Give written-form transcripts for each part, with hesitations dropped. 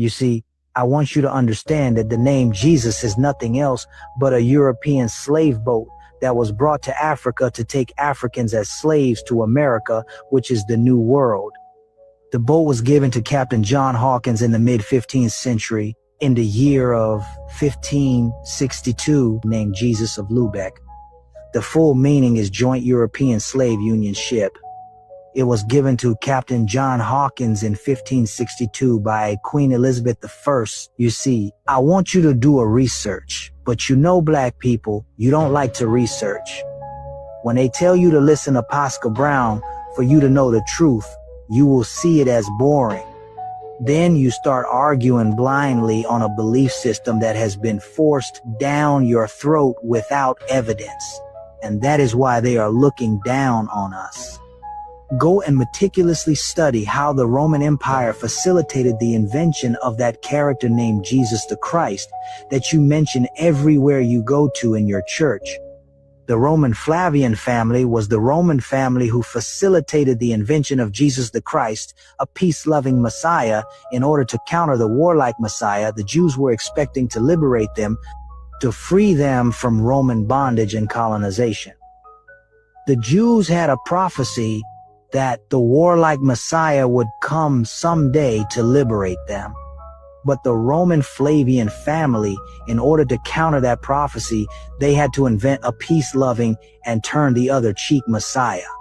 You see, I want you to understand that the name Jesus is nothing else but a European slave boat that was brought to Africa to take Africans as slaves to America, which is the New World. The boat was given to Captain John Hawkins in the mid-15th century in the year of 1562, named Jesus of Lubeck. The full meaning is Joint European Slave Union Ship. It was given to Captain John Hawkins in 1562 by Queen Elizabeth I. You see, I want you to do a research, but you know, black people, you don't like to research. When they tell you to listen to Pastor Brown for you to know the truth, you will see it as boring. Then you start arguing blindly on a belief system that has been forced down your throat without evidence. And that is why they are looking down on us. Go and meticulously study how the Roman Empire facilitated the invention of that character named Jesus the Christ that you mention everywhere you go to in your church. The Roman Flavian family was the Roman family who facilitated the invention of Jesus the Christ, a peace-loving Messiah. In order to counter the warlike Messiah, the Jews were expecting to liberate them, to free them from Roman bondage and colonization. The Jews had a prophecy that the warlike Messiah would come someday to liberate them. But the Roman Flavian family, in order to counter that prophecy, they had to invent a peace-loving and turn the other cheek Messiah.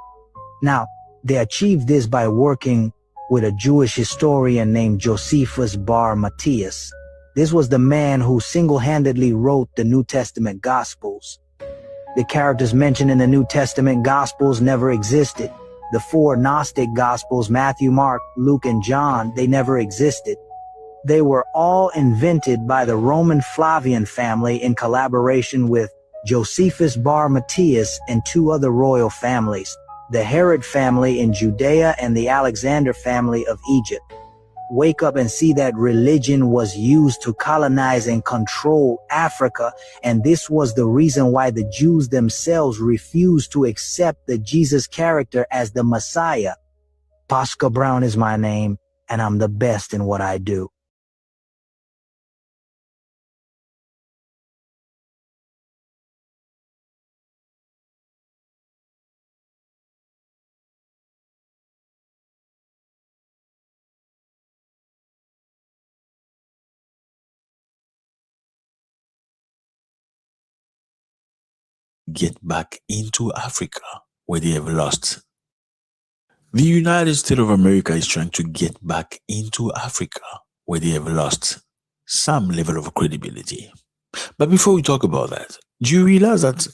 Now, they achieved this by working with a Jewish historian named Josephus Bar Matthias. This was the man who single-handedly wrote the New Testament Gospels. The characters mentioned in the New Testament Gospels never existed. The four Gnostic Gospels, Matthew, Mark, Luke, and John, they never existed. They were all invented by the Roman Flavian family in collaboration with Josephus Bar Matthias and two other royal families, the Herod family in Judea and the Alexander family of Egypt. Wake up and see that religion was used to colonize and control Africa, and this was the reason why the Jews themselves refused to accept the Jesus character as the Messiah. Pastor Brown is my name, and I'm the best in what I do. Get back into Africa, where they have lost. The United States of America is trying to get back into Africa, where they have lost some level of credibility. But before we talk about that, do you realize that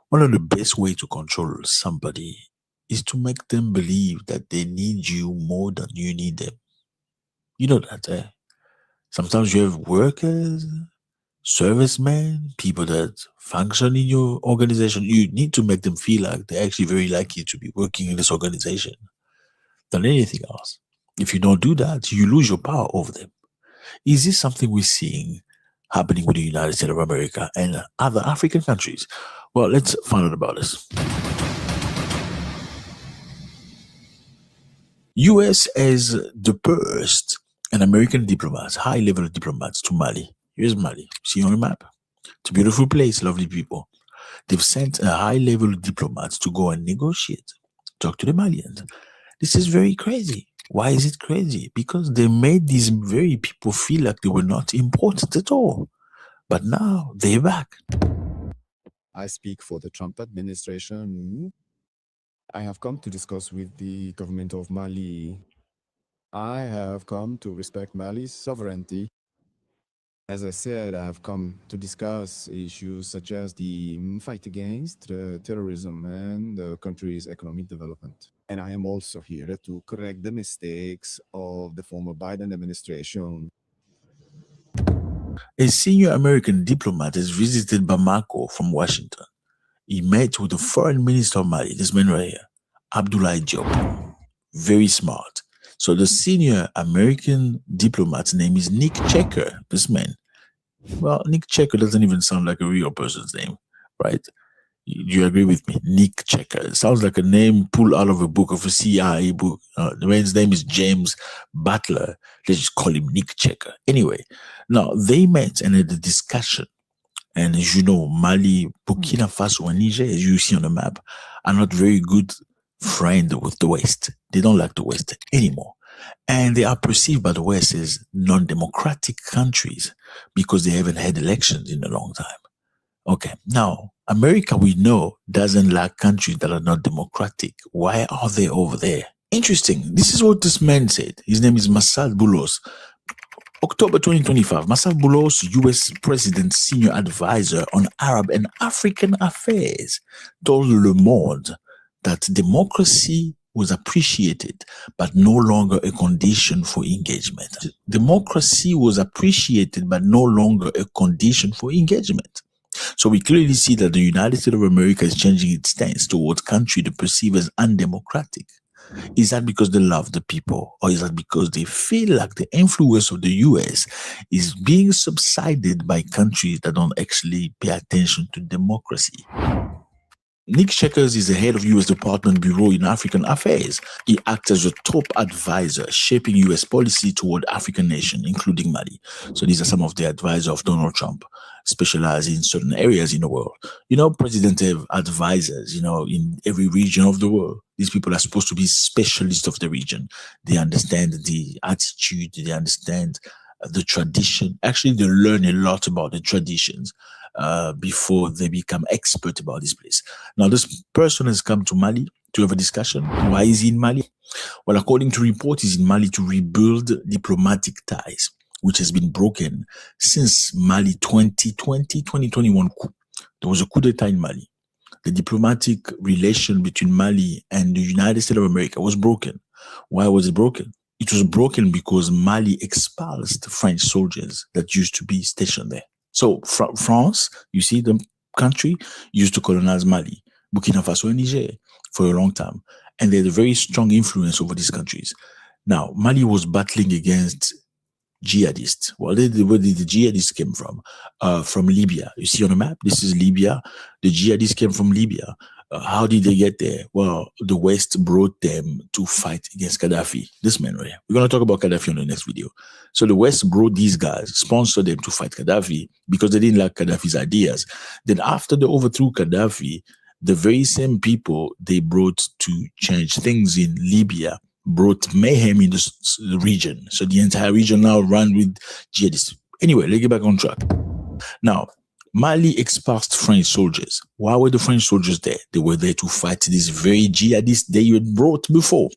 one of the best ways to control somebody is to make them believe that they need you more than you need them? You know that, eh? Sometimes you have workers, servicemen, people that function in your organization. You need to make them feel like they're actually very lucky to be working in this organization than anything else. If you don't do that, you lose your power over them. Is this something we're seeing happening with the United States of America and other African countries? Well, let's find out about this. U.S. has dispersed an American diplomat, high-level diplomats, to Mali. Here's Mali. See on the map? It's a beautiful place, lovely people. They've sent a high-level diplomat to go and negotiate, talk to the Malians. This is very crazy. Why is it crazy? Because they made these very people feel like they were not important at all. But now they're back. I speak for the Trump administration. I have come to discuss with the government of Mali. I have come to respect Mali's sovereignty. As I said, I have come to discuss issues such as the fight against terrorism and the country's economic development. And I am also here to correct the mistakes of the former Biden administration. A senior American diplomat has visited Bamako from Washington. He met with the foreign minister of Mali, this man right here, Abdoulaye Diop. Very smart. So the senior American diplomat's name is Nick Checker, this man. Well, Nick Checker doesn't even sound like a real person's name, right? Do you agree with me? Nick Checker. It sounds like a name pulled out of a book, of a CIA book. The man's name is James Butler. Let's just call him Nick Checker. Anyway, now they met and had a discussion. And as you know, Mali, Burkina Faso, and Niger, as you see on the map, are not very good friends with the West. They don't like the West anymore. And they are perceived by the West as non-democratic countries because they haven't had elections in a long time. Okay, now, America, we know, doesn't like countries that are not democratic. Why are they over there? Interesting. This is what this man said. His name is Massad Boulos. October 2025, Massad Boulos, U.S. President's senior advisor on Arab and African affairs, told Le Monde that democracy was appreciated, but no longer a condition for engagement. Democracy was appreciated, but no longer a condition for engagement. So we clearly see that the United States of America is changing its stance towards countries they perceive as undemocratic. Is that because they love the people, or is that because they feel like the influence of the US is being subsided by countries that don't actually pay attention to democracy? Nick Checkers is the head of U.S. Department Bureau in African Affairs. He acts as a top advisor shaping U.S. policy toward African nations, including Mali. So these are some of the advisors of Donald Trump, specializing in certain areas in the world. You know, presidents have advisors, in every region of the world. These people are supposed to be specialists of the region. They understand the attitude, they understand the tradition. Actually, they learn a lot about the traditions before they become expert about this place. Now, this person has come to Mali to have a discussion. Why is he in Mali? Well, according to reports, he's in Mali to rebuild diplomatic ties, which has been broken since Mali 2021 coup. There was a coup d'etat in Mali. The diplomatic relation between Mali and the United States of America was broken. Why was it broken? It was broken because Mali expulsed French soldiers that used to be stationed there. So France, you see, the country used to colonize Mali, Burkina Faso, and Niger for a long time. And they had a very strong influence over these countries. Now, Mali was battling against jihadists. Where did the jihadists came from? From Libya. You see on the map, this is Libya. The jihadists came from Libya. How did they get there? Well, the West brought them to fight against Gaddafi. This man right here. We're going to talk about Gaddafi on the next video. So the West brought these guys, sponsored them to fight Gaddafi because they didn't like Gaddafi's ideas. Then after they overthrew Gaddafi, the very same people they brought to change things in Libya brought mayhem in the region. So the entire region now run with jihadists. Anyway, let's get back on track. Now, Mali expulsed French soldiers. Why were the French soldiers there? They were there to fight these very jihadists they had brought before.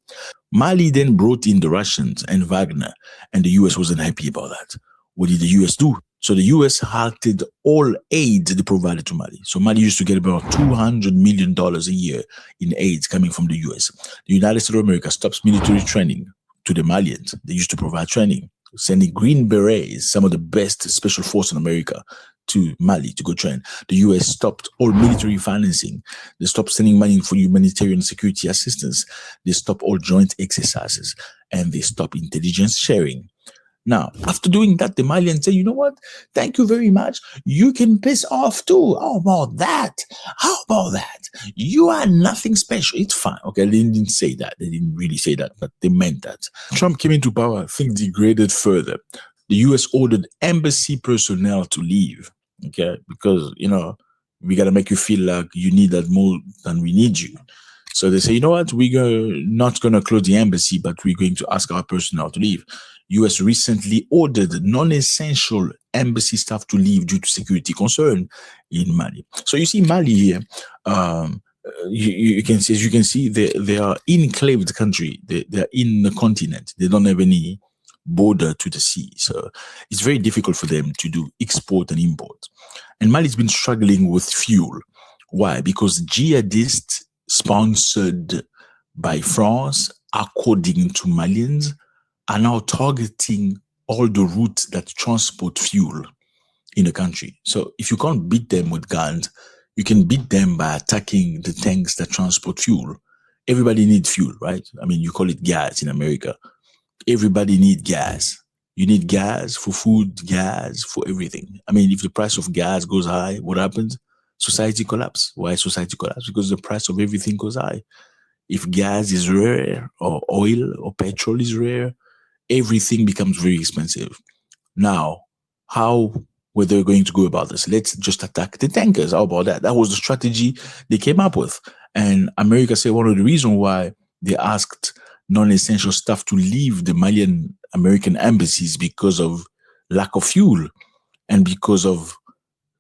Mali then brought in the Russians and Wagner, and the US wasn't happy about that. What did the US do? So the US halted all aid they provided to Mali. So Mali used to get about $200 million a year in aid coming from the US. The United States of America stops military training to the Malians. They used to provide training, sending Green Berets, some of the best special force in America, to Mali to go train. The US stopped all military financing. They stopped sending money for humanitarian security assistance. They stopped all joint exercises, and they stopped intelligence sharing. Now, after doing that, the Malians say, you know what? Thank you very much. You can piss off too. How about that? How about that? You are nothing special. It's fine. Okay, they didn't say that. They didn't really say that, but they meant that. Trump came into power, things degraded further. The US ordered embassy personnel to leave. Okay, because, we got to make you feel like you need that more than we need you. So they say, you know what? We're not going to close the embassy, but we're going to ask our personnel to leave. US recently ordered non-essential embassy staff to leave due to security concern in Mali. So you see Mali here, you can see, as you can see, they are enclaved country. They're in the continent. They don't have any border to the sea. So it's very difficult for them to do export and import. And Mali's been struggling with fuel. Why? Because jihadists sponsored by France, according to Malians, are now targeting all the routes that transport fuel in the country. So if you can't beat them with guns, you can beat them by attacking the tanks that transport fuel. Everybody needs fuel, right? I mean, you call it gas in America. Everybody needs gas. You need gas for food, gas for everything. I mean, if the price of gas goes high, what happens? Society collapse. Why society collapse? Because the price of everything goes high. If gas is rare or oil or petrol is rare, everything becomes very expensive. Now, how were they going to go about this? Let's just attack the tankers. How about that? That was the strategy they came up with. And America said one of the reasons why they asked non-essential staff to leave the Malian American embassies because of lack of fuel and because of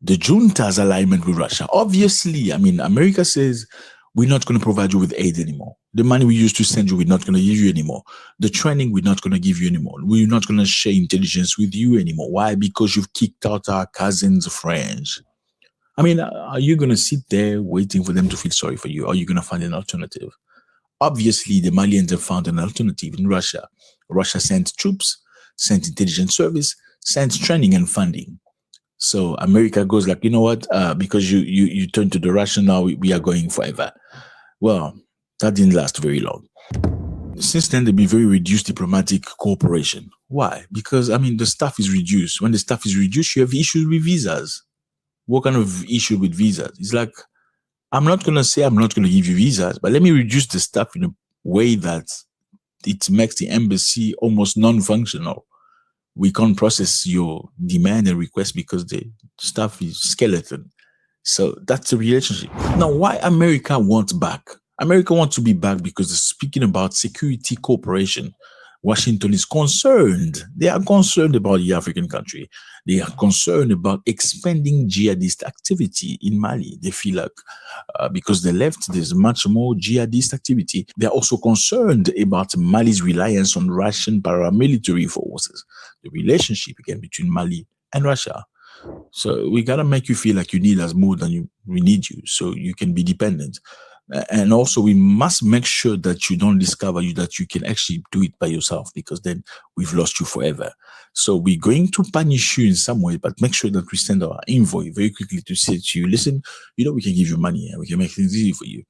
the junta's alignment with Russia. Obviously, I mean, America says, we're not going to provide you with aid anymore. The money we used to send you, we're not going to give you anymore. The training, we're not going to give you anymore. We're not going to share intelligence with you anymore. Why? Because you've kicked out our cousins' friends. I mean, are you going to sit there waiting for them to feel sorry for you? Or are you going to find an alternative? Obviously, the Malians have found an alternative in Russia. Russia sent troops, sent intelligence service, sent training and funding. So America goes like, you know what? Because you turned to the Russian, now we are going forever. Well, that didn't last very long. Since then, there'll be very reduced diplomatic cooperation. Why? Because, I mean, the staff is reduced. When the staff is reduced, you have issues with visas. What kind of issue with visas? It's like, I'm not going to say I'm not going to give you visas, but let me reduce the staff in a way that it makes the embassy almost non-functional. We can't process your demand and request because the staff is skeleton. So that's the relationship. Now, why America wants back? America wants to be back because they're speaking about security cooperation. Washington is concerned. They are concerned about the African country. They are concerned about expanding jihadist activity in Mali. They feel like because they left, there's much more jihadist activity. They're also concerned about Mali's reliance on Russian paramilitary forces. The relationship again between Mali and Russia. So we got to make you feel like you need us more than we need you, so you can be dependent. And also, we must make sure that you don't discover that you can actually do it by yourself, because then we've lost you forever. So we're going to punish you in some way, but make sure that we send our envoy very quickly to say to you, listen, you know, we can give you money and we can make things easy for you.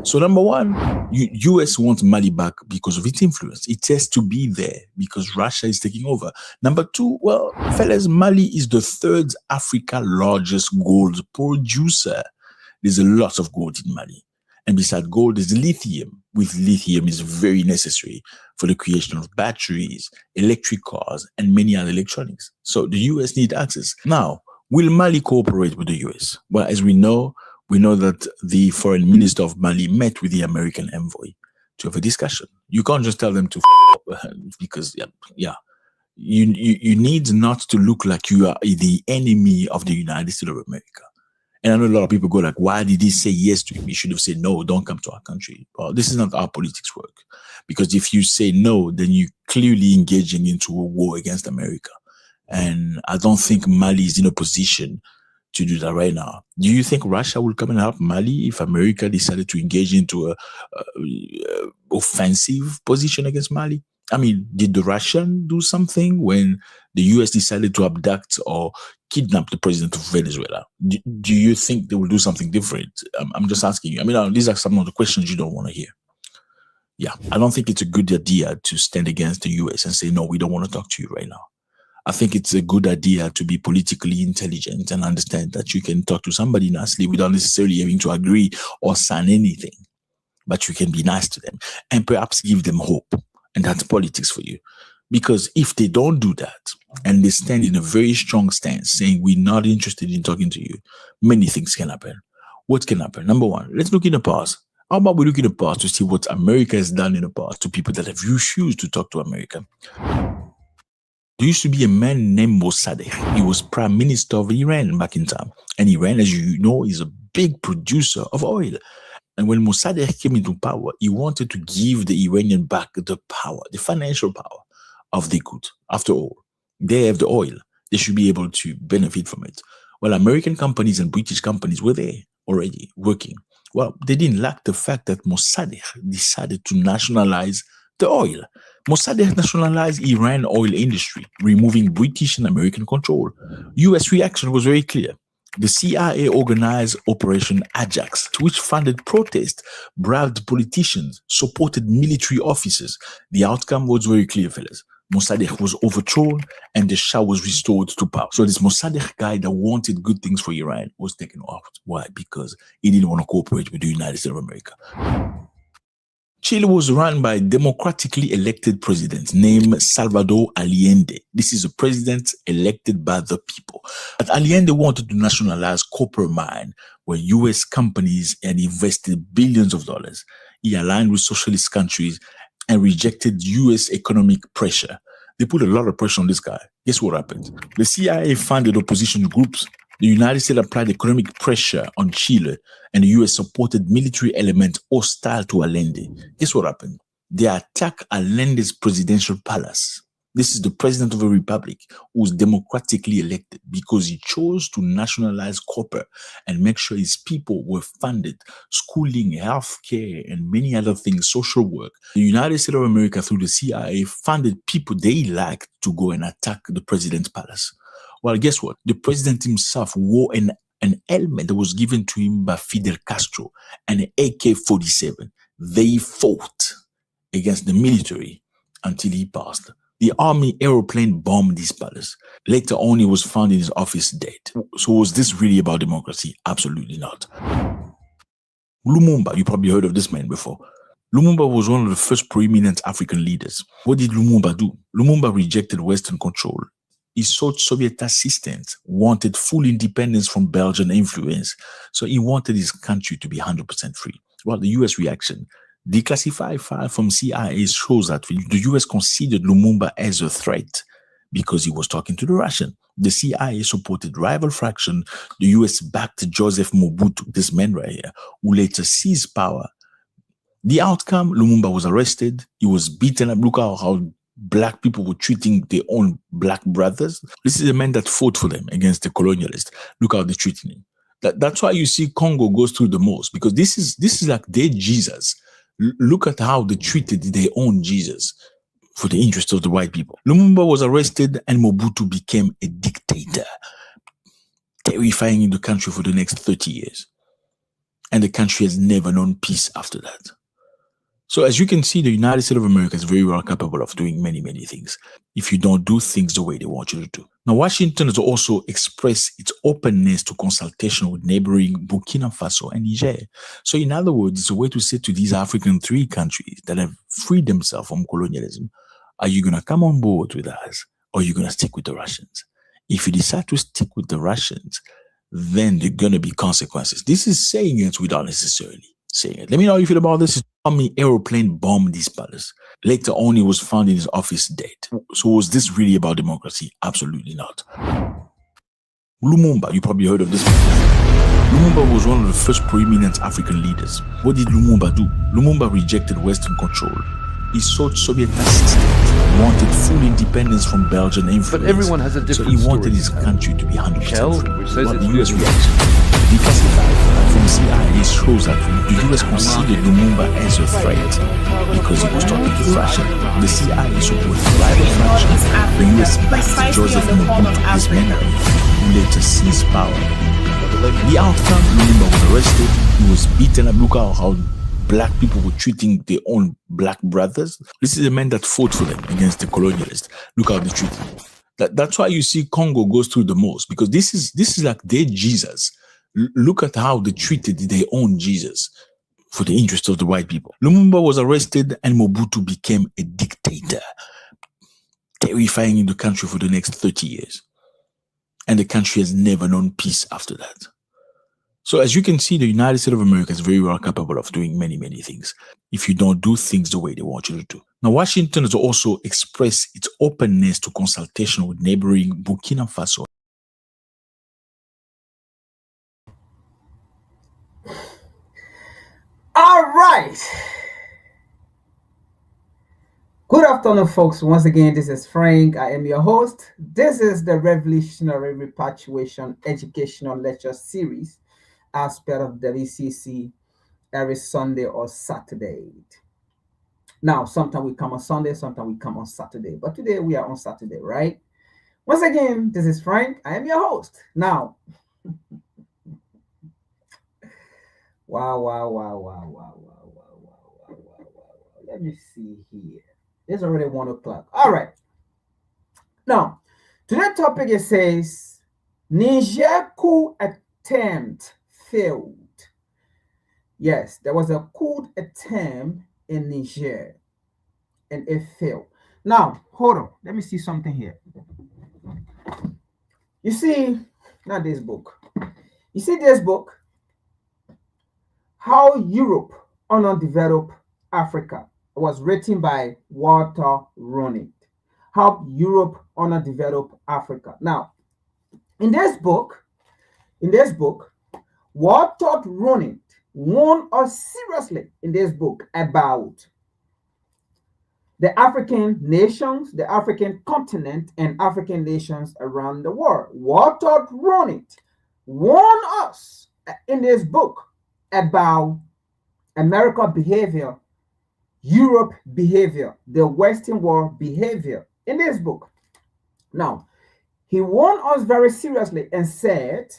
So number one, US wants Mali back because of its influence. It has to be there because Russia is taking over. Number two, well, fellas, Mali is the third Africa's largest gold producer. There's a lot of gold in Mali. And beside gold is lithium, with lithium is very necessary for the creation of batteries, electric cars, and many other electronics. So the US need access. Now, will Mali cooperate with the US? Well, as we know that the foreign minister of Mali met with the American envoy to have a discussion. You can't just tell them to because, you need not to look like you are the enemy of the United States of America. And I know a lot of people go like, why did he say yes to him? He should have said, no, don't come to our country. Well, this is not how politics work. Because if you say no, then you're clearly engaging into a war against America. And I don't think Mali is in a position to do that right now. Do you think Russia will come and help Mali if America decided to engage into a offensive position against Mali? I mean, did the Russians do something when the US decided to abduct or kidnap the president of Venezuela? Do you think they will do something different? I'm just asking you. I mean, these are some of the questions you don't want to hear. Yeah, I don't think it's a good idea to stand against the US and say, no, we don't want to talk to you right now. I think it's a good idea to be politically intelligent and understand that you can talk to somebody nicely without necessarily having to agree or sign anything. But you can be nice to them and perhaps give them hope. And that's politics for you. Because if they don't do that and they stand in a very strong stance saying we're not interested in talking to you, many things can happen. What can happen? Number one, let's look in the past. How about we look in the past to see what America has done in the past to people that have refused to talk to America? There used to be a man named Mossadegh. He was prime minister of Iran back in time. And Iran, as you know, is a big producer of oil. And when Mossadegh came into power, he wanted to give the Iranian back the power, the financial power of the good. After all, they have the oil. They should be able to benefit from it. Well, American companies and British companies were there already working. Well, they didn't like the fact that Mossadegh decided to nationalize the oil. Mossadegh nationalized Iran oil industry, removing British and American control. US reaction was very clear. The CIA organized Operation Ajax, which funded protests, bribed politicians, supported military officers. The outcome was very clear, fellas. Mossadegh was overthrown and the Shah was restored to power. So this Mossadegh guy that wanted good things for Iran was taken off. Why? Because he didn't want to cooperate with the United States of America. Chile was run by a democratically elected president named Salvador Allende. This is a president elected by the people. But Allende wanted to nationalize copper mine where U.S. companies had invested billions of dollars. He aligned with socialist countries and rejected U.S. economic pressure. They put a lot of pressure on this guy. Guess what happened? The CIA funded opposition groups. The United States applied economic pressure on Chile, and the U.S. supported military elements hostile to Allende. Guess what happened? They attacked Allende's presidential palace. This is the president of a republic who was democratically elected because he chose to nationalize copper and make sure his people were funded, schooling, healthcare, and many other things, social work. The United States of America, through the CIA, funded people they liked to go and attack the president's palace. Well, guess what? The president himself wore an helmet that was given to him by Fidel Castro, and an AK-47. They fought against the military until he passed. The army aeroplane bombed his palace. Later on, he was found in his office dead. So was this really about democracy? Absolutely not. Lumumba, you probably heard of this man before. Lumumba was one of the first prominent African leaders. What did Lumumba do? Lumumba rejected Western control. He sought Soviet assistance, wanted full independence from Belgian influence. So he wanted his country to be 100% free. Well, the US reaction, declassified file from CIA shows that the US considered Lumumba as a threat because he was talking to the Russian. The CIA supported rival faction. The US backed Joseph Mobutu, this man right here, who later seized power. The outcome, Lumumba was arrested. He was beaten up. Look how black people were treating their own black brothers. This is a man that fought for them against the colonialists. Look how they're treating him. That's why you see Congo goes through the most, because this is like their Jesus. Look at how they treated their own Jesus for the interest of the white people. Lumumba was arrested and Mobutu became a dictator, terrifying the country for the next 30 years. And the country has never known peace after that. So as you can see, the United States of America is very well capable of doing many, many things if you don't do things the way they want you to do. Now, Washington has also expressed its openness to consultation with neighboring Burkina Faso and Niger. So in other words, it's a way to say to these African three countries that have freed themselves from colonialism, are you going to come on board with us or are you going to stick with the Russians? If you decide to stick with the Russians, then there are going to be consequences. This is saying it without necessarily saying it. Let me know how you feel about this. Army aeroplane bombed his palace. Later on, he was found in his office dead. So was this really about democracy? Absolutely not. Lumumba, you probably heard of this man. Lumumba was one of the first prominent African leaders. What did Lumumba do? Lumumba rejected Western control. He sought Soviet assistance, wanted full independence from Belgian influence. But everyone has a different So he wanted story. his country to be 100% Shell, free. which says Well, it's the US reaction. Declassified from CIA shows that the US considered Lumumba as a threat because he was talking to the Russian. The CIA supported rival faction. The US backed Joseph Mobutu, this man who later seized power. The outcome, Lumumba was arrested. He was beaten up. Look how black people were treating their own black brothers. This is a man that fought for them against the colonialists. Look how they treated him. That's why you see Congo goes through the most, because this is like their Jesus. Look at how they treated their own Jesus for the interest of the white people. Lumumba was arrested and Mobutu became a dictator, terrifying the country for the next 30 years. And the country has never known peace after that. So as you can see, the United States of America is very well capable of doing many, many things if you don't do things the way they want you to do. Now, Washington has also expressed its openness to consultation with neighboring Burkina Faso. All right. Good afternoon, folks. Once again, this is Frank. I am your host. This is the Revolutionary Repatriation Educational Lecture Series as part of WCC every Sunday or Saturday. Now, sometimes we come on Sunday, sometimes we come on Saturday. But today we are on Saturday, right? Once again, this is Frank. I am your host. Now, wow. Let me see here. It's already 1 o'clock. All right. Now, today's topic, it says Niger coup attempt failed. Yes, there was a coup attempt in Niger and it failed. Now, hold on. Let me see something here. You see, not this book. You see this book? How Europe Underdeveloped Africa. It was written by Walter Rooney. How Europe Underdeveloped Africa. Now, in this book, Walter Rooney warned us seriously in this book about the African nations, the African continent, and African nations around the world. Walter Rooney warned us in this book about America behavior, Europe behavior, the Western world behavior in this book. Now, he warned us very seriously and said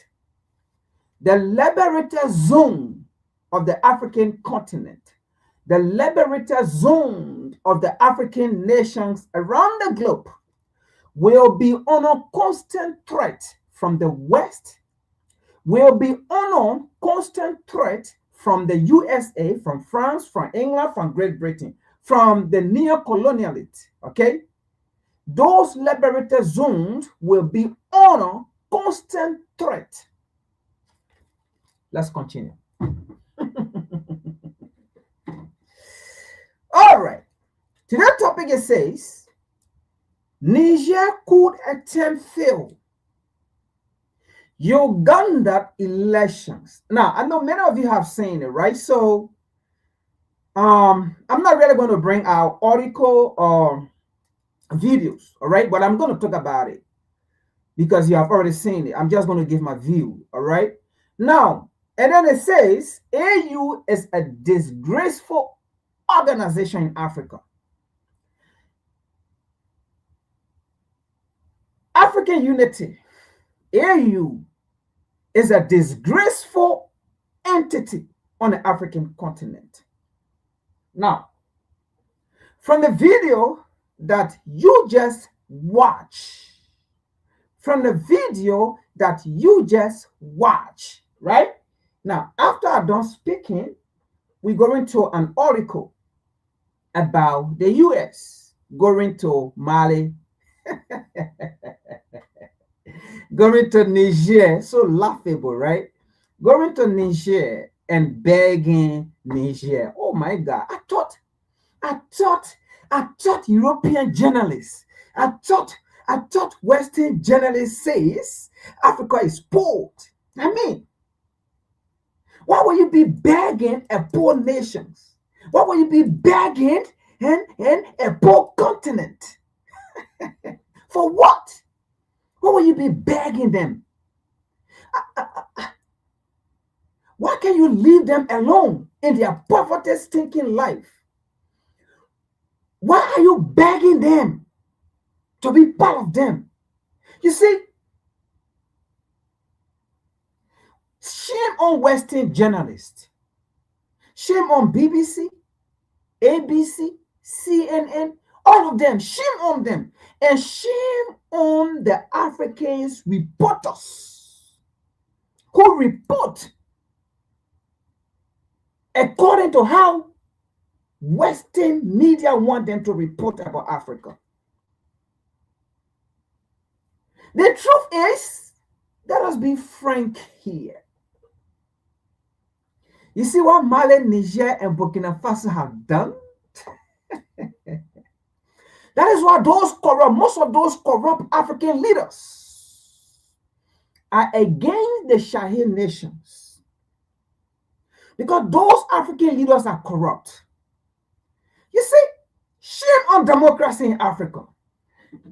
the liberated zone of the African continent, the liberated zone of the African nations around the globe will be under constant threat from the West, will be under constant threat from the USA, from France, from England, from Great Britain, from the neo-colonialists, okay? Those liberated zones will be under constant threat. Let's continue. All right. Today's topic, it says, Niger coup attempt failed. Uganda elections. Now, I know many of you have seen it, right? So, I'm not really going to bring out article or videos, all right? But I'm going to talk about it because you have already seen it. I'm just going to give my view, all right? Now, and then it says, AU is a disgraceful organization in Africa. African unity, AU, is a disgraceful entity on the African continent. Now, from the video that you just watched, right? Now, after I'm done speaking, we're going to an article about the US going to Mali, going to Niger, so laughable, right? Going to Niger and begging Niger. Oh my God! I thought European journalists, I thought Western journalists says Africa is poor. I mean, why would you be begging a poor nations? Why would you be begging and a poor continent? For what? Why would you be begging them? Why can't you leave them alone in their poverty-stinking life? Why are you begging them to be part of them? You see, shame on Western journalists. Shame on BBC, ABC, CNN, all of them. Shame on them. And shame on the Africans reporters who report according to how Western media want them to report about Africa. The truth is, let us be frank here. You see what Mali, Niger, and Burkina Faso have done? That is why most of those corrupt African leaders are against the Sahel nations. Because those African leaders are corrupt. You see, shame on democracy in Africa.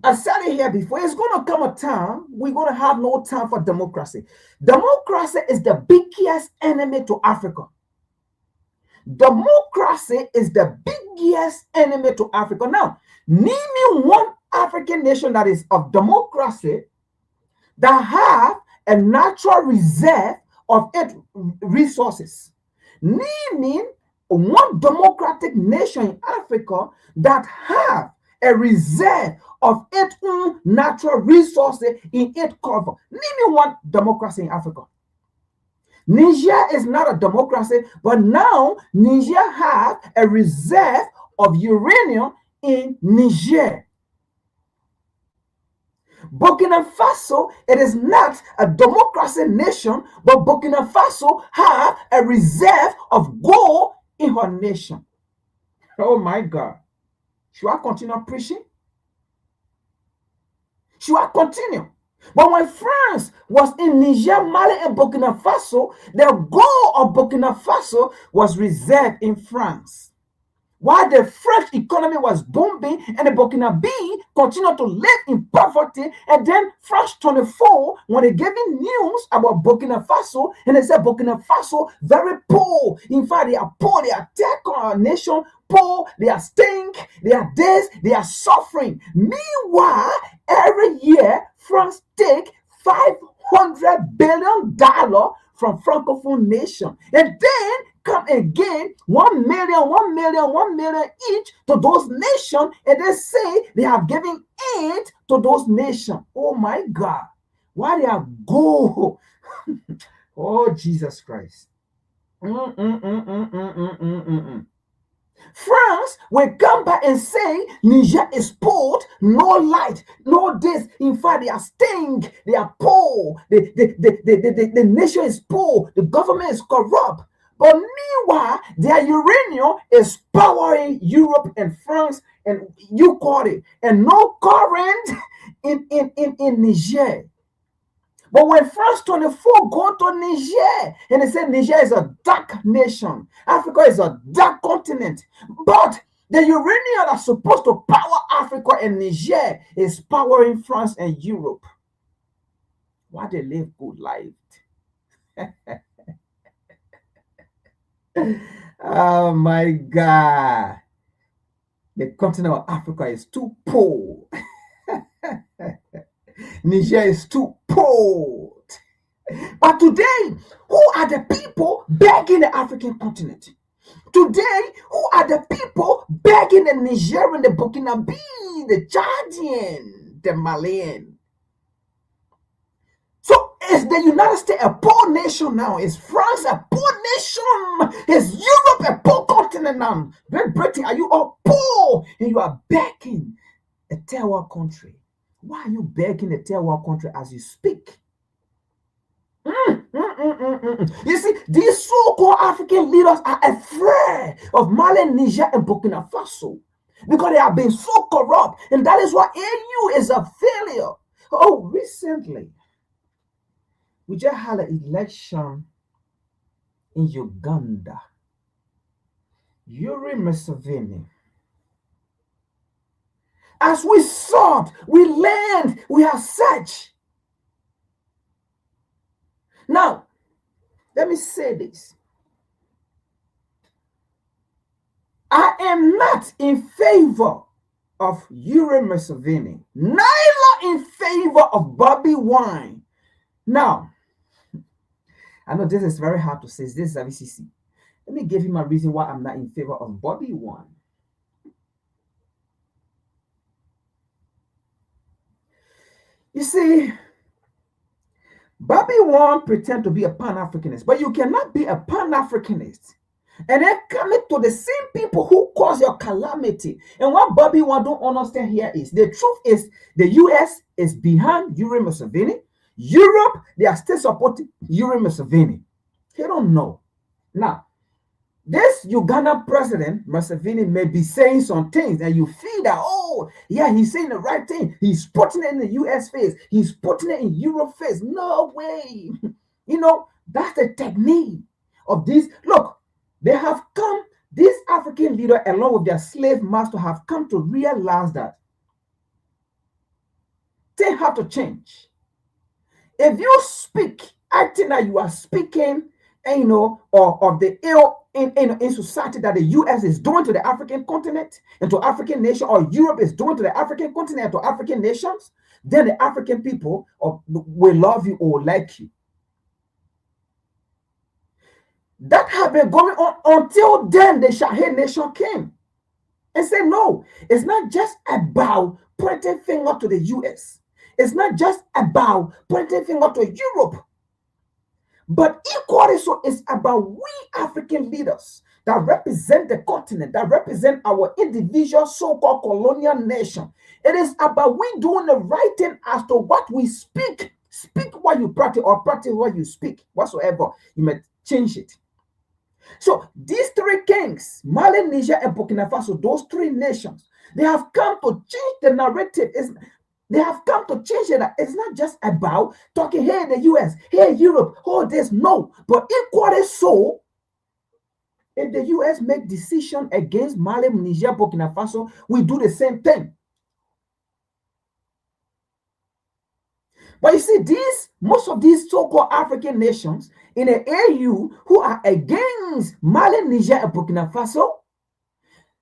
I said it here before, it's going to come a time we're going to have no time for democracy. Democracy is the biggest enemy to Africa. Democracy is the biggest enemy to Africa. Now, name me one African nation that is of democracy that have a natural reserve of its resources. Name me one democratic nation in Africa that have a reserve of its own natural resources in its cover. Name me one democracy in Africa. Niger is not a democracy, but now Niger has a reserve of uranium in Niger. Burkina Faso, it is not a democracy nation, but Burkina Faso has a reserve of gold in her nation. Oh my God. Should I continue preaching? Should I continue? But when France was in Niger, Mali, and Burkina Faso, the gold of Burkina Faso was reserved in France. While the French economy was booming and the Burkinabe continued to live in poverty, and then France 24, when they gave in news about Burkina Faso, and they said Burkina Faso very poor. In fact, they are poor, they are attack on our nation, poor, they are stink, they are this, they are suffering. Meanwhile, every year, France take $500 billion from Francophone nation, and then come again 1 million, 1 million, 1 million each to those nations, and they say they have given aid to those nations. Oh my God, why they are go? Oh Jesus Christ. France will come back and say Niger is poor, no light, no this. In fact, they are stink, they are poor, the nation is poor, the government is corrupt. But meanwhile, their uranium is powering Europe and France, and you call it, and no current in Niger. But when France 24 go to Niger, and they say Niger is a dark nation, Africa is a dark continent, but the uranium that's supposed to power Africa and Niger is powering France and Europe. Why they live good life? Oh my God. The continent of Africa is too poor. Niger is too poor. But today, who are the people begging the African continent? Today, who are the people begging the Nigerian, the Burkinabe, the Chadian, the Malian? So is the United States a poor nation now? Is France a poor nation? Is Europe a poor continent now? Great Britain, are you all poor? And you are begging a third world country. Why are you begging a third world country as you speak? You see, these so-called African leaders are afraid of Mali, Niger, and Burkina Faso because they have been so corrupt, and that is why AU is a failure. Oh, recently, we just had an election in Uganda. Yoweri Museveni. As we sought, we learned, we have searched. Now, let me say this. I am not in favor of Yoweri Museveni, neither in favor of Bobby Wine. Now, I know this is very hard to say. This is AVCC. Let me give you my reason why I'm not in favor of Bobby Wine. You see, Bobby Wine pretend to be a Pan-Africanist, but you cannot be a Pan-Africanist and then coming to the same people who cause your calamity. And what Bobby Wine don't understand here is the truth is the US is behind Yoweri Museveni. Europe, they are still supporting Yoweri Museveni. They don't know. Now, this Uganda president, Museveni, may be saying some things and you feel that, oh, yeah, he's saying the right thing. He's putting it in the US face. He's putting it in Europe face. No way. You know, that's the technique of this. Look, they have come, this African leader, along with their slave master, have come to realize that things have to change. If you speak, acting that you are speaking, and, you know, or of the ill in society that the US is doing to the African continent and to African nation, or Europe is doing to the African continent and to African nations, then the African people will love you or like you. That have been going on until then the Shahid nation came. and say, no, it's not just about pointing finger to the US. It's not just about pointing finger to Europe. But equally so, it's about we African leaders that represent the continent, that represent our individual so-called colonial nation. It is about we doing the right thing as to what we speak. Speak what you practice, or practice what you speak, whatsoever. You may change it. So these three kings, Mali, Niger, and Burkina Faso, those three nations, they have come to change the narrative. They have come to change it. It's not just about talking, hey, the US, hey, Europe, oh, this. No. But equally so, if the US make decision against Mali, Niger, Burkina Faso, we do the same thing. But you see, most of these so-called African nations in the AU who are against Mali, Niger, and Burkina Faso,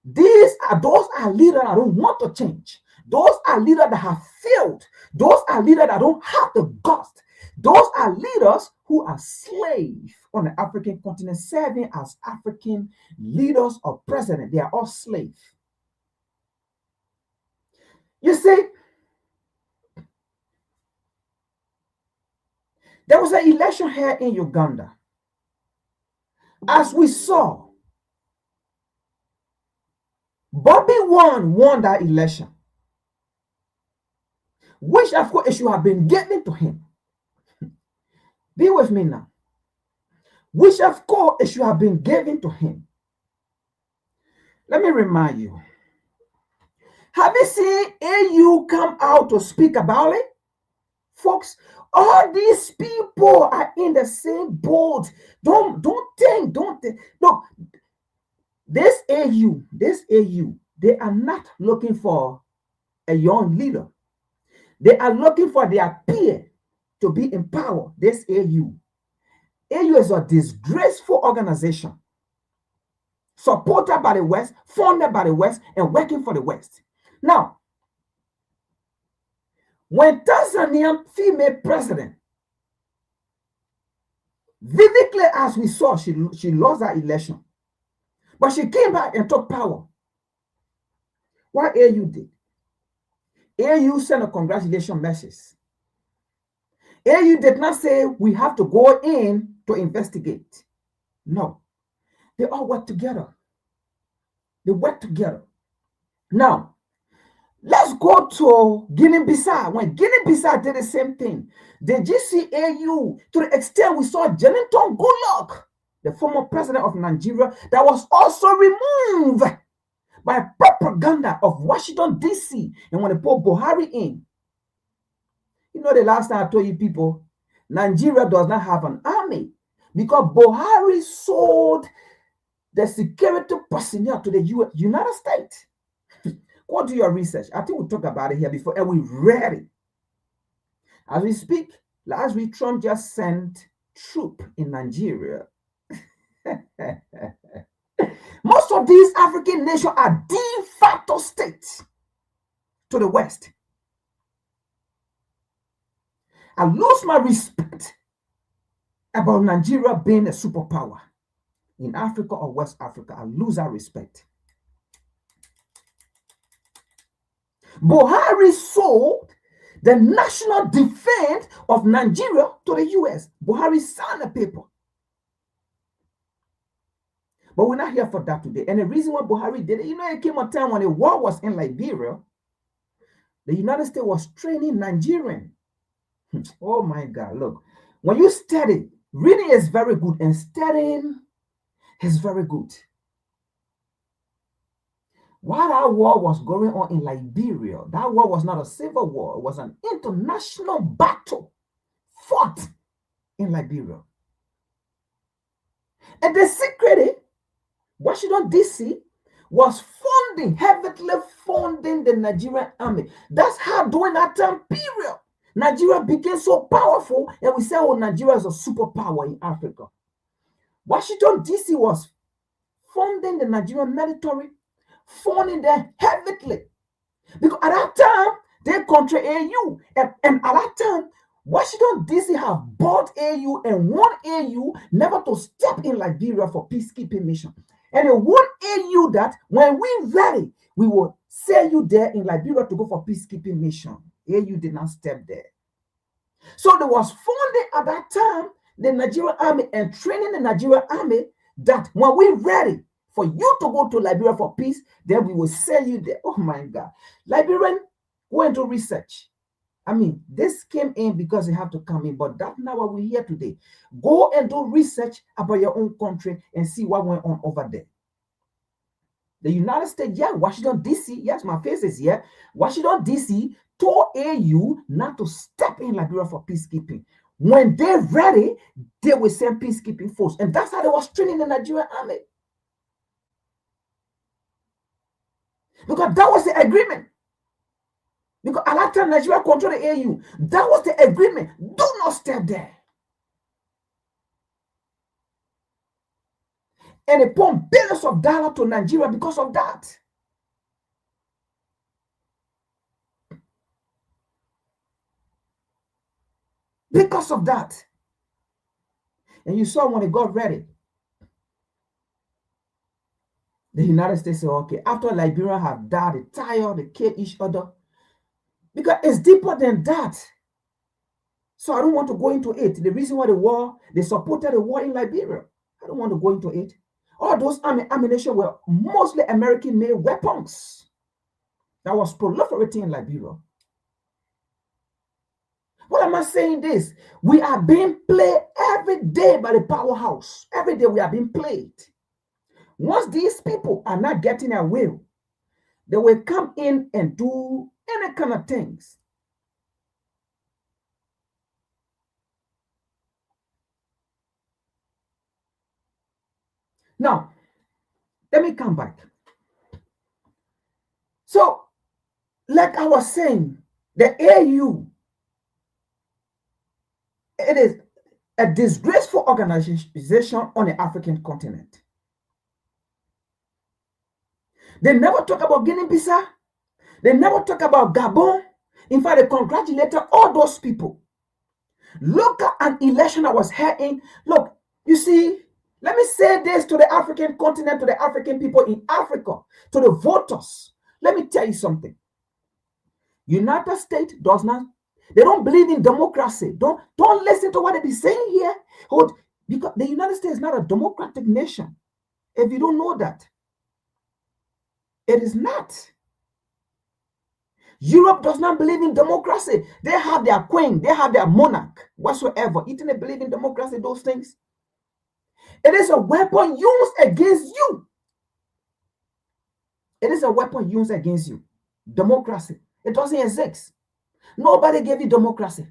those are leaders that don't want to change. Those are leaders that have failed. Those are leaders that don't have the guts. Those are leaders who are slaves on the African continent, serving as African leaders or president. They are all slaves. You see, there was an election here in Uganda. As we saw, Bobby won that election, which of course it should have been given to him. Be with me now. Which of course it should have been given to him. Let me remind you. Have you seen AU come out to speak about it? Folks, all these people are in the same boat. Don't think. Look, this AU, they are not looking for a young leader. They are looking for their peer to be in power. This AU. AU is a disgraceful organization, supported by the West, funded by the West, and working for the West. Now, when Tanzanian female president, vividly as we saw, she lost that election, but she came back and took power. What AU did? AU sent a congratulation message. AU did not say we have to go in to investigate. No. They all work together. They work together. Now, let's go to Guinea-Bissau. When Guinea-Bissau did the same thing, the GCAU, to the extent we saw Jonathan Goodluck, the former president of Nigeria, that was also removed by propaganda of Washington, D.C. And when they put Buhari in, you know, the last time I told you people, Nigeria does not have an army because Buhari sold the security personnel to the United States. Go do your research. I think we'll talk about it here before, and we read it. As we speak, last week, Trump just sent troops in Nigeria. Most of these African nations are de facto states to the West. I lose my respect about Nigeria being a superpower in Africa or West Africa. I lose that respect. Buhari sold the national defense of Nigeria to the US. Buhari signed a paper. But we're not here for that today. And the reason why Buhari did it, you know, it came a time when the war was in Liberia. The United States was training Nigerians. Oh my God, look. When you study, reading is very good and studying is very good. While that war was going on in Liberia, that war was not a civil war. It was an international battle fought in Liberia. And the secret, Washington, D.C. was heavily funding the Nigerian army. That's how during that time period, Nigeria became so powerful, and we say, oh, Nigeria is a superpower in Africa. Washington, D.C. was funding the Nigerian military, funding them heavily. Because at that time, they control AU. And at that time, Washington, D.C. have bought AU and won AU never to step in Liberia for peacekeeping mission. And they won AU that when we ready, we will send you there in Liberia to go for peacekeeping mission. AU did not step there. So there was funding at that time, the Nigerian army, and training the Nigerian army that when we're ready for you to go to Liberia for peace, then we will send you there. Oh my God. Liberian went to research. I mean, this came in because you have to come in, but that's not what we're here today. Go and do research about your own country and see what went on over there. The United States, yeah, Washington, D.C., yes, my face is here. Washington, D.C. told AU not to step in Liberia for peacekeeping. When they're ready, they will send peacekeeping force. And that's how they was training the Nigerian army. Because that was the agreement. Because at that time, Nigeria controlled the AU. That was the agreement. Do not step there. And they pumped billions of dollars to Nigeria because of that. Because of that. And you saw when they got ready, the United States said, okay, after Liberia have died, they tired, they killed each other. Because it's deeper than that. So I don't want to go into it. The reason why they supported the war in Liberia. I don't want to go into it. All those ammunition were mostly American-made weapons that was proliferating in Liberia. What am I saying this? We are being played every day by the powerhouse. Every day we are being played. Once these people are not getting their will, they will come in and do any kind of things. Now, let me come back. So, like I was saying, the AU, it is a disgraceful organization on the African continent. They never talk about Guinea-Bissau. They never talk about Gabon. In fact, they congratulated all those people. Look at an election that was held in. Look, you see, let me say this to the African continent, to the African people in Africa, to the voters. Let me tell you something. United States does not, they don't believe in democracy. Don't listen to what they be saying here. Because the United States is not a democratic nation. If you don't know that, it is not. Europe does not believe in democracy. They have their queen, they have their monarch, whatsoever. You didn't believe in democracy, those things. It is a weapon used against you. It is a weapon used against you. Democracy. It doesn't exist. Nobody gave you democracy.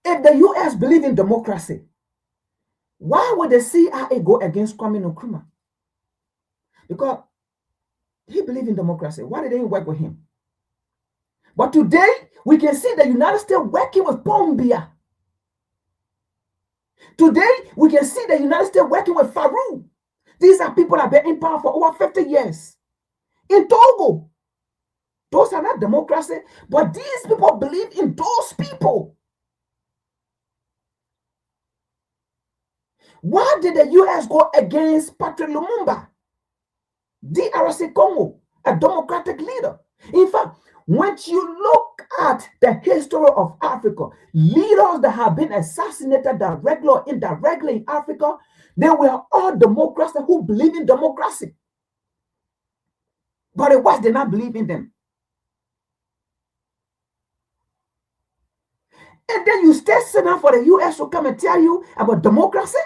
If the US believe in democracy, why would the CIA go against Kwame Nkrumah? Because he believed in democracy. Why did they work with him? But today, we can see the United States working with Paul Biya. Today, we can see the United States working with Farouk. These are people that have been in power for over 50 years. In Togo, those are not democracy, but these people believe in those people. Why did the US go against Patrick Lumumba? DRC Congo, a democratic leader. In fact, when you look at the history of Africa, leaders that have been assassinated directly or indirectly in Africa, they were all Democrats who believe in democracy. But the West did not believe in them. And then you stay sitting for the US to come and tell you about democracy?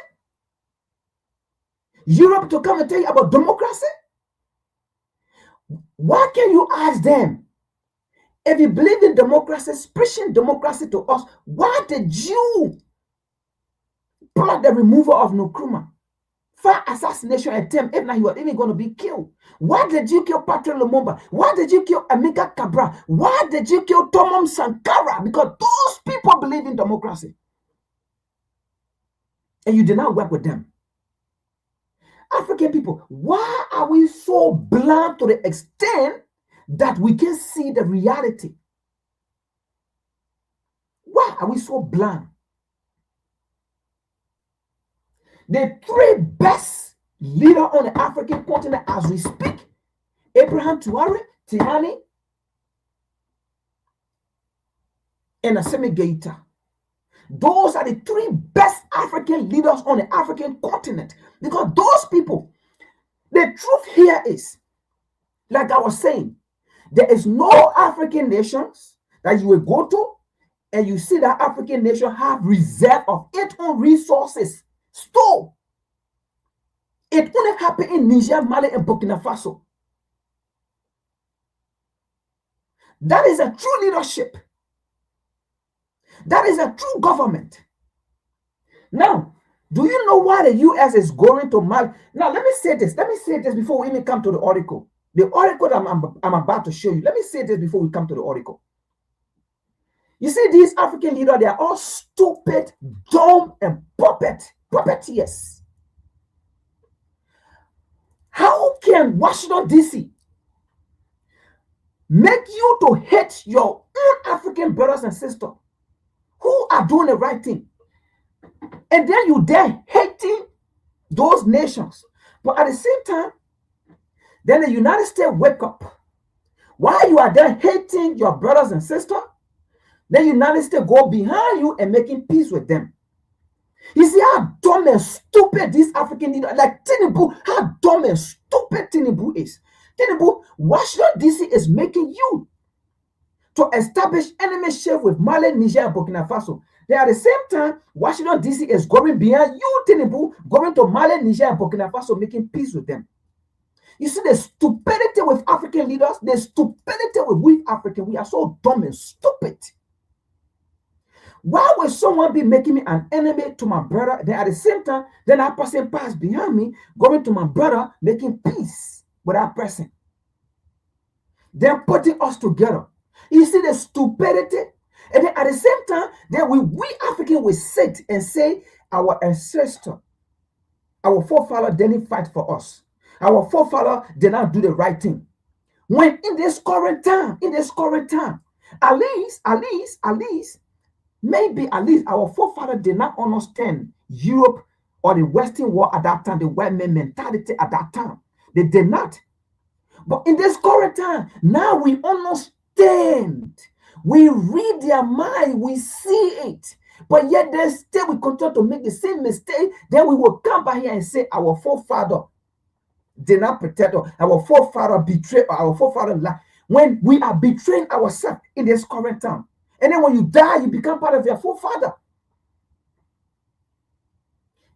Europe to come and tell you about democracy? Why can you ask them, if you believe in democracy, preaching democracy to us, why did you plot the removal of Nkrumah? For assassination attempt, if not, he was even going to be killed. Why did you kill Patrick Lumumba? Why did you kill Amilcar Cabral? Why did you kill Thomas Sankara? Because those people believe in democracy. And you did not work with them. African people, why are we so blind to the extent that we can see the reality? Why are we so blind? The three best leaders on the African continent as we speak Abraham Tihani, and Assimi Goïta. Those are the three best African leaders on the African continent. Because those people, the truth here is, like I was saying, there is no African nations that you will go to and you see that African nation have reserve of its own resources stored. It only happened in Niger, Mali, and Burkina Faso. That is a true leadership. That is a true government. Now, do you know why the U.S. is going to Mali? Now, let me say this. Let me say this before we even come to the article. The article that I'm about to show you. Let me say this before we come to the article. You see, these African leaders, they are all stupid, dumb, and puppeteers. How can Washington, D.C. make you to hate your own African brothers and sisters who are doing the right thing? And then you there hating those nations. But at the same time, then the United States wake up. While you are there hating your brothers and sisters, the United States go behind you and making peace with them. You see how dumb and stupid this African leader, like Tinubu, how dumb and stupid Tinubu is. Tinubu, Washington, D.C. is making you to establish enemyship with Mali, Niger, and Burkina Faso. Then at the same time, Washington, D.C. is going behind you, Tinubu, going to Mali, Niger, and Burkina Faso, making peace with them. You see the stupidity with African leaders, the stupidity with we Africans. We are so dumb and stupid. Why would someone be making me an enemy to my brother? Then at the same time, then that person pass behind me, going to my brother, making peace with that person. They're putting us together. You see the stupidity? And then at the same time, then we Africans will sit and say, our ancestor, our forefather didn't fight for us. Our forefather did not do the right thing. When in this current time, at least, maybe at least our forefather did not understand Europe or the Western world at that time, the white man mentality at that time. They did not. But in this current time, now we understand. We read their mind, we see it. But yet then still we continue to make the same mistake. Then we will come back here and say our forefather did not protect us. Our forefather betrayed, our forefather lied. When we are betraying ourselves in this current time. And then when you die, you become part of your forefather.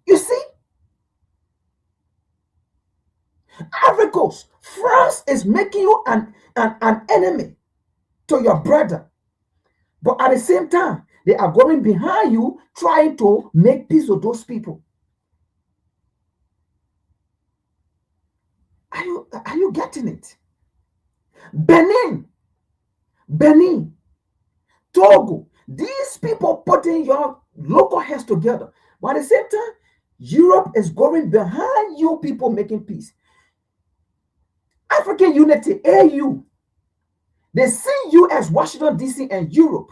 You see? Africa, France is making you an enemy to your brother. But at the same time, they are going behind you, trying to make peace with those people. Are you getting it? Benin, Togo, these people putting your local heads together. But at the same time, Europe is going behind you people making peace. African Unity, AU, they see you as Washington, D.C. and Europe.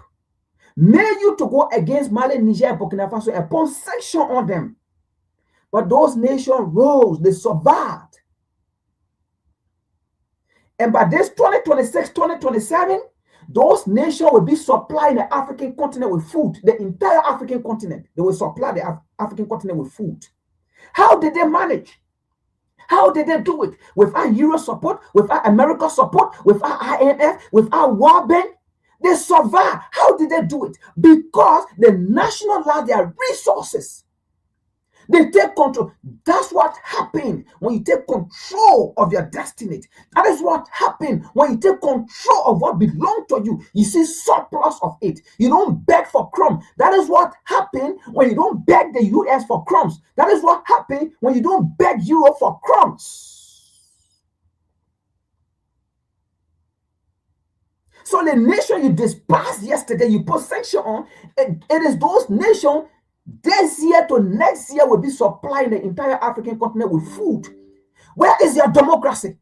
Made you to go against Mali, Niger, and Burkina Faso and put sanction on them. But those nations rose, they survived. And by this 2026, 2027, those nations will be supplying the African continent with food. The entire African continent, they will supply the African continent with food. How did they manage? How did they do it? Without Euro support, without America support, without IMF, without World Bank? They survived. How did they do it? Because the national law, their resources. They take control. That's what happened when you take control of your destiny. That is what happened when you take control of what belongs to you. You see surplus of it. You don't beg for crumbs. That is what happened when you don't beg the US for crumbs. That is what happened when you don't beg Europe for crumbs. So the nation you despised yesterday, you put sanction on, it is those nations this year to next year will be supplying the entire African continent with food. Where is your democracy?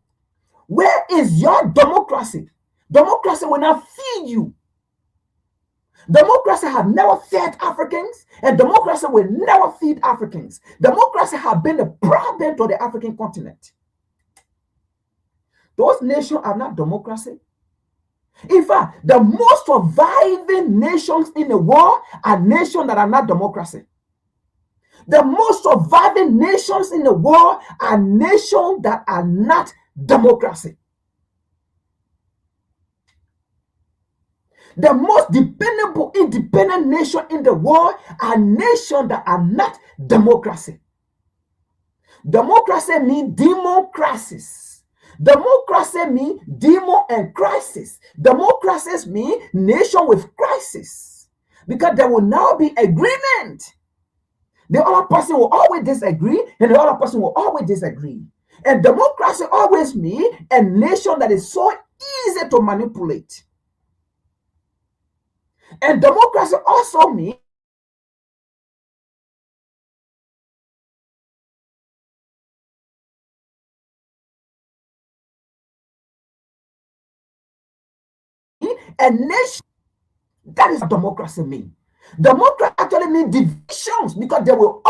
Where is your democracy? Democracy will not feed you. Democracy have never fed Africans, and democracy will never feed Africans. Democracy have been a problem to the African continent. Those nations are not democracy. In fact, the most surviving nations in the world are nations that are not democracy. The most surviving nations in the world are nations that are not democracy. The most dependable, independent nation in the world are nations that are not democracy. Democracy means democracies. Democracy means demo and crisis. Democracies mean nation with crisis. Because there will now be agreement. The other person will always disagree, and the other person will always disagree. And democracy always means a nation that is so easy to manipulate. And democracy also means a nation. That is what democracy means. Democracy actually means divisions, because there will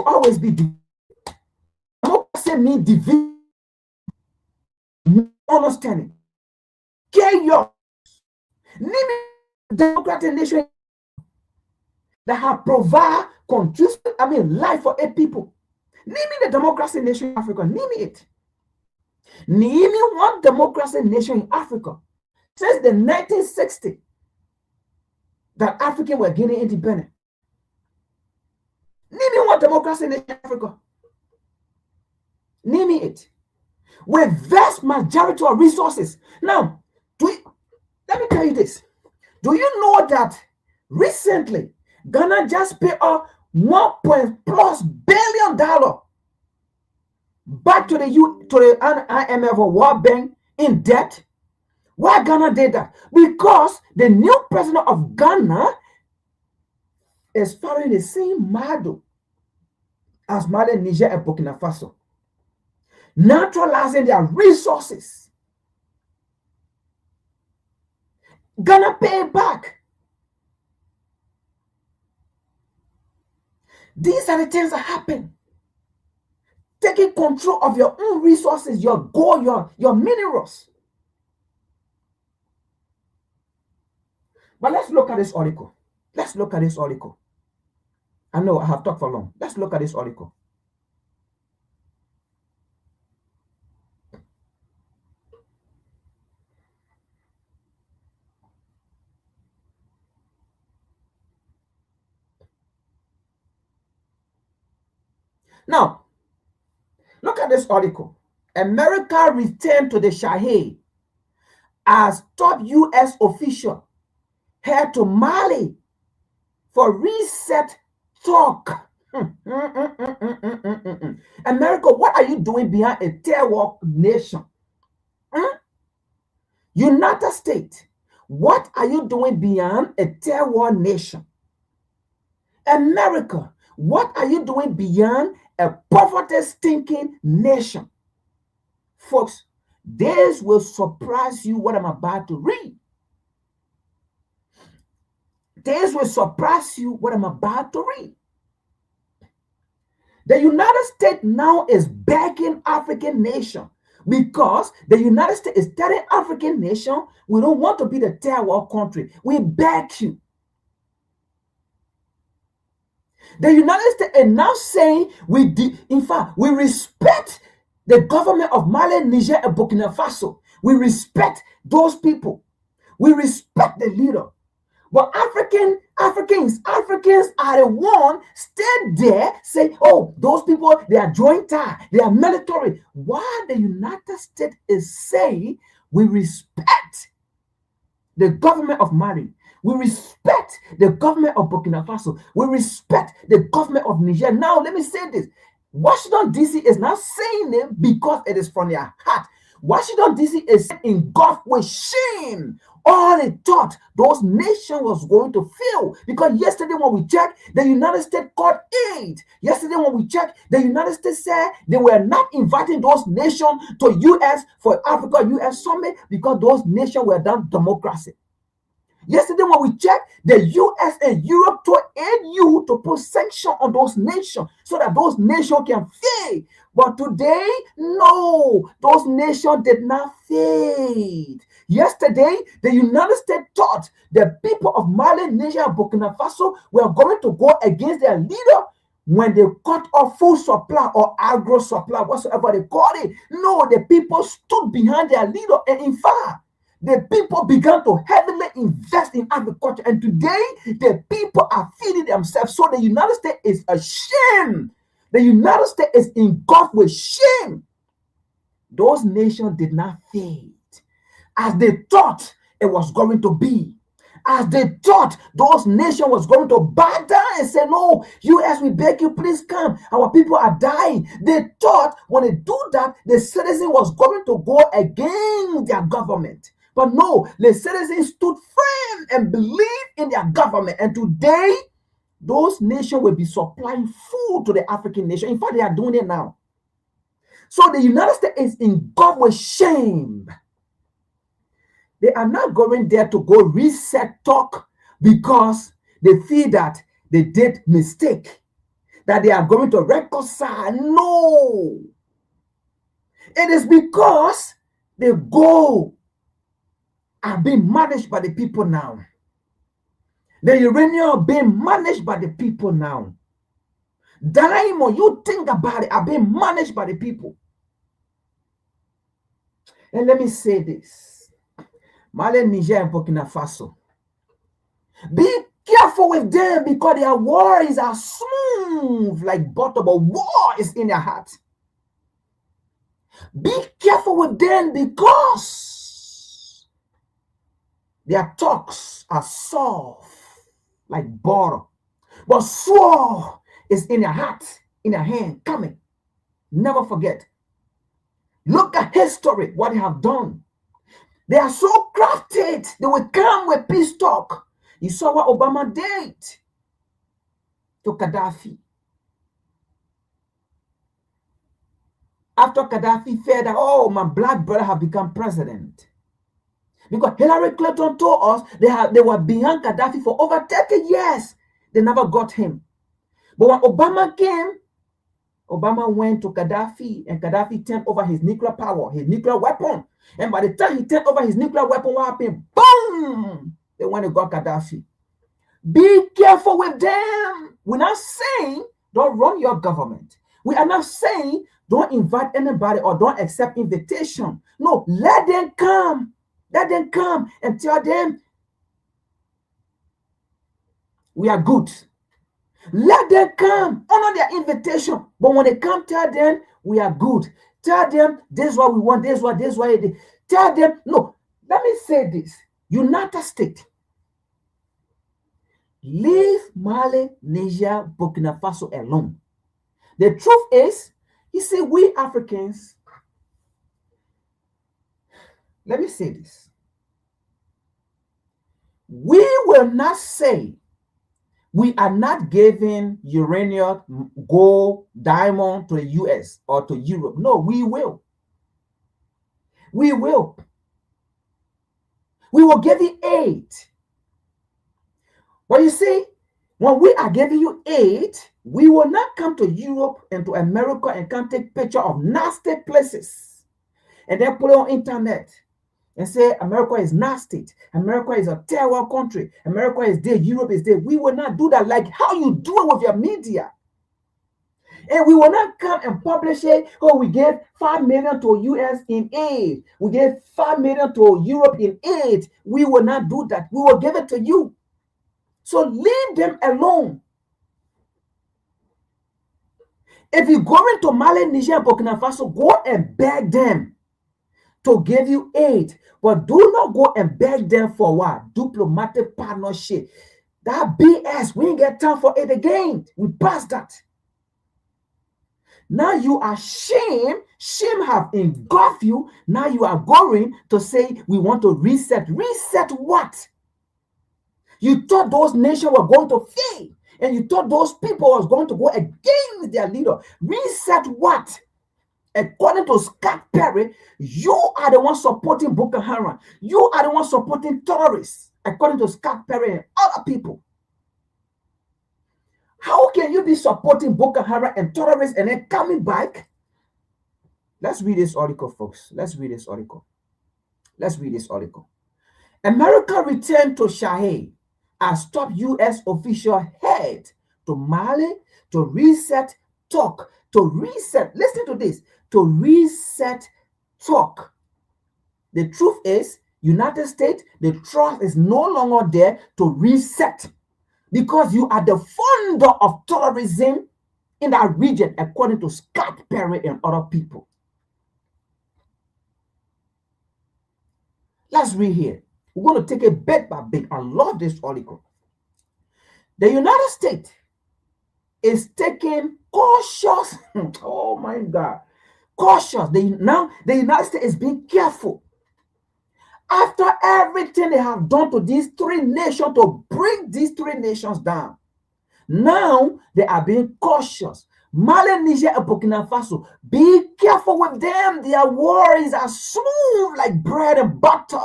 always be division. Democracy means division, understanding, chaos. Name democratic nation that have provide life for a people. Name me the democracy nation in Africa. Name me it. Name me one democracy nation in Africa since the 1960s that Africans were getting independent. Name me one democracy nation in Africa. Name me it. With vast majority of resources. Now, let me tell you this. Do you know that recently Ghana just paid off $1+ billion back to the IMF or World Bank in debt? Why Ghana did that? Because the new president of Ghana is following the same model as Mali, Niger, and Burkina Faso, naturalizing their resources. Ghana pay back. These are the things that happen. Taking control of your own resources, your gold, your minerals. But let's look at this article. Let's look at this article. I know I have talked for long. Let's look at this article. Now, look at this article. America returned to the Sahel as top U.S. official head to Mali for reset talk. America, what are you doing behind a terror nation? United States, what are you doing beyond a terror nation? America, what are you doing beyond a poverty-stinking nation? Folks, this will surprise you what I'm about to read. This will surprise you what I'm about to read. The United States now is begging African nation, because the United States is telling African nation, we don't want to be the terror country. We beg you. The United States is now saying in fact, we respect the government of Mali, Niger, and Burkina Faso. We respect those people. We respect the leader. But Africans are the one stay there, say, oh, those people, they are joint tie, they are military. Why the United States is saying we respect the government of Mali, we respect the government of Burkina Faso, we respect the government of Niger. Now, let me say this. Washington, D.C. is not saying it because it is from their heart. Washington, D.C. is engulfed with shame. All they thought those nations was going to fail. Because yesterday when we checked, the United States called aid. Yesterday when we checked, the United States said they were not inviting those nations to U.S. for Africa U.S. summit because those nations were done democracy. Yesterday, when we checked, the US and Europe told AU to put sanctions on those nations so that those nations can fade. But today, no, those nations did not fade. Yesterday, the United States thought the people of Mali, Niger, and Burkina Faso were going to go against their leader when they cut off food supply or agro supply, whatsoever they call it. No, the people stood behind their leader, and in fact, the people began to heavily invest in agriculture, and today the people are feeding themselves. So the United States is ashamed. The United States is engulfed with shame. Those nations did not fade as they thought it was going to be. As they thought those nations was going to bow down and say, no, US, we beg you, please come. Our people are dying. They thought when they do that, the citizen was going to go against their government. But no, the citizens stood firm and believed in their government. And today, those nations will be supplying food to the African nation. In fact, they are doing it now. So the United States is engulfed with shame. They are not going there to go reset talk because they feel that they did mistake, that they are going to reconcile. No. It is because the goal are being managed by the people now. The uranium are being managed by the people now. Diamond, you think about it, are being managed by the people. And let me say this. Mali, Niger, and Burkina Faso. Be careful with them because their words are smooth like butter, but war is in their heart. Be careful with them because their talks are soft like butter, but sword is in their heart, in their hand, coming. Never forget. Look at history, what they have done. They are so crafted. They will come with peace talk. You saw what Obama did to Gaddafi. After Gaddafi felt that, oh, my black brother have become president. Because Hillary Clinton told us they were behind Gaddafi for over 30 years. They never got him. But when Obama came, Obama went to Gaddafi, and Gaddafi turned over his nuclear power, his nuclear weapon. And by the time he turned over his nuclear weapon, what happened? Boom! They went and got Gaddafi. Be careful with them. We're not saying don't run your government. We are not saying don't invite anybody or don't accept invitation. No, let them come. Let them come and tell them we are good. Let them come, honor their invitation. But when they come, tell them we are good. Tell them this is what we want, this is what it is. Tell them, no, let me say this. United States, leave Mali, Niger, Burkina Faso alone. The truth is, you see, we Africans, let me say this. We will not say we are not giving uranium, gold, diamond to the US or to Europe. No, we will. We will. We will give you aid. But you see, when we are giving you aid, we will not come to Europe and to America and come take picture of nasty places and then put it on internet and say America is nasty, America is a terror country, America is there, Europe is there. We will not do that like how you do it with your media. And we will not come and publish it, oh, we gave 5 million to US in aid. We gave 5 million to Europe in aid. We will not do that. We will give it to you. So leave them alone. If you go into Mali, Niger, and Burkina Faso, go and beg them to give you aid. But do not go and beg them for what? Diplomatic partnership. That BS, we ain't get time for it again. We passed that. Now you are shame. Shame have engulfed you. Now you are going to say we want to reset. Reset what? You thought those nations were going to fail. And you thought those people was going to go against their leader. Reset what? According to Scott Perry, you are the one supporting Boko Haram. You are the one supporting terrorists. according to Scott Perry and other people. How can you be supporting Boko Haram and terrorists and then coming back? Let's read this article, folks. Let's read this article. Let's read this article. America returned to Sahel as top U.S. official head to Mali to reset talk. Listen to this. To reset talk. The truth is, United States, the trust is no longer there to reset because you are the founder of terrorism in that region, according to Scott Perry and other people. Let's read here. We're going to take it bit by bit. I love this article. The United States is taking cautious, oh my God, cautious. The United States is being careful. After everything they have done to these three nations to bring these three nations down, now they are being cautious. Mali, Niger, and Burkina Faso, be careful with them. Their words are smooth like bread and butter,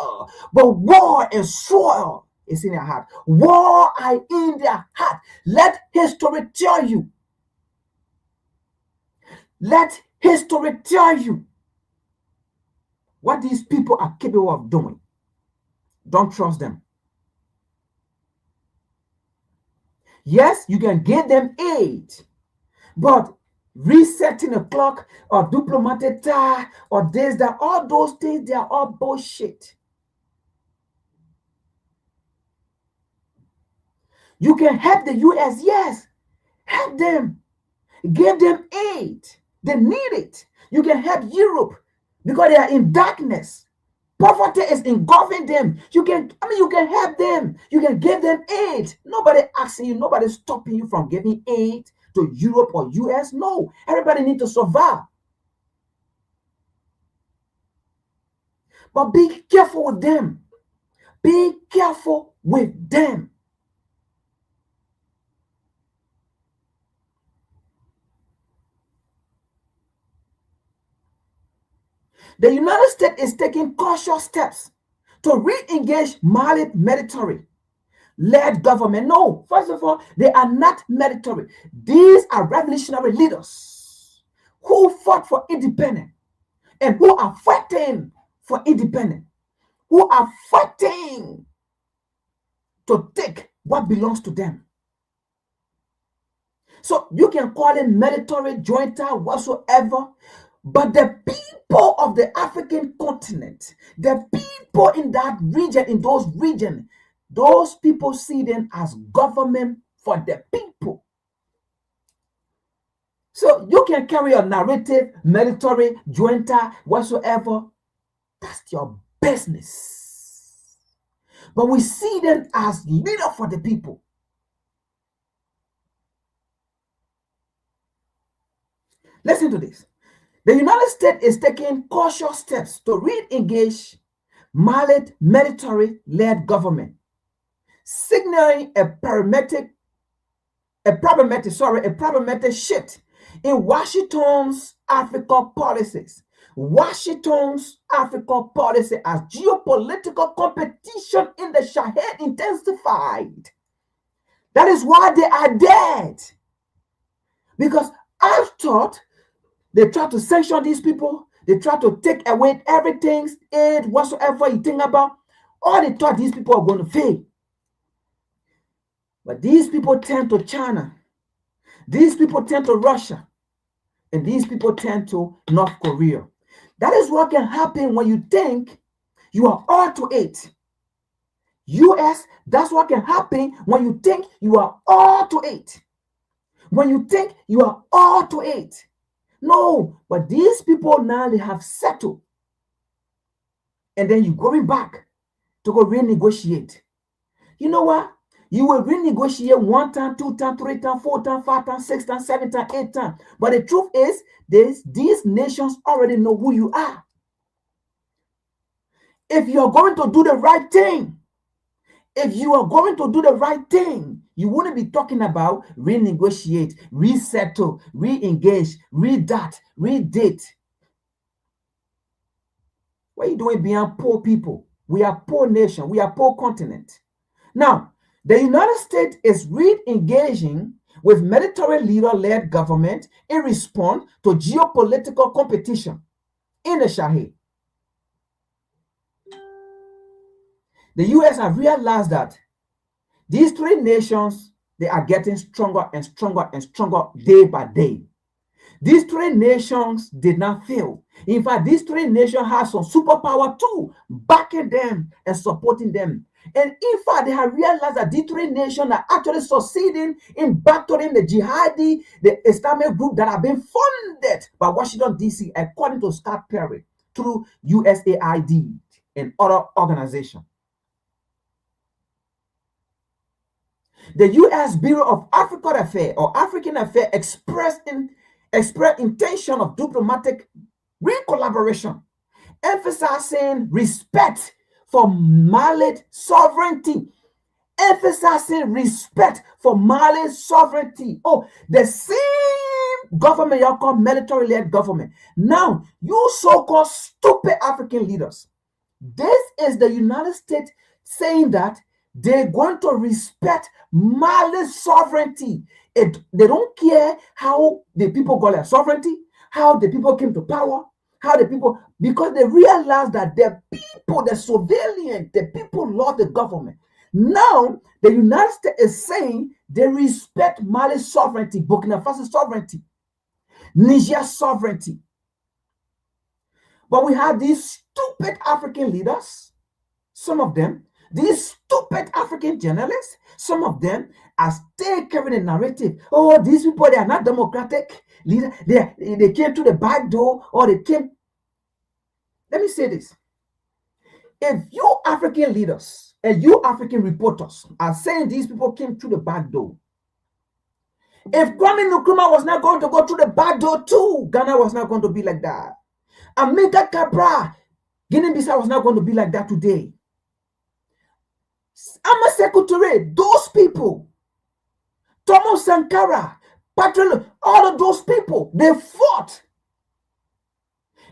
but war and soil is in their heart. War are in their heart. Let history tell you. Let history tell you what these people are capable of doing. Don't trust them. Yes, you can give them aid, but resetting the clock or diplomatic tie or this, that, all those things, they are all bullshit. You can help the U.S., yes. Help them. Give them aid. They need it. You can help Europe because they are in darkness. Poverty is engulfing them. You can help them. You can give them aid. Nobody asking you, nobody stopping you from giving aid to Europe or US. No, everybody needs to survive. But be careful with them. Be careful with them. The United States is taking cautious steps to re-engage Mali military-led government. No, first of all, they are not military. These are revolutionary leaders who fought for independence and who are fighting for independence, who are fighting to take what belongs to them. So you can call it military, junta, whatsoever, but the people of the African continent, the people in that region, in those regions, those people see them as government for the people. So you can carry a narrative, military, junta, whatsoever. That's your business. But we see them as leader for the people. Listen to this. The United States is taking cautious steps to re-engage Mali military-led government, signaling a problematic shift in Washington's Africa policies. Washington's Africa policy as geopolitical competition in the Sahel intensified. That is why they are dead. Because I thought they try to sanction these people. They try to take away everything, aid, whatsoever you think about. All they thought these people are going to fail. But these people tend to China. These people tend to Russia. And these people tend to North Korea. That is what can happen when you think you are all to it. US, that's what can happen when you think you are all to it. When you think you are all to it. No, but these people now, they have settled. And then you're going back to go renegotiate. You know what? You will renegotiate 1 time, 2 times, 3 times, 4 times, 5 times, 6 times, 7 times, 8 times. But the truth is, these nations already know who you are. If you're going to do the right thing, you wouldn't be talking about renegotiate, resettle, re-engage, re-dat, re-date. What are you doing beyond poor people? We are poor nation. We are poor continent. Now, the United States is re-engaging with military leader-led government in response to geopolitical competition in the Sahel. The US have realized that these three nations, they are getting stronger and stronger and stronger day by day. These three nations did not fail. In fact, these three nations have some superpower too, backing them and supporting them. And in fact, they have realized that these three nations are actually succeeding in battling the jihadi, the Islamic group that have been funded by Washington, D.C., according to Scott Perry, through USAID and other organizations. The U.S. Bureau of African Affairs or African Affairs expressed intention of diplomatic re-collaboration, emphasizing respect for Mali's sovereignty. Emphasizing respect for Mali's sovereignty. Oh, the same government you call military-led government. Now, you so-called stupid African leaders, this is the United States saying that they're going to respect Mali's sovereignty. They don't care how the people got their sovereignty, how the people came to power, how the people, because they realize that the people, the civilians, the people love the government. Now, the United States is saying they respect Mali's sovereignty, Burkina Faso's sovereignty, Niger's sovereignty. But we have these stupid African leaders, some of them, these stupid African journalists, some of them are still carrying a narrative. Oh, these people, they are not democratic. They came through the back door, or they came. Let me say this. If you African leaders and you African reporters are saying these people came through the back door, if Kwame Nkrumah was not going to go through the back door too, Ghana was not going to be like that. Amilcar Cabral, Guinea-Bissau was not going to be like that today. Ama Secretary, those people, Thomas Sankara, Patrick, all of those people, they fought.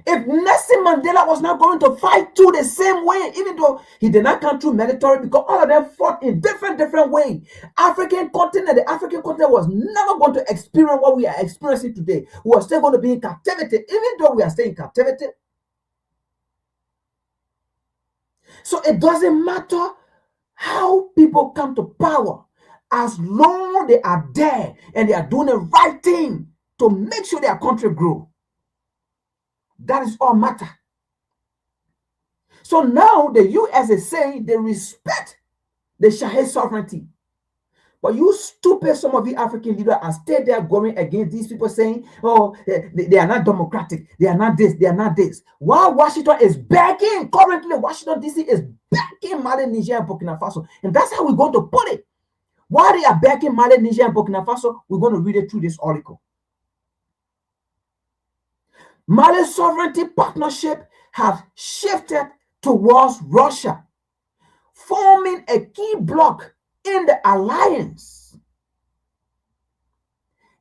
If Nelson Mandela was not going to fight too the same way, even though he did not come through military, because all of them fought in different ways. The African continent was never going to experience what we are experiencing today. We are still going to be in captivity, even though we are still in captivity. So it doesn't matter how people come to power, as long as they are there and they are doing the right thing to make sure their country grow. That is all matter. So now the US is saying they respect the Sahel sovereignty. But you stupid, some of you African leaders are still there going against these people saying, oh, they are not democratic. They are not this, they are not this. While Washington is backing, currently Washington, D.C. is backing Mali, Niger, and Burkina Faso. And that's how we're going to put it. While they are backing Mali, Niger, and Burkina Faso, we're going to read it through this article. Mali's sovereignty partnership has shifted towards Russia, forming a key bloc in the alliance.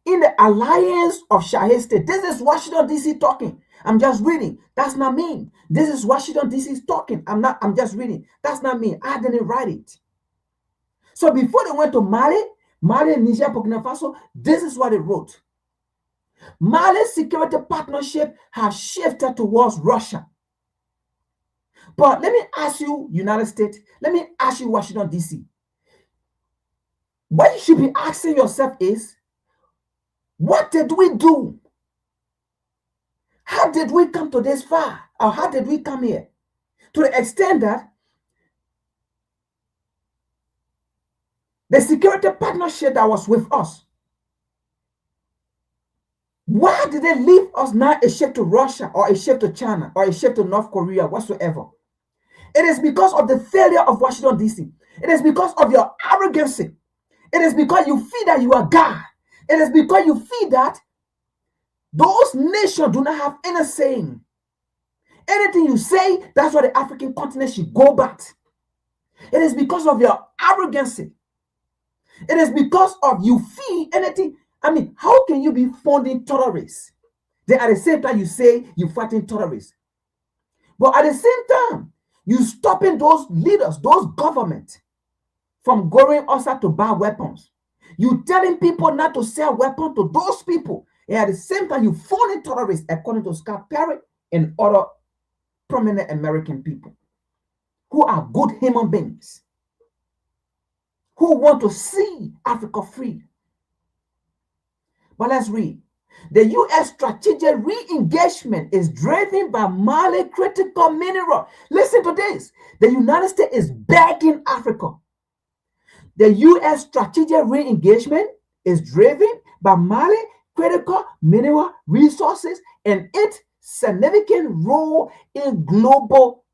In the alliance of Sahel State. This is Washington, D.C. talking. I'm just reading. That's not me. This is Washington, D.C. talking. I'm just reading. That's not me. I didn't write it. So before they went to Mali, Niger, Burkina Faso, this is what they wrote. Mali's security partnership has shifted towards Russia. But let me ask you, United States, let me ask you, Washington, D.C. What you should be asking yourself is, what did we do? How did we come to this far? Or how did we come here? To the extent that the security partnership that was with us, why did they leave us now a ship to Russia or a ship to China or a ship to North Korea whatsoever? It is because of the failure of Washington, D.C. It is because of your arrogance. It is because you feel that you are God. It is because you feel that those nations do not have any saying. Anything you say, that's what the African continent should go back. It is because of your arrogance. It is because of you feel anything. I mean, how can you be funding terrorists? Then at the same time, you say you're fighting terrorists. But at the same time, you stopping those leaders, those governments, from going outside to buy weapons. You telling people not to sell weapons to those people. And at the same time, you funding terrorists, according to Scott Perry and other prominent American people who are good human beings, who want to see Africa free. But let's read. The U.S. strategic re-engagement is driven by Mali critical mineral. Listen to this. The United States is begging Africa. The U.S. strategic re-engagement is driven by Mali critical mineral resources and its significant role in global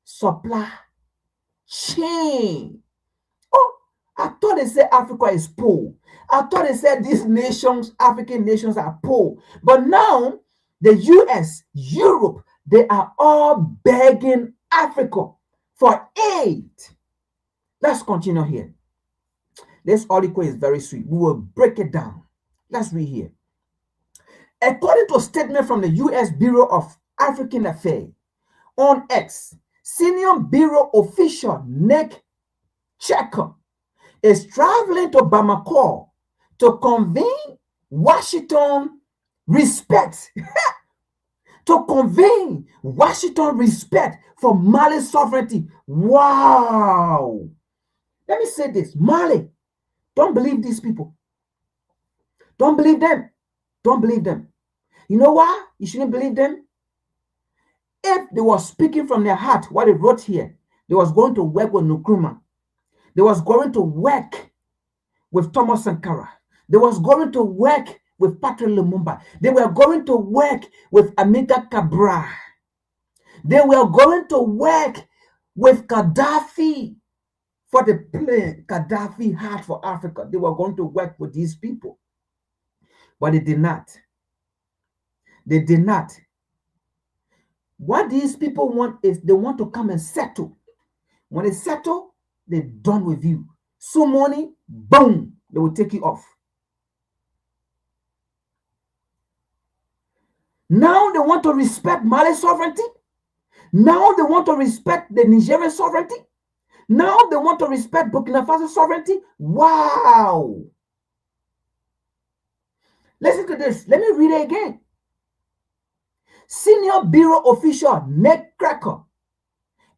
supply chain. Oh, I thought they said Africa is poor. I thought they said these nations, African nations, are poor. But now, the US, Europe, they are all begging Africa for aid. Let's continue here. This article is very sweet. We will break it down. Let's read here. According to a statement from the US Bureau of African Affairs, on X, senior bureau official Nick Checker is traveling to Bamako to convene Washington respect to convey Washington respect for Mali's sovereignty. Wow. Let me say this. Mali, don't believe these people. Don't believe them. Don't believe them. You know why you shouldn't believe them? If they were speaking from their heart, what they wrote here, they was going to work with Nkrumah. They was going to work with Thomas Sankara. They was going to work with Patrick Lumumba. They were going to work with Amilcar Cabral. They were going to work with Gaddafi for the plan Gaddafi had for Africa. They were going to work with these people. But they did not. They did not. What these people want is they want to come and settle. When they settle, they're done with you. So money, boom, they will take you off. Now they want to respect Mali's sovereignty. Now they want to respect the Nigerian sovereignty. Now they want to respect Burkina Faso's sovereignty. Wow. Listen to this. Let me read it again. Senior Bureau official Nick Cracker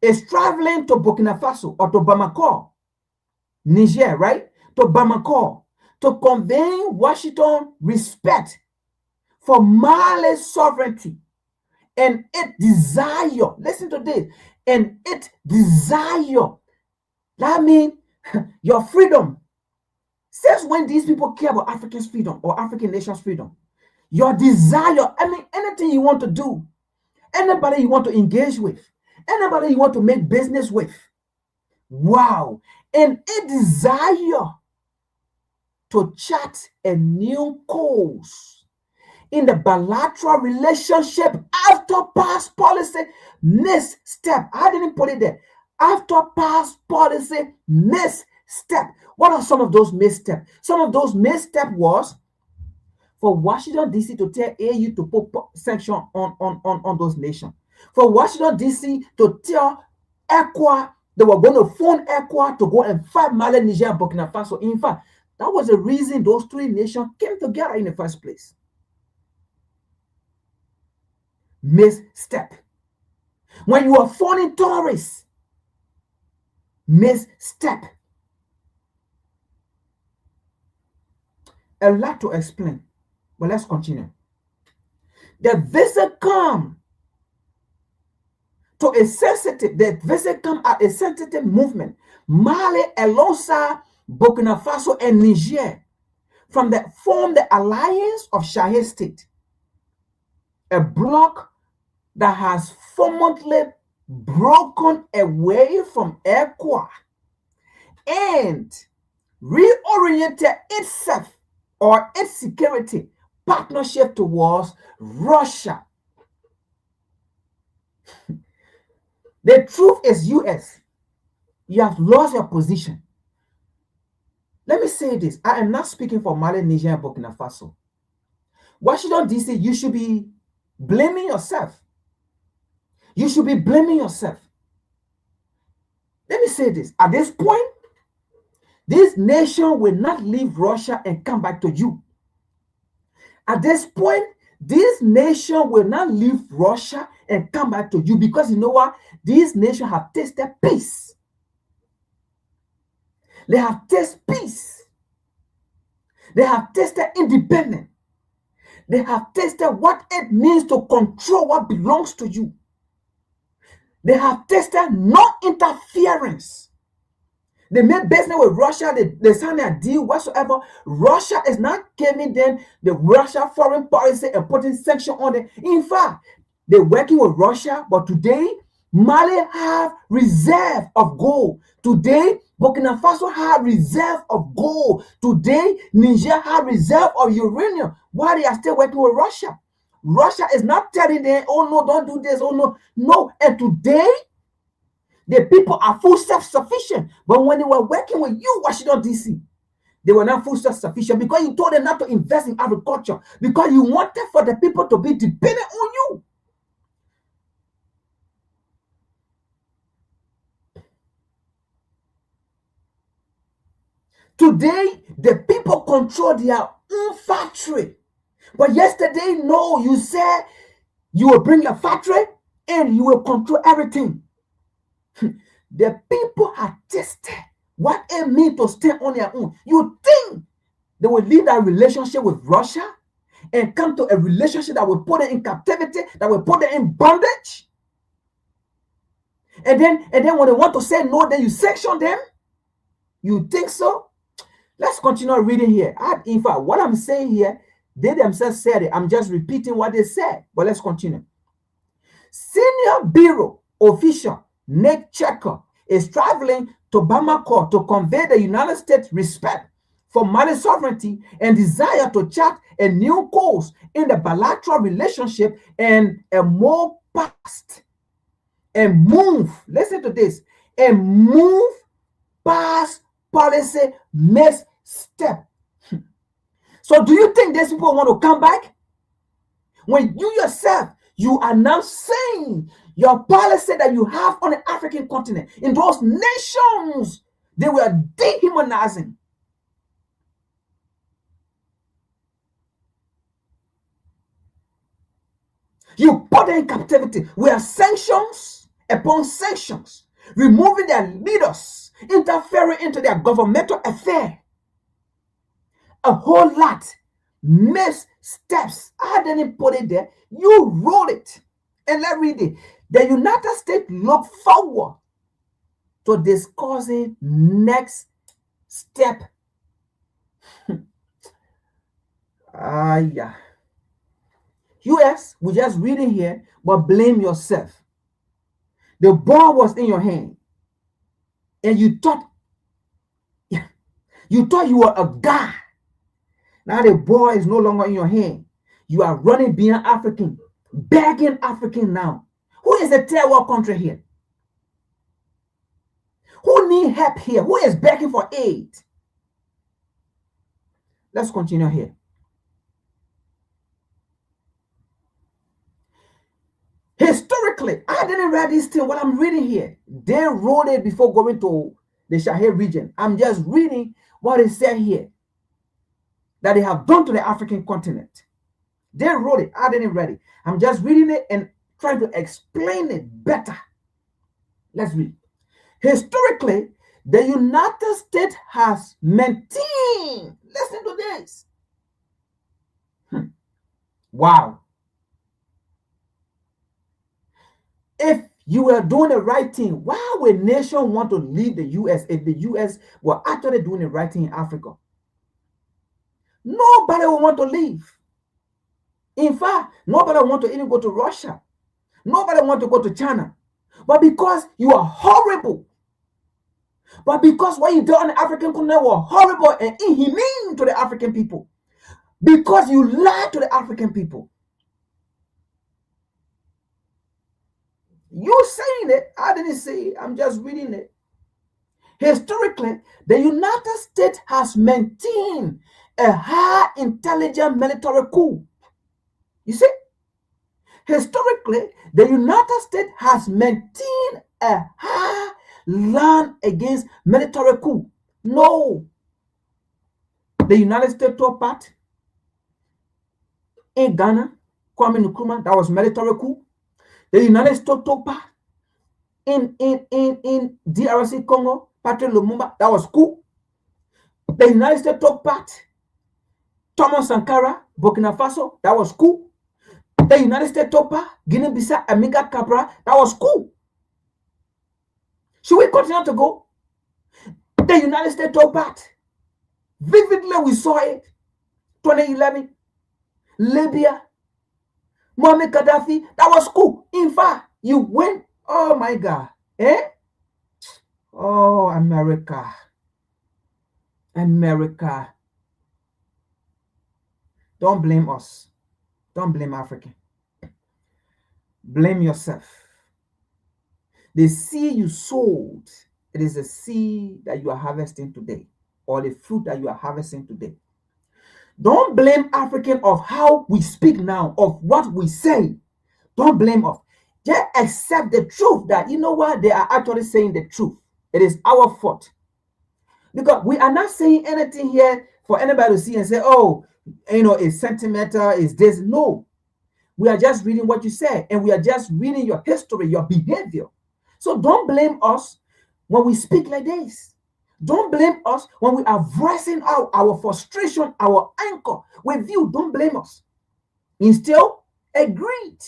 is traveling to Burkina Faso or to Bamako, Niger, right? To Bamako to convey Washington respect for Mali's sovereignty and its desire. Listen to this. And its desire. That means your freedom. Since when these people care about Africa's freedom or African nation's freedom? Your desire, I mean, anything you want to do, anybody you want to engage with, anybody you want to make business with. Wow. And a desire to chart a new course in the bilateral relationship after past policy misstep. I didn't put it there. After past policy misstep. What are some of those missteps? Some of those missteps was for Washington, D.C. to tell AU to put sanction on those nations. For Washington, D.C. to tell ECOWAS they were going to phone ECOWAS to go and fight Mali, Niger, and Burkina Faso. In fact, that was the reason those three nations came together in the first place. Misstep. When you are phoning terrorists, misstep. A lot to explain. But let's continue. The visit come to a sensitive, the visit come at a sensitive movement. Mali alongside Burkina Faso and Niger form the alliance of Sahel state, a bloc that has formally broken away from ECOWAS and reoriented itself or its security partnership towards Russia. The truth is, US, you have lost your position. Let me say this. I am not speaking for Mali, Niger, and Burkina Faso. Washington, D.C., you should be blaming yourself. You should be blaming yourself. Let me say this. At this point, This nation will not leave Russia and come back to you. At this point, this nation will not leave Russia and come back to you, because you know what? These nations have tasted peace. They have tasted peace. They have tasted independence. They have tasted what it means to control what belongs to you. They have tasted no interference. They made business with Russia. They signed a deal whatsoever. Russia is not giving them the Russia foreign policy and putting sanctions on them. In fact, they're working with Russia, but today, Mali have reserve of gold. Today, Burkina Faso have reserve of gold. Today, Niger have reserve of uranium. While they are still working with Russia. Russia is not telling them, oh no, don't do this, oh no. No, and today, the people are full self-sufficient. But when they were working with you, Washington, D.C., they were not full self-sufficient because you told them not to invest in agriculture, because you wanted for the people to be dependent on you. Today, the people control their own factory. But yesterday, no, you said you will bring a factory and you will control everything. The people have tested what it means to stand on their own. You think they will leave that relationship with Russia and come to a relationship that will put them in captivity, that will put them in bondage? And then when they want to say no, then you sanction them? You think so? Let's continue reading here. In fact, what I'm saying here, they themselves said it. I'm just repeating what they said. But let's continue. Senior Bureau official Nick Checker is traveling to Bamako to convey the United States respect for Mali's sovereignty and desire to chart a new course in the bilateral relationship and a more past and move. Listen to this. And move past policy misstep. So do you think these people want to come back? When you yourself, you are now saying your policy that you have on the African continent, in those nations, they were dehumanizing. You put them in captivity. We have sanctions upon sanctions, removing their leaders, interfering into their governmental affair. A whole lot. Missteps. I didn't put it there. You wrote it. And let's read it. The United States look forward to discussing next step. Yeah. US, we're just reading here, but blame yourself. The ball was in your hand. And you thought you were a guy. Now the ball is no longer in your hand. You are running beyond African, begging African now. Who is a third world country here? Who need help here? Who is begging for aid? Let's continue here. Historically, I didn't read this thing. What I'm reading here, they wrote it before going to the Sahel region. I'm just reading what it said here that they have done to the African continent. They wrote it. I didn't read it. I'm just reading it and trying to explain it better. Let's read. Historically, the United States has maintained. Listen to this. Wow. If you were doing the right thing, why would nation want to leave the U.S. if the U.S. were actually doing the right thing in Africa? Nobody will want to leave. In fact, nobody will want to even go to Russia. Nobody want to go to China. But because you are horrible, but because what you did on the African continent was horrible and inhumane to the African people, because you lied to the African people. You saying it, I didn't say it, I'm just reading it. Historically, the United States has maintained a high intelligence military coup. You see? Historically, the United States has maintained a high land against military coup. No. The United States took part in Ghana, Kwame Nkrumah, that was military coup. The United States took part in DRC Congo, Patrick Lumumba, that was coup. The United States took part. Thomas Sankara, Burkina Faso, that was coup. The United States took part. Guinea-Bissau, Amiga Cabral, that was coup. Should we continue to go? The United States took part. Vividly, we saw it. 2011, Libya, Muammar Gaddafi, that was coup. In fact, you went, oh my God. Eh? Oh, America. America. Don't blame us. Don't blame Africa. Blame yourself. The seed you sowed, it is the seed that you are harvesting today, or the fruit that you are harvesting today. Don't blame African of how we speak now, of what we say. Don't blame us. Just accept the truth that, you know what, they are actually saying the truth. It is our fault. Because we are not saying anything here for anybody to see and say, oh, you know, it's sentimental, it's this. No. We are just reading what you said, and we are just reading your history, your behavior. So don't blame us when we speak like this. Don't blame us when we are voicing out our frustration, our anger with you. Don't blame us. Instead, agreed.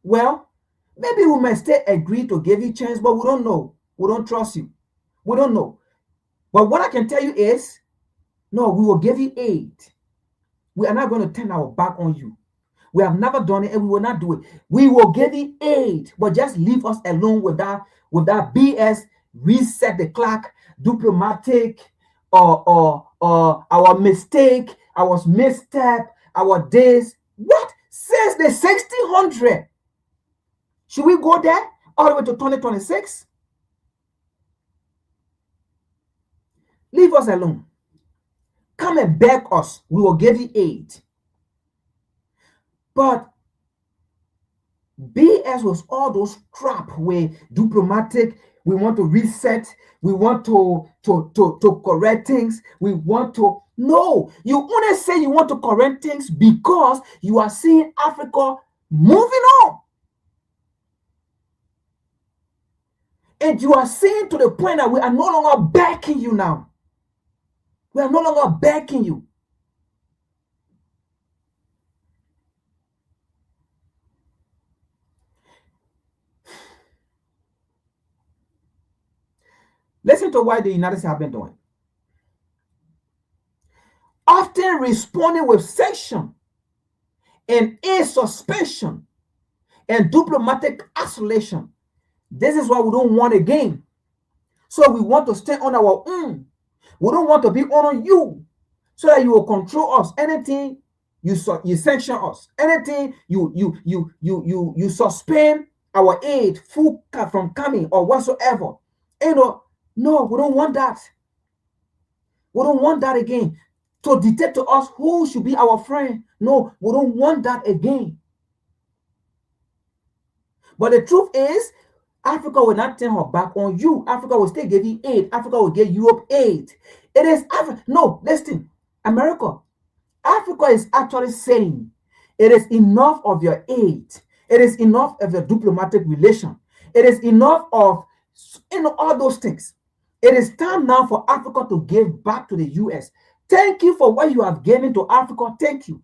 Well, maybe we might still agree to give you a chance, but we don't know. We don't trust you. We don't know. But what I can tell you is, no, we will give you aid. We are not going to turn our back on you. We have never done it, and we will not do it. We will give you aid, but just leave us alone with that BS. Reset the clock, diplomatic, or our mistake, our misstep, our days. What? Since the 1600? Should we go there all the way to 2026? Leave us alone. Come and beg us. We will give you aid. But BS was all those crap where diplomatic, we want to reset, we want to correct things, we want to. No, you only say you want to correct things because you are seeing Africa moving on. And you are seeing to the point that we are no longer backing you now. We are no longer backing you. Listen to what the United States have been doing. Often responding with sanction and aid suspension and diplomatic isolation. This is what we don't want again. So we want to stay on our own. We don't want to be on you so that you will control us. Anything you sanction us, anything you suspend our aid from coming or whatsoever. You know, no, we don't want that. We don't want that again. To dictate to us who should be our friend. No, we don't want that again. But the truth is, Africa will not turn her back on you. Africa will still give you aid. Africa will give Europe aid. It is Africa. No, listen, America. Africa is actually saying it is enough of your aid. It is enough of your diplomatic relation. It is enough of all those things. It is time now for Africa to give back to the U.S. Thank you for what you have given to Africa. Thank you.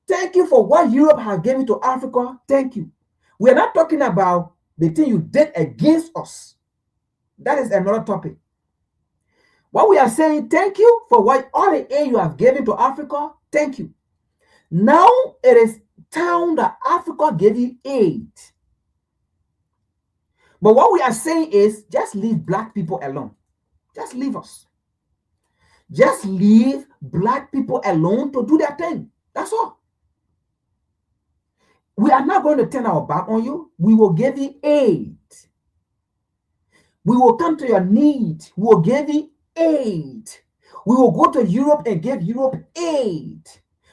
Thank you for what Europe has given to Africa. Thank you. We are not talking about the thing you did against us. That is another topic. What we are saying, thank you for what all the aid you have given to Africa. Thank you. Now it is time that Africa gave you aid. But what we are saying is just leave black people alone. Just leave us. Just leave black people alone to do their thing. That's all. We are not going to turn our back on you. We will give you aid. We will come to your need. We will give you aid. We will go to Europe and give Europe aid.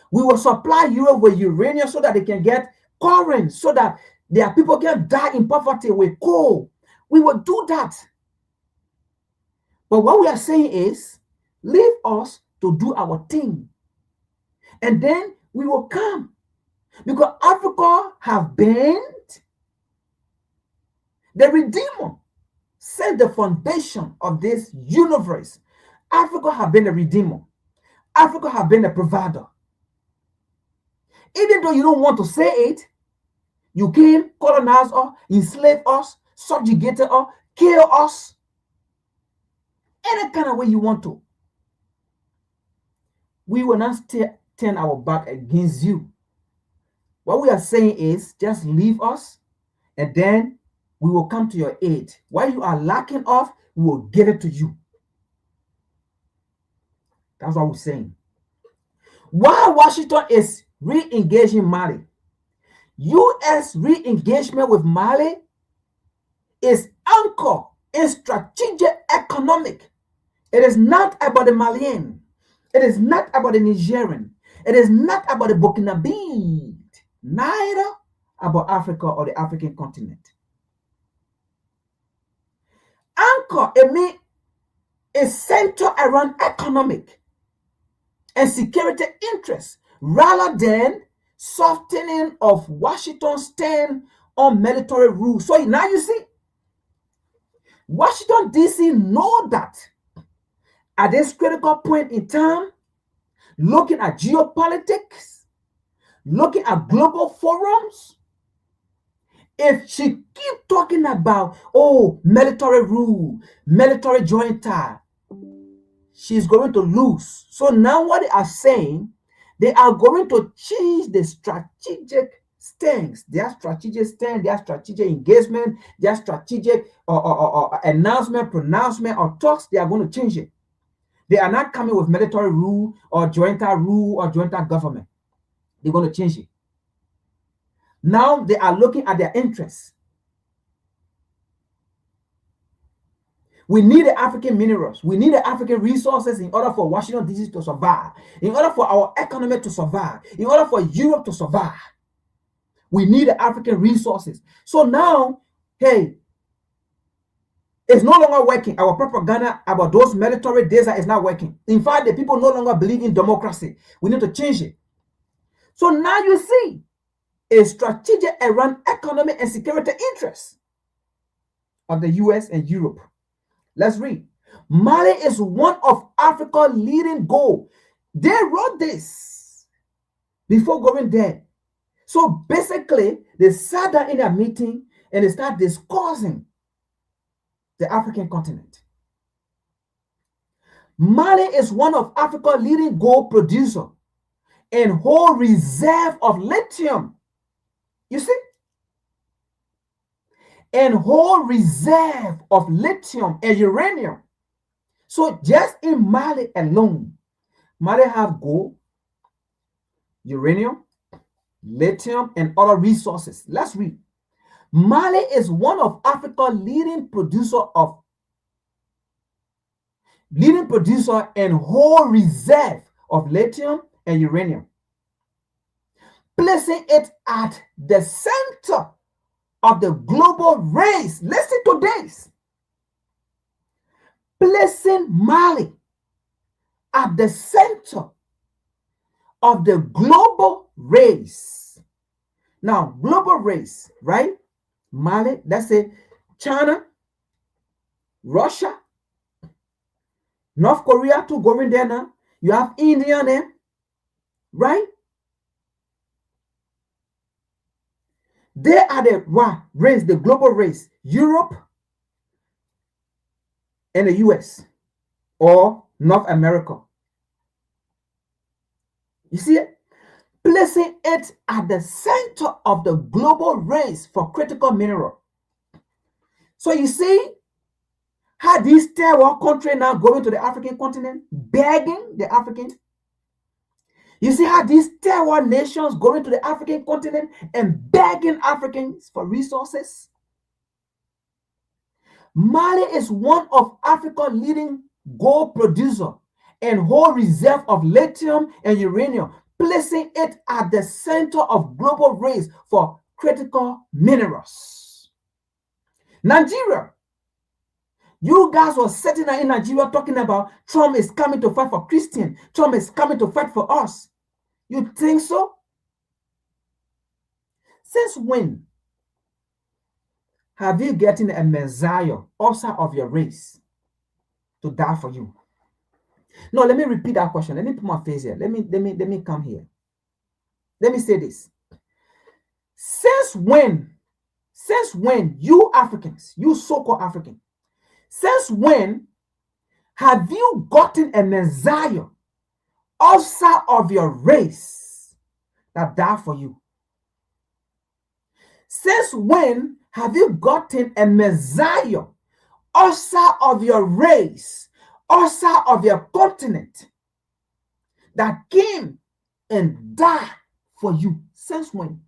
We will supply Europe with uranium so that they can get current, so that their people can die in poverty with coal. We will do that. But what we are saying is, leave us to do our thing. And then we will come. Because Africa have been the Redeemer, set the foundation of this universe. Africa have been the Redeemer. Africa have been the provider. Even though you don't want to say it, you came, colonize us, enslave us, subjugate us, kill us, any kind of way you want to. We will not turn our back against you. What we are saying is, just leave us, and then we will come to your aid. While you are lacking off, we will give it to you. That's what we're saying. While Washington is re-engaging Mali, U.S. re-engagement with Mali is anchored in strategic economic. It is not about the Malian. It is not about the Nigerian. It is not about the Burkinabe. Neither about Africa or the African continent. Anchor, it means is centered around economic and security interests rather than softening of Washington's stand on military rule. So now you see, Washington D.C. know that at this critical point in time, looking at geopolitics, looking at global forums, if she keep talking about, military rule, military joint tie, she's going to lose. So now what they are saying, they are going to change the strategic stance, their strategic stand, their strategic engagement, their strategic announcement, pronouncement, or talks. They are going to change it. They are not coming with military rule or joint government. They're going to change it. Now they are looking at their interests. We need the African minerals. We need the African resources in order for Washington D.C. to survive, in order for our economy to survive, in order for Europe to survive. We need the African resources. So now, hey, it's no longer working. Our propaganda about those military days is not working. In fact, the people no longer believe in democracy. We need to change it. So now you see a strategy around economic and security interests of the US and Europe. Let's read. Mali is one of Africa's leading goals. They wrote this before going there. So basically, they sat down in a meeting and they started discussing the African continent. Mali is one of Africa's leading gold producer and whole reserve of lithium. You see? And whole reserve of lithium and uranium. So just in Mali alone, Mali have gold, uranium, lithium, and other resources. Let's read. Mali is one of Africa's leading producer and whole reserve of lithium and uranium, placing it at the center of the global race. Listen to this. Placing Mali at the center of the global race. Now, global race, right? Mali, let's say China, Russia, North Korea too going there now. You have India there, right? They are the race, the global race. Europe and the US or North America. You see it? Placing it at the center of the global race for critical mineral. So you see how these third world countries now going to the African continent, begging the Africans. You see how these third world nations going to the African continent and begging Africans for resources. Mali is one of Africa's leading gold producer and whole reserve of lithium and uranium, placing it at the center of global race for critical minerals. Nigeria, You guys were sitting in Nigeria talking about Trump is coming to fight for Christians. Trump is coming to fight for us. You think so? Since when have you gotten a Messiah outside of your race to die for you? No, let me repeat that question. Let me put my face here. Let me come here. Let me say this. Since when you Africans, you so-called Africans, since when have you gotten a Messiah outside of your race that died for you? Since when have you gotten a Messiah outside of your race, outside of your continent that came and died for you? Since when?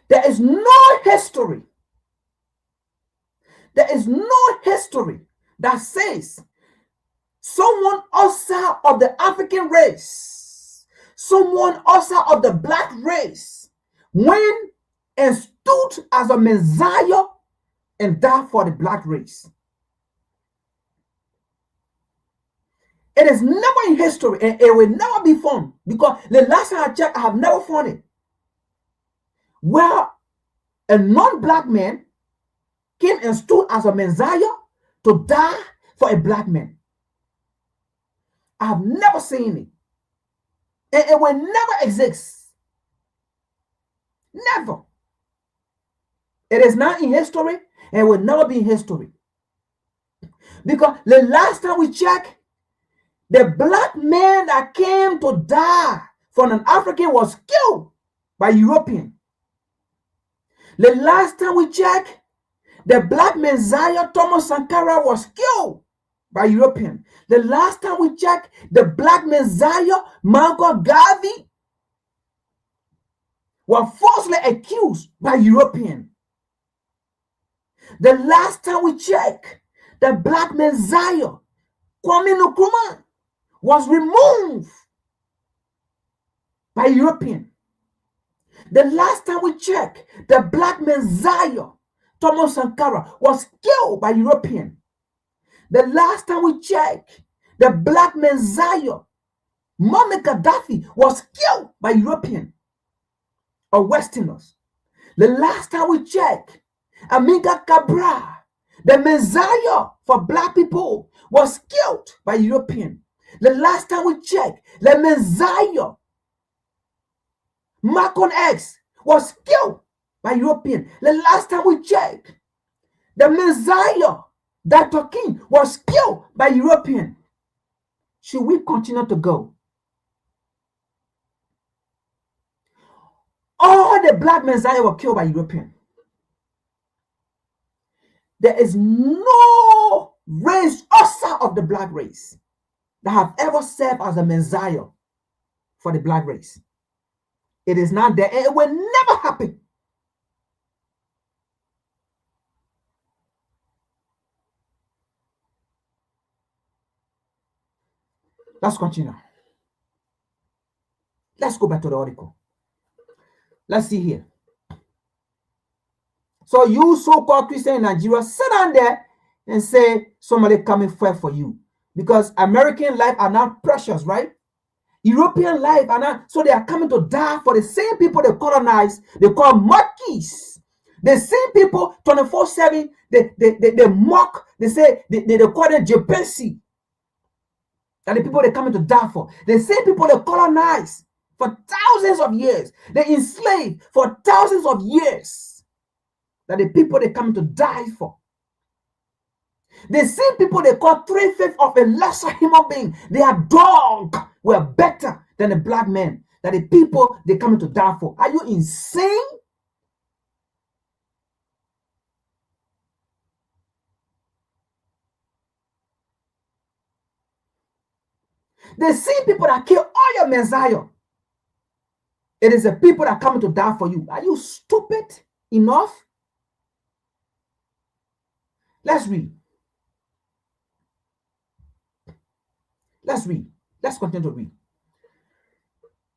There is no history. There is no history that says someone outside of the African race, someone outside of the black race, went and stood as a Messiah and died for the black race. It is never in history, and it will never be found, because the last time I checked, I have never found it, where a non-black man came and stood as a Messiah to die for a black man. I have never seen it. And it will never exist. Never. It is not in history, and it will never be in history. Because the last time we checked, the black man that came to die for an African was killed by European. The last time we checked, the black Messiah Thomas Sankara was killed by European. The last time we checked, the black Messiah Malcolm Garvey was falsely accused by European. The last time we checked, the black Messiah Kwame Nkrumah was removed by European. The last time we checked, the black Messiah Thomas Sankara was killed by European. The last time we checked, the black Messiah Muammar Gaddafi was killed by European or Westerners. The last time we checked, Amilcar Cabral, the Messiah for black people, was killed by European. The last time we checked, the Messiah Malcolm X was killed by European. The last time we checked, the Messiah Dr. King was killed by European. Should we continue to go? All the black Messiah were killed by European. There is no race outside of the black race that have ever served as a Messiah for the black race. It is not there, and it will never happen. Let's continue. Let's go back to the article. Let's see here. So you so-called Christian in Nigeria, sit down there and say somebody coming fight for you, because American life are not precious, right? European life are not, so they are coming to die for the same people they colonize. They call monkeys. The same people 24/7. They mock. They say they call them Japanese. And the people they're coming to die for. The same people they colonize for thousands of years. They enslaved for thousands of years. That the people they're coming to die for. The same people they call 3/5 of a lesser human being. They are dog. Were better than the black men. That the people they're coming to die for. Are you insane? The same people that kill all your Messiah. It is the people that are coming to die for you. Are you stupid enough? Let's read. Let's read. Let's continue to read.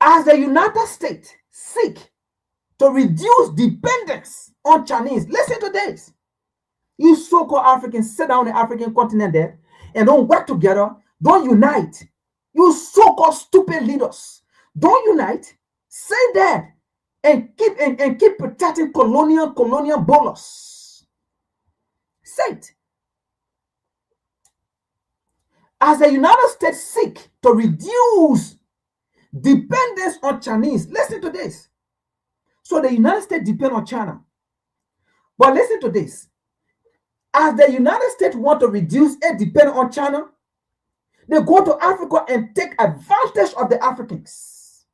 As the United States seek to reduce dependence on Chinese, listen to this. You so-called Africans sit down on the African continent there and don't work together, don't unite. You so-called stupid leaders, don't unite. Say that and keep protecting colonial bowlers. Say it. As the United States seek to reduce dependence on Chinese, listen to this. So the United States depend on China. But listen to this. As the United States want to reduce its dependence on China, they go to Africa and take advantage of the Africans.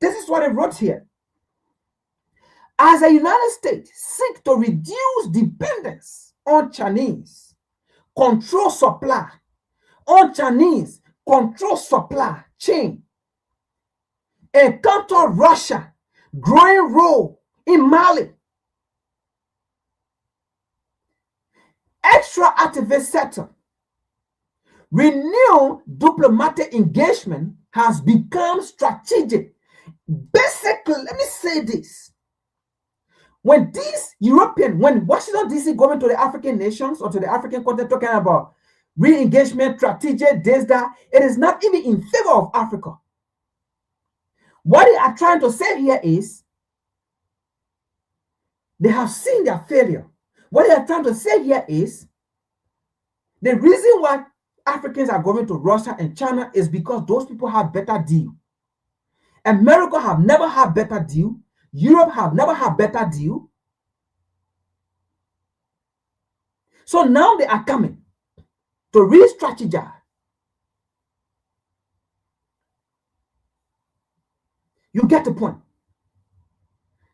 This is what I wrote here. As the United States seek to reduce dependence on Chinese, control supply, on Chinese, control supply chain, and counter Russia growing role in Mali, extra activist sector, renewed diplomatic engagement has become strategic. Basically, let me say this. When Washington DC going to the African nations or to the African continent talking about re-engagement, strategic, this, that, it is not even in favor of Africa. What they are trying to say here is they have seen their failure. What they are trying to say here is the reason why Africans are going to Russia and China is because those people have better deal. America have never had better deal. Europe have never had better deal. So now they are coming to re-strategize. You get the point.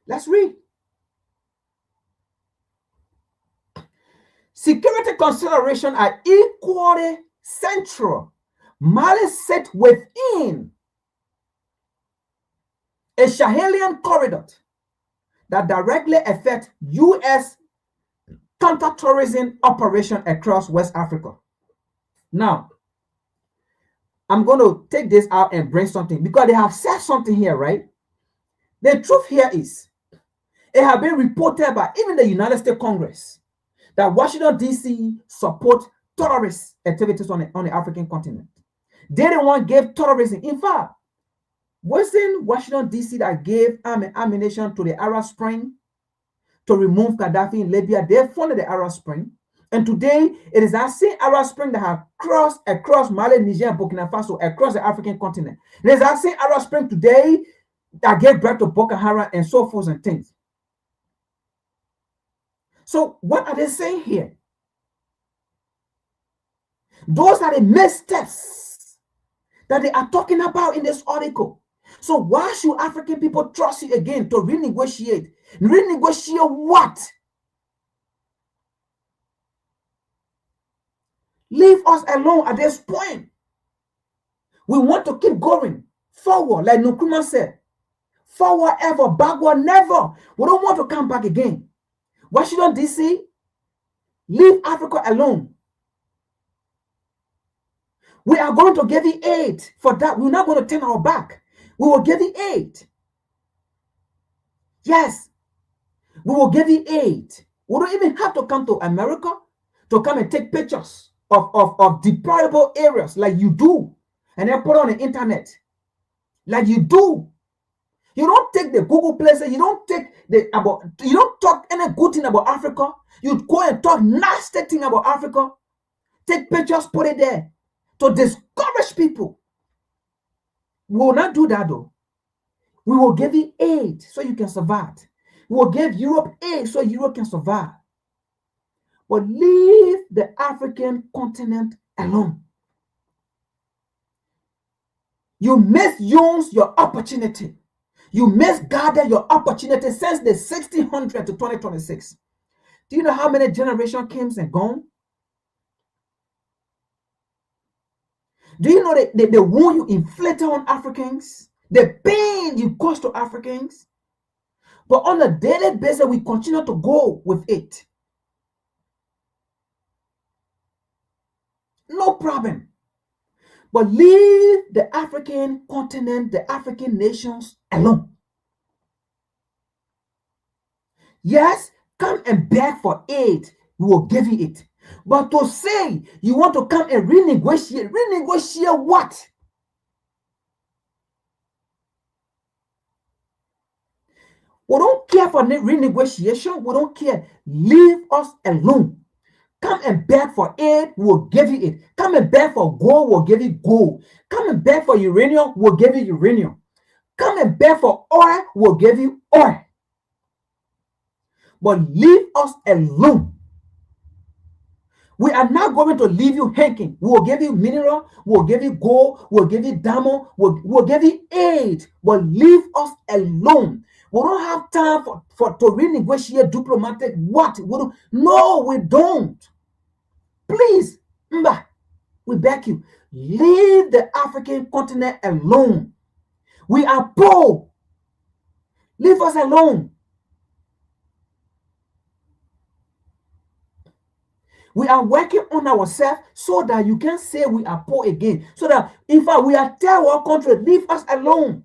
Let's read. Security considerations are equally central. Mali sit within a Sahelian corridor that directly affects U.S. counterterrorism operation across West Africa. Now, I'm going to take this out and bring something because they have said something here, right? The truth here is, it has been reported by even the United States Congress that Washington, D.C. support terrorist activities on the African continent. They didn't want to give terrorism. In fact, wasn't Washington, D.C. that gave ammunition to the Arab Spring to remove Gaddafi in Libya? They funded the Arab Spring. And today, it is that same Arab Spring that have crossed across Mali, Niger, and Burkina Faso, across the African continent. It is that same Arab Spring today that gave birth to Boko Haram and so forth and things. So what are they saying here? Those are the missteps that they are talking about in this article. So why should African people trust you again to renegotiate? Renegotiate what? Leave us alone at this point. We want to keep going forward, like Nkrumah said. Forward ever, backward never. We don't want to come back again. Washington, D.C., leave Africa alone. We are going to give you aid for that. We're not going to turn our back. We will give you aid. Yes, we will give you aid. We don't even have to come to America to come and take pictures of deplorable areas like you do and then put on the internet like you do. You don't take the Google places. You don't talk any good thing about Africa. You go and talk nasty thing about Africa. Take pictures, put it there to discourage people. We will not do that though. We will give you aid so you can survive. We will give Europe aid so Europe can survive. But leave the African continent alone. You misuse your opportunity. You misguided your opportunity since the 1600 to 2026. Do you know how many generations came and gone? Do you know the wound you inflicted on Africans? The pain you caused to Africans? But on a daily basis, we continue to go with it. No problem. But leave the African continent, the African nations alone. Yes, come and beg for aid. we will give you it. But to say you want to come and renegotiate what? We don't care for renegotiation. We don't care. Leave us alone. Come and beg for aid, we'll give you it. Come and beg for gold, we'll give you gold. Come and beg for uranium, we'll give you uranium. Come and beg for oil, we'll give you oil. But leave us alone. We are not going to leave you hanging. We will give you mineral, we'll give you gold, we'll give you diamond, we'll give you aid. But leave us alone. We don't have time to renegotiate diplomatic what? No, we don't. Please, Mba, we beg you, leave the African continent alone. We are poor. Leave us alone. We are working on ourselves so that you can say we are poor again. So that, in fact, we are third world country. Leave us alone.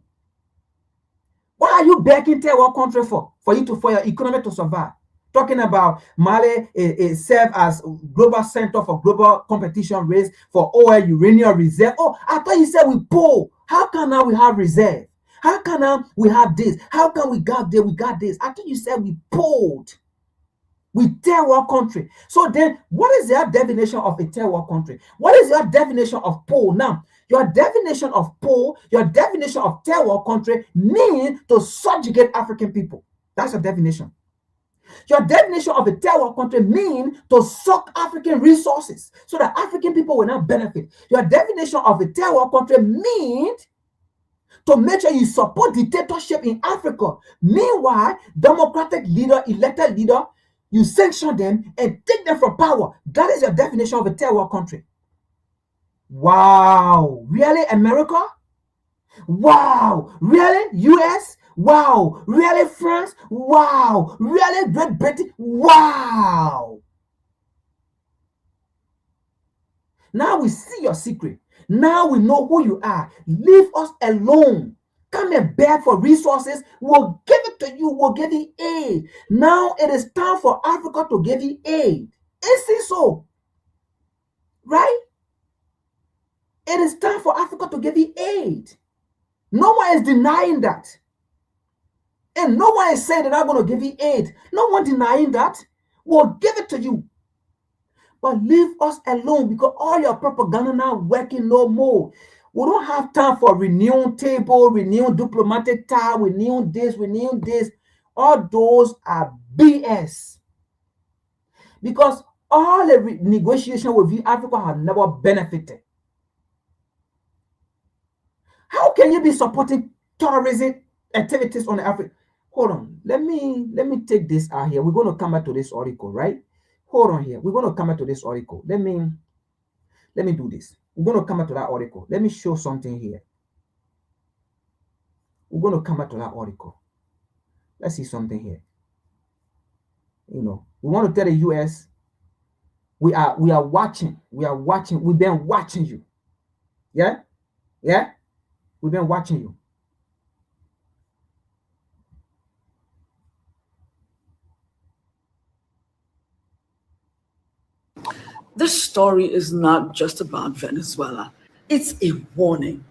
What are you begging third world country for? For your economy to survive. Talking about Mali serve as global center for global competition race for oil, uranium reserve. Oh, I thought you said we poor. How can now we have reserve? How can now we have this? How can we got there? We got this. I thought you said we poor. We third world country. So then, what is your definition of a third world country? What is your definition of poor? Now, your definition of poor, your definition of third world country means to subjugate African people. That's your definition. Your definition of a third world country means to suck African resources so that African people will not benefit. Your definition of a third world country means to make sure you support dictatorship in Africa. Meanwhile, democratic leader, elected leader, you sanction them and take them from power. That is your definition of a third world country. Wow. Really, America? Wow. Really, US? Wow. Really, France? Wow. Really, Great Britain? Wow. Now we see your secret. Now we know who you are. Leave us alone. Come and beg for resources. We'll give it to you. We'll give you aid. Now it is time for Africa to give you aid. Is it so? Right? It is time for Africa to give you aid. No one is denying that. And no one is saying they're not going to give you aid. No one denying that. We'll give it to you. But leave us alone because all your propaganda now working no more. We don't have time for renewed table, renewed diplomatic tie, renewed this, renewed this. All those are BS. Because all the negotiation with you, Africa have never benefited. How can you be supporting terrorism activities on the Africa? Hold on. Let me take this out here. We're going to come back to this article, right? Hold on here. We're going to come back to this article. Let me do this. We're going to come back to that article. Let me show something here. We're going to come back to that article. Let's see something here. You know, we want to tell the US, we are watching. We are watching. We've been watching you. Yeah? Yeah? We've been watching you. This story is not just about Venezuela. It's a warning.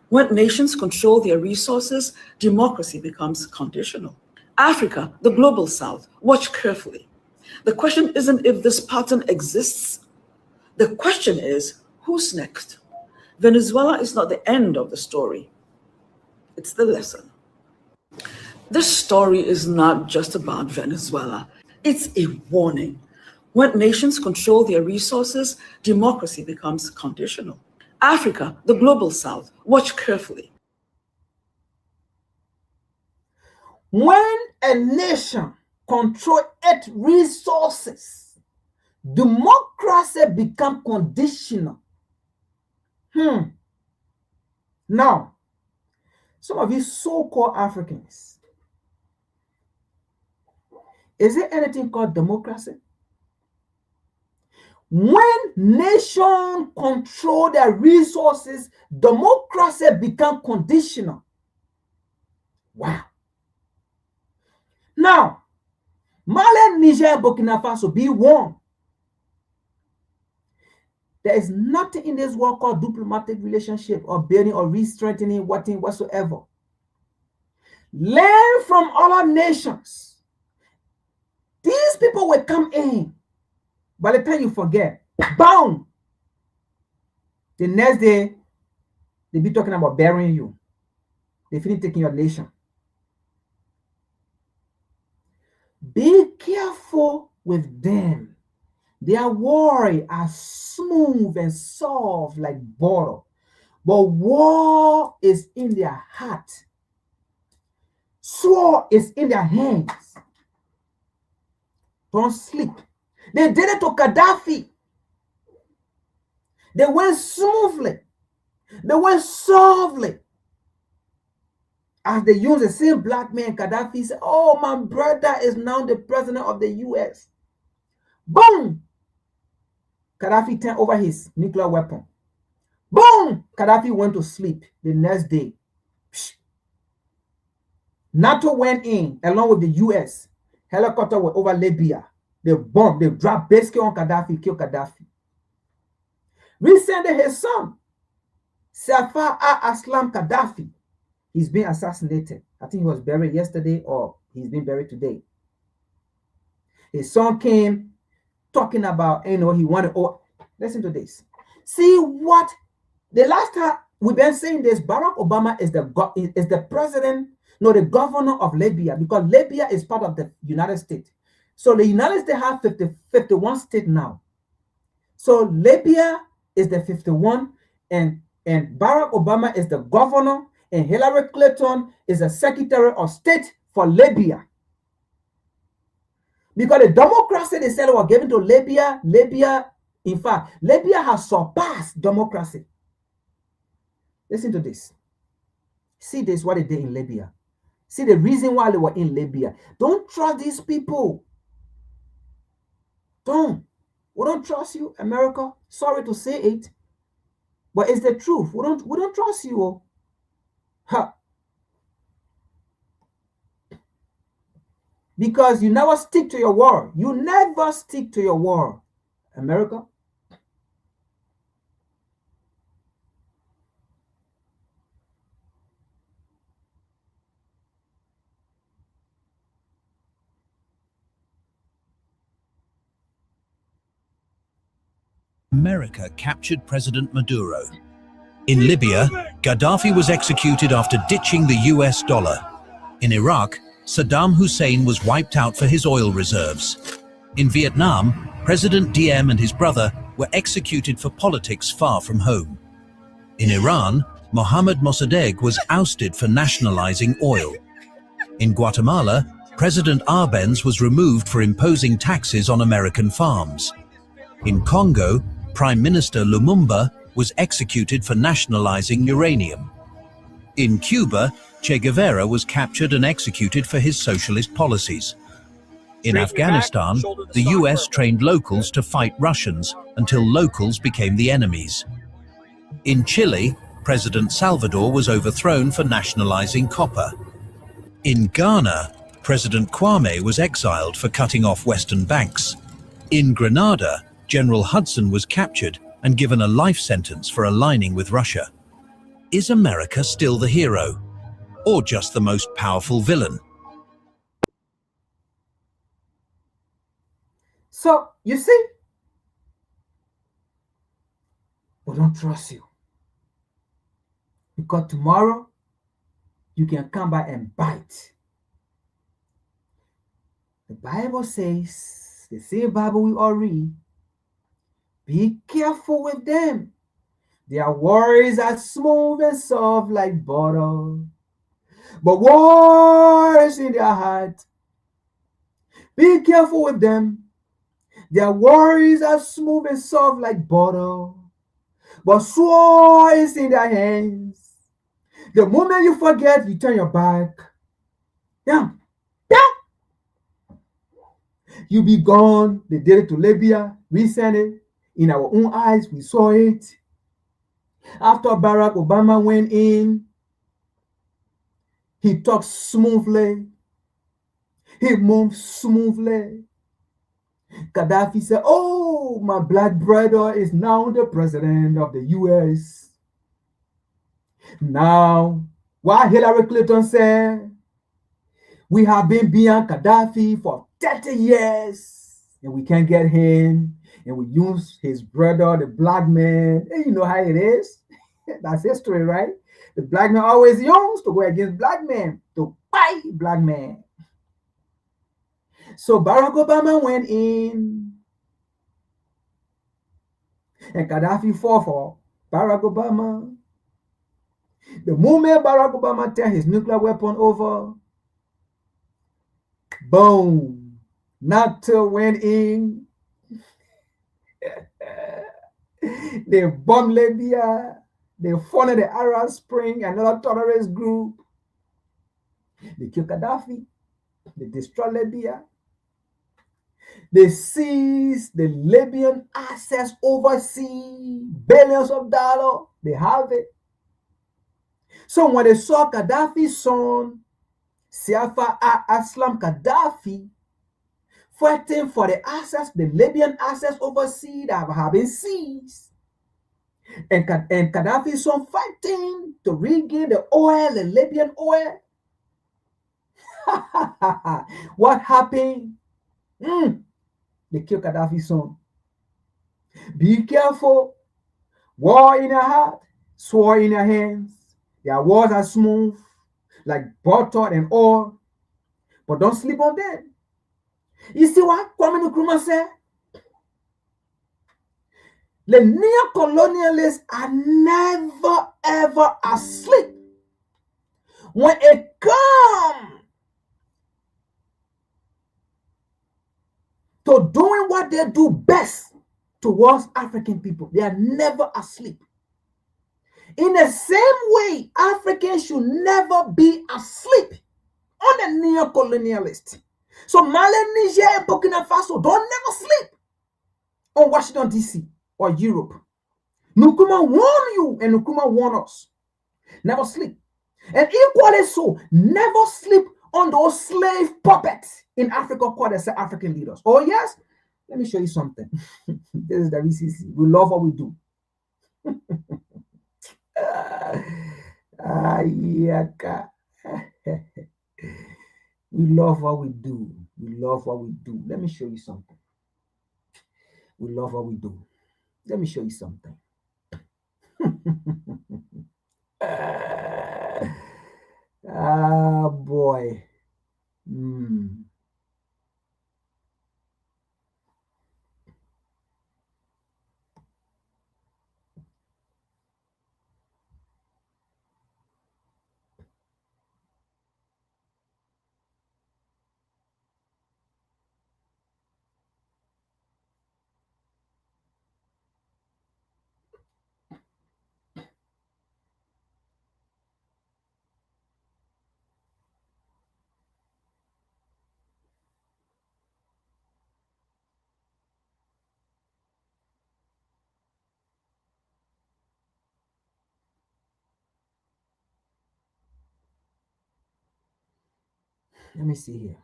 When nations control their resources, democracy becomes conditional. Africa, the global south, watch carefully. The question isn't if this pattern exists. The question is, who's next? Venezuela is not the end of the story. It's the lesson. This story is not just about Venezuela. It's a warning. When nations control their resources, democracy becomes conditional. Africa, the global south, watch carefully. When a nation controls its resources, democracy becomes conditional. Now, some of you so-called Africans, is there anything called democracy? When nations control their resources, democracy becomes conditional. Wow. Now, Mali, Niger, Burkina Faso, be warned. There is nothing in this world called diplomatic relationship or building or re-strengthening whatsoever. Learn from other nations. These people will come in. By the time you forget, boom! The next day, they'll be talking about burying you. They finish taking your nation. Be careful with them. Their words are smooth and soft like butter, but war is in their heart. Sword is in their hands. Don't sleep. They did it to Gaddafi. They went smoothly. They went softly. As they used the same black man, Gaddafi said, oh, my brother is now the president of the US. Boom! Gaddafi turned over his nuclear weapon. Boom! Gaddafi went to sleep the next day. NATO went in along with the US. Helicopter were over Libya. They bombed, they dropped basically on Gaddafi, killed Gaddafi. Recently, his son, Safar al-Aslam Gaddafi, he's been assassinated. I think he was buried yesterday or he's been buried today. His son came talking about, he wanted, listen to this. See what, the last time we've been saying this, Barack Obama is the president, no, the governor of Libya, because Libya is part of the United States. So the United States have 51 states now. So Libya is the 51, and Barack Obama is the governor, and Hillary Clinton is the Secretary of State for Libya. Because the democracy they said were given to Libya, in fact, Libya has surpassed democracy. Listen to this. See this, what they did in Libya. See the reason why they were in Libya. Don't trust these people. Don't. We don't trust you, America. Sorry to say it, but it's the truth. We don't trust you. Huh. Because you never stick to your word. You never stick to your word, America. America captured President Maduro. In Libya, Gaddafi was executed after ditching the US dollar. In Iraq, Saddam Hussein was wiped out for his oil reserves. In Vietnam, President Diem and his brother were executed for politics far from home. In Iran, Mohammad Mossadegh was ousted for nationalizing oil. In Guatemala, President Arbenz was removed for imposing taxes on American farms. In Congo, Prime Minister Lumumba was executed for nationalizing uranium. In Cuba, Che Guevara was captured and executed for his socialist policies. In Afghanistan, the US trained locals to fight Russians until locals became the enemies. In Chile, President Salvador was overthrown for nationalizing copper. In Ghana, President Kwame was exiled for cutting off western banks. In Grenada, General Hudson was captured and given a life sentence for aligning with Russia. Is America still the hero, or just the most powerful villain? So, you see, we don't trust you. Because tomorrow, you can come back and bite. The Bible says, the same Bible we all read, be careful with them. Their words are smooth and soft like butter, but words in their heart. Be careful with them. Their words are smooth and soft like butter, but swords in their hands. The moment you forget, you turn your back. Yeah. You be gone. They did it to Libya recently. In our own eyes, we saw it. After Barack Obama went in, he talked smoothly. He moved smoothly. Gaddafi said, oh, Oh, my black brother is now the president of the US. Now, what Hillary Clinton said, we have been beyond Gaddafi for 30 years and we can't get him. And we use his brother, the black man. And you know how it is. That's history, right? The black man always used to go against black men, to fight black men. So Barack Obama went in and Gaddafi fought for Barack Obama. The moment Barack Obama turned his nuclear weapon over, boom, NATO went in. They bombed Libya. They funded the Arab Spring, another terrorist group. They killed Gaddafi. They destroyed Libya. They seized the Libyan assets overseas, billions of dollars. They have it. So when they saw Gaddafi's son, Siafa Aslam Gaddafi, fighting for the assets, the Libyan assets overseas that have been seized, and Gaddafi's son fighting to regain the oil, the Libyan oil. What happened? They killed Gaddafi's son. Be careful. War in your heart, sword in your hands. Their words are smooth, like butter and oil, but don't sleep on them. You see what Kwame Nkrumah said? The neo-colonialists are never, ever asleep. When it comes to doing what they do best towards African people, they are never asleep. In the same way, Africans should never be asleep on the neo-colonialists. So Mali, Niger, and Burkina Faso don't never sleep on Washington, D.C. or Europe. Nkrumah warn you and Nkrumah warn us. Never sleep. And equally so, never sleep on those slave puppets in Africa called as African leaders. Oh yes? Let me show you something. This is the VCC. We love what we do. We love what we do. We love what we do. Let me show you something. We love what we do. Let me show you something. Boy. Let me see here.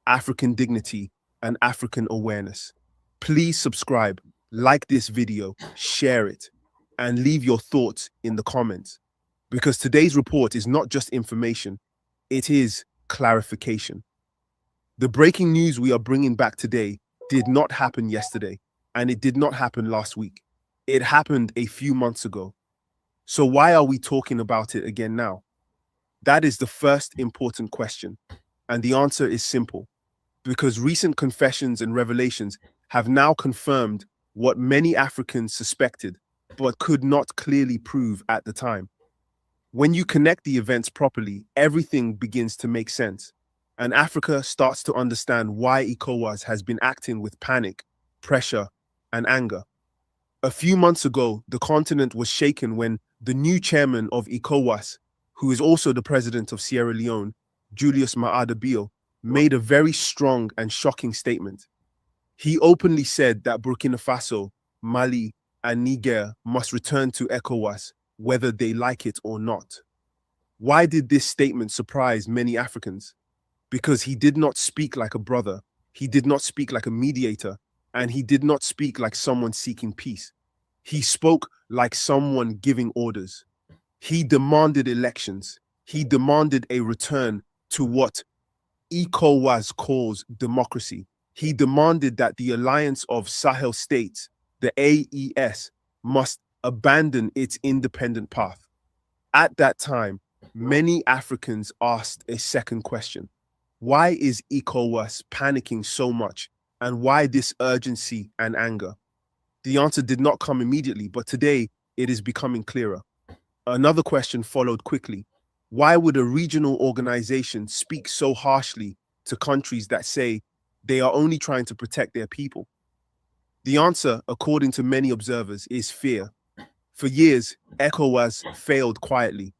African dignity and African awareness. Please subscribe, like this video, share it, and leave your thoughts in the comments. Because today's report is not just information, it is clarification. The breaking news we are bringing back today did not happen yesterday, and it did not happen last week. It happened a few months ago. So why are we talking about it again now? That is the first important question, and the answer is simple. Because recent confessions and revelations have now confirmed what many Africans suspected, but could not clearly prove at the time. When you connect the events properly, everything begins to make sense, and Africa starts to understand why ECOWAS has been acting with panic, pressure, and anger. A few months ago, the continent was shaken when the new chairman of ECOWAS, who is also the president of Sierra Leone, Julius Maada Bio, made a very strong and shocking statement. He openly said that Burkina Faso, Mali, and Niger must return to ECOWAS, whether they like it or not. Why did this statement surprise many Africans? because he did not speak like a brother, he did not speak like a mediator, and he did not speak like someone seeking peace. He spoke like someone giving orders. He demanded elections. He demanded a return to what ECOWAS calls democracy. He demanded that the alliance of Sahel states, the AES, must abandon its independent path. At that time, many Africans asked a second question. Why is ECOWAS panicking so much, and why this urgency and anger? The answer did not come immediately, but today it is becoming clearer. Another question followed quickly. Why would a regional organization speak so harshly to countries that say they are only trying to protect their people? The answer, according to many observers, is fear. For years, ECOWAS failed quietly,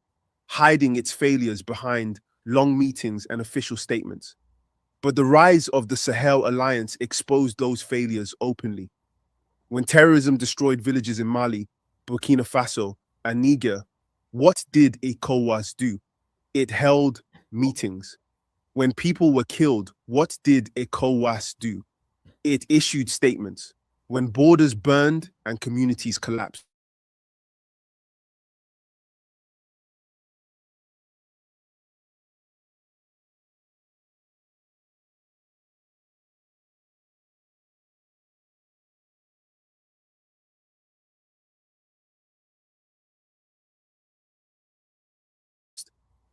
hiding its failures behind long meetings and official statements. But the rise of the Sahel Alliance exposed those failures openly. When terrorism destroyed villages in Mali, Burkina Faso, and Niger, what did ECOWAS do? It held meetings. When people were killed, what did ECOWAS do? It issued statements. When borders burned and communities collapsed,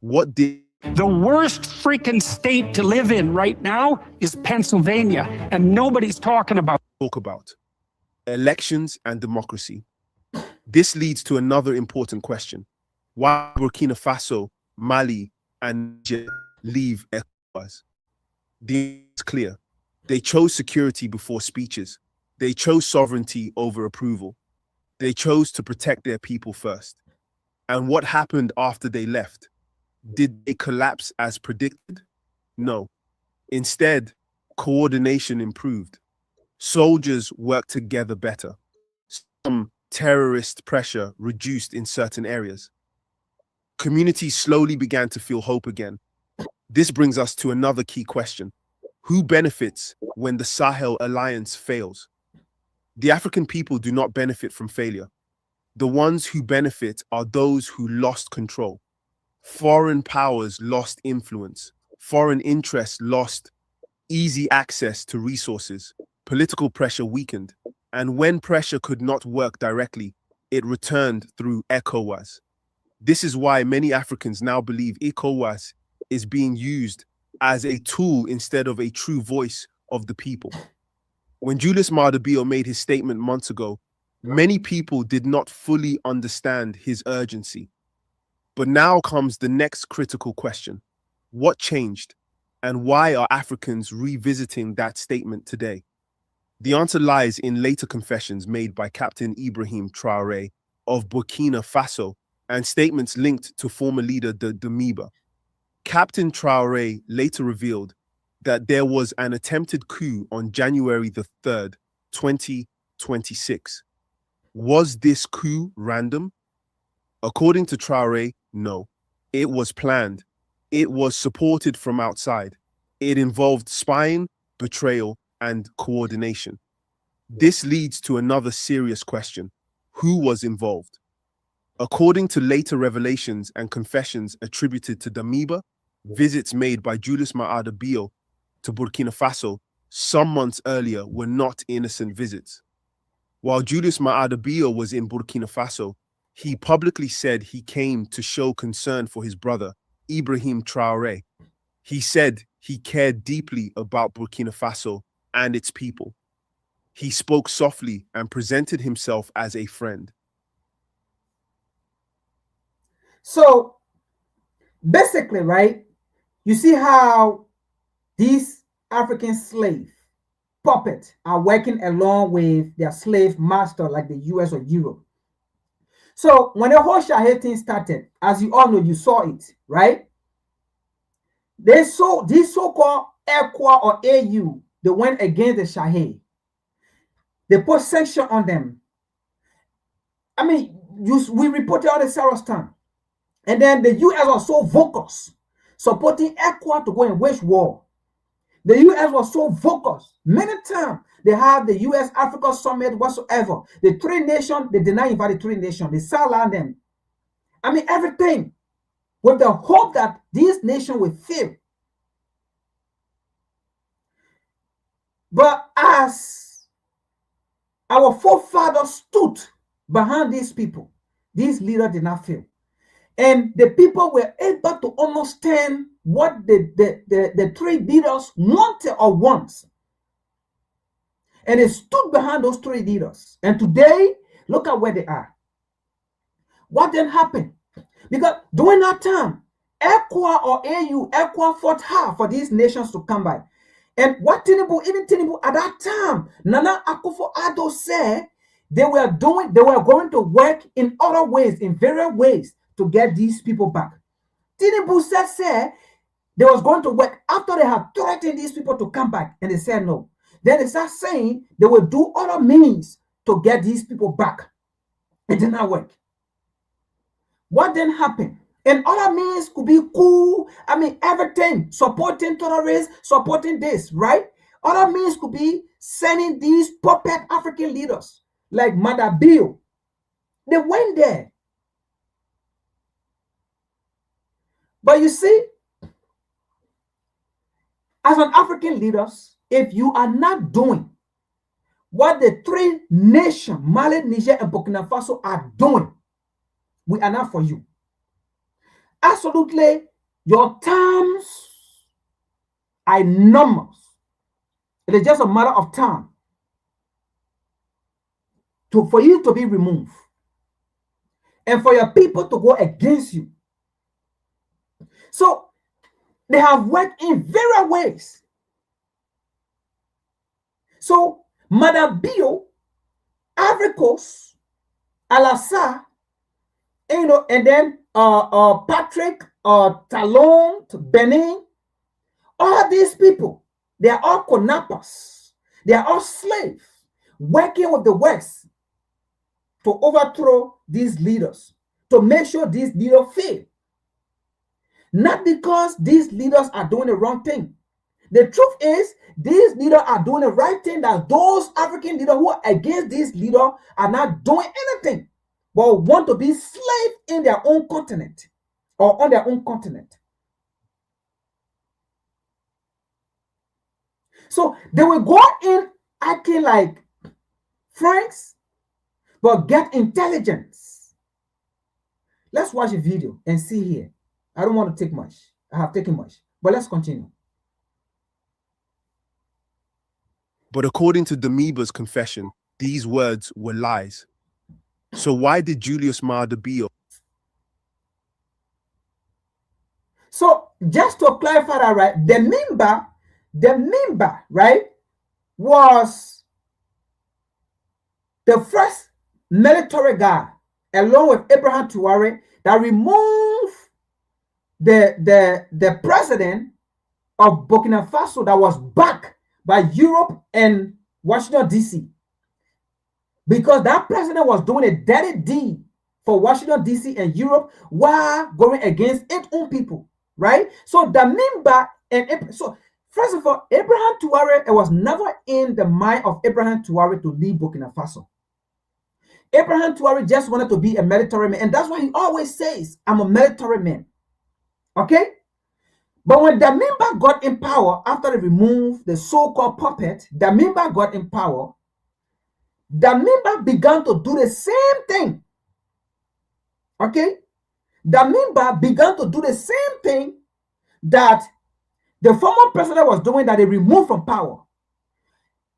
what did The worst freaking state to live in right now is Pennsylvania, and nobody's talking about. talk about? Elections and democracy. This leads to another important question. Why Burkina Faso, Mali, and Niger leave ECOWAS? The answer is clear. They chose security before speeches. They chose sovereignty over approval. They chose to protect their people first. And what happened after they left? Did they collapse as predicted? No. Instead, coordination improved. Soldiers worked together better. Some terrorist pressure reduced in certain areas. Communities slowly began to feel hope again. This brings us to another key question. Who benefits when the Sahel Alliance fails? The African people do not benefit from failure. The ones who benefit are those who lost control. Foreign powers lost influence. Foreign interests lost easy access to resources. Political pressure weakened. And when pressure could not work directly, it returned through ECOWAS. This is why many Africans now believe ECOWAS is being used as a tool instead of a true voice of the people. When Julius Maada Bio made his statement months ago, many people did not fully understand his urgency. But now comes the next critical question. What changed? And why are Africans revisiting that statement today? The answer lies in later confessions made by Captain Ibrahim Traoré of Burkina Faso and statements linked to former leader Damiba. Captain Traoré later revealed that there was an attempted coup on January the 3rd, 2026. Was this coup random? According to Traoré, no. It was planned. It was supported from outside. It involved spying, betrayal, and coordination. This leads to another serious question. Who was involved? According to later revelations and confessions attributed to Damiba, visits made by Julius Maada Bio to Burkina Faso some months earlier were not innocent visits. While Julius Maada Bio was in Burkina Faso, he publicly said he came to show concern for his brother, Ibrahim Traoré. He said he cared deeply about Burkina Faso and its people. He spoke softly and presented himself as a friend. So basically, right, you see how these African slave puppets are working along with their slave master like the US or Europe. So when the whole Sahel thing started, as you all know, you saw it, right? These so-called ECOWAS or AU, they went against the Sahel. They put sanction on them. I mean, we reported on the Sarastan. And then the US are so vocal. supporting ECOWAS to go and wage war. The U.S. was so vocal. Many times they have the U.S. Africa Summit whatsoever. The three nations, they deny invite the three nations. They sideline them. I mean, everything with the hope that these nations will fail. But as our forefathers stood behind these people, these leaders did not fail. And the people were able to understand what the three leaders wanted or wants. And they stood behind those three leaders. And today, look at where they are. What then happened? Because during that time, ECOWAS or AU, ECOWAS fought hard for these nations to come by. And what Tinubu, even Tinubu at that time, Nana Akufo-Addo said they were going to work in other ways, in various ways, to get these people back. Tinubu said they was going to work after they had threatened these people to come back, and they said no. Then they start saying they will do other means to get these people back. It did not work. What then happened? And other means could be coup, I mean, everything, supporting terrorists, supporting this, right? Other means could be sending these puppet African leaders like Mother Bill. They went there. But you see, as an African leaders, if you are not doing what the three nations, Mali, Niger, and Burkina Faso are doing, we are not for you. Absolutely, your terms are enormous. It is just a matter of time for you to be removed and for your people to go against you. So they have worked in various ways. So Mother Bio, Ivory Coast, Alassane, and then Patrick, Talon, Benin, all these people, they are all kidnappers. They are all slaves working with the West to overthrow these leaders, to make sure these leaders fail. Not because these leaders are doing the wrong thing. The truth is, these leaders are doing the right thing, that those African leaders who are against these leaders are not doing anything, but want to be slaves in their own continent or on their own continent. So they will go in acting like friends, but get intelligence. Let's watch a video and see here. I don't want to take much. I have taken much, but let's continue. But according to Damiba's confession, these words were lies. So why did Julius Maada Bio? So just to clarify that, right, the member, right, was the first military guy, along with Abraham Traoré, that removed the president of Burkina Faso that was backed by Europe and Washington, D.C. Because that president was doing a dirty deed for Washington, D.C. and Europe while going against its own people, right? So the member, and so first of all, Abraham Traoré, it was never in the mind of Abraham Traoré to leave Burkina Faso. Abraham Traoré just wanted to be a military man, and that's why he always says, I'm a military man. Okay? But when Damiba got in power, after they removed the so-called puppet, Damiba got in power, Damiba began to do the same thing. Okay? Damiba began to do the same thing that the former president was doing, that they removed from power.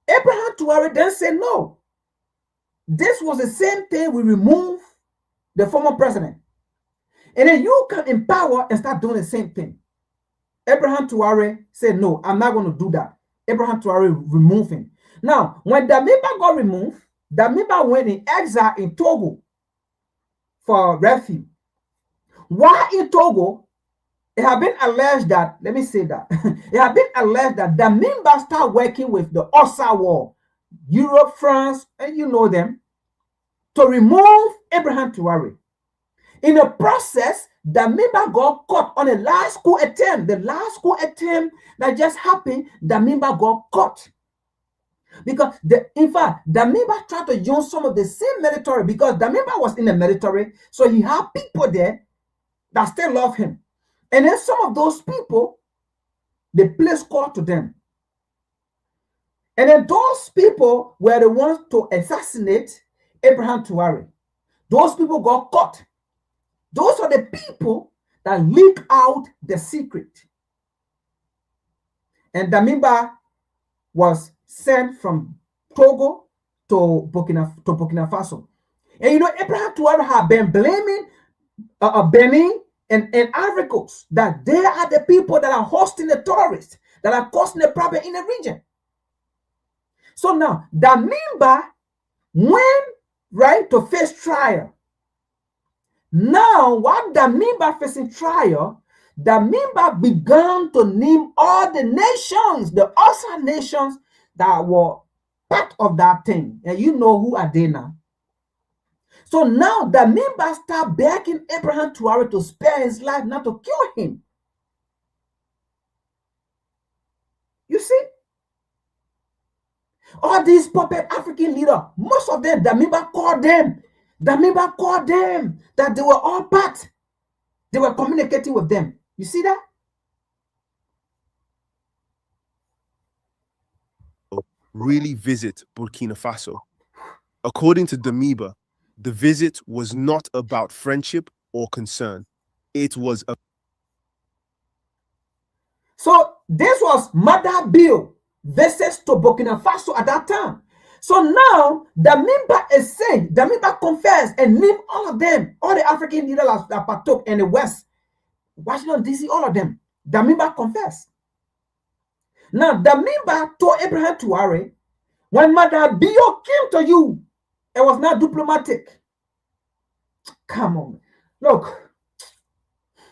Abraham Traoré then said, no, this was the same thing, we removed the former president. And then you come in power and start doing the same thing. Abraham Traoré said, no, I'm not going to do that. Abraham Traoré removed him. Now, when Damiba got removed, Damiba went in exile in Togo for refuge. While in Togo, it had been alleged that, let me say that, it had been alleged that Damiba started working with the Ossa War, Europe, France, and you know them, to remove Abraham Traoré. In the process, Damiba got caught on a last coup attempt. The last coup attempt that just happened, Damiba got caught. Because, in fact, Damiba tried to use some of the same military, because Damiba was in the military, so he had people there that still love him. And then some of those people, they placed call to them. And then those people were the ones to assassinate Abraham Traore. Those people got caught. Those are the people that leak out the secret. And Damiba was sent from Togo to Burkina Faso. And you know, Abraham Traore had been blaming Benin and Ivory Coast, that they are the people that are hosting the terrorists, that are causing the problem in the region. So now, Damiba went right to face trial. Now, while Damiba facing trial, Damiba began to name all the nations, the other nations that were part of that thing. And you know who are they now. So now Damiba started begging Abraham Traore to spare his life, not to kill him. You see? All these puppet African leaders, most of them, Damiba called them. Damiba called them that they were all part. They were communicating with them. You see that? Really visit Burkina Faso. According to Damiba, the visit was not about friendship or concern. It was a... So this was Mother Bill versus to Burkina Faso at that time. So now Damiba is saying, Damiba confessed and named all of them, all the African leaders that partook in the West, Washington DC, all of them. Damiba confessed. Now Damiba told Abraham Traore, when Mother Bill came to you, it was not diplomatic. Come on, look.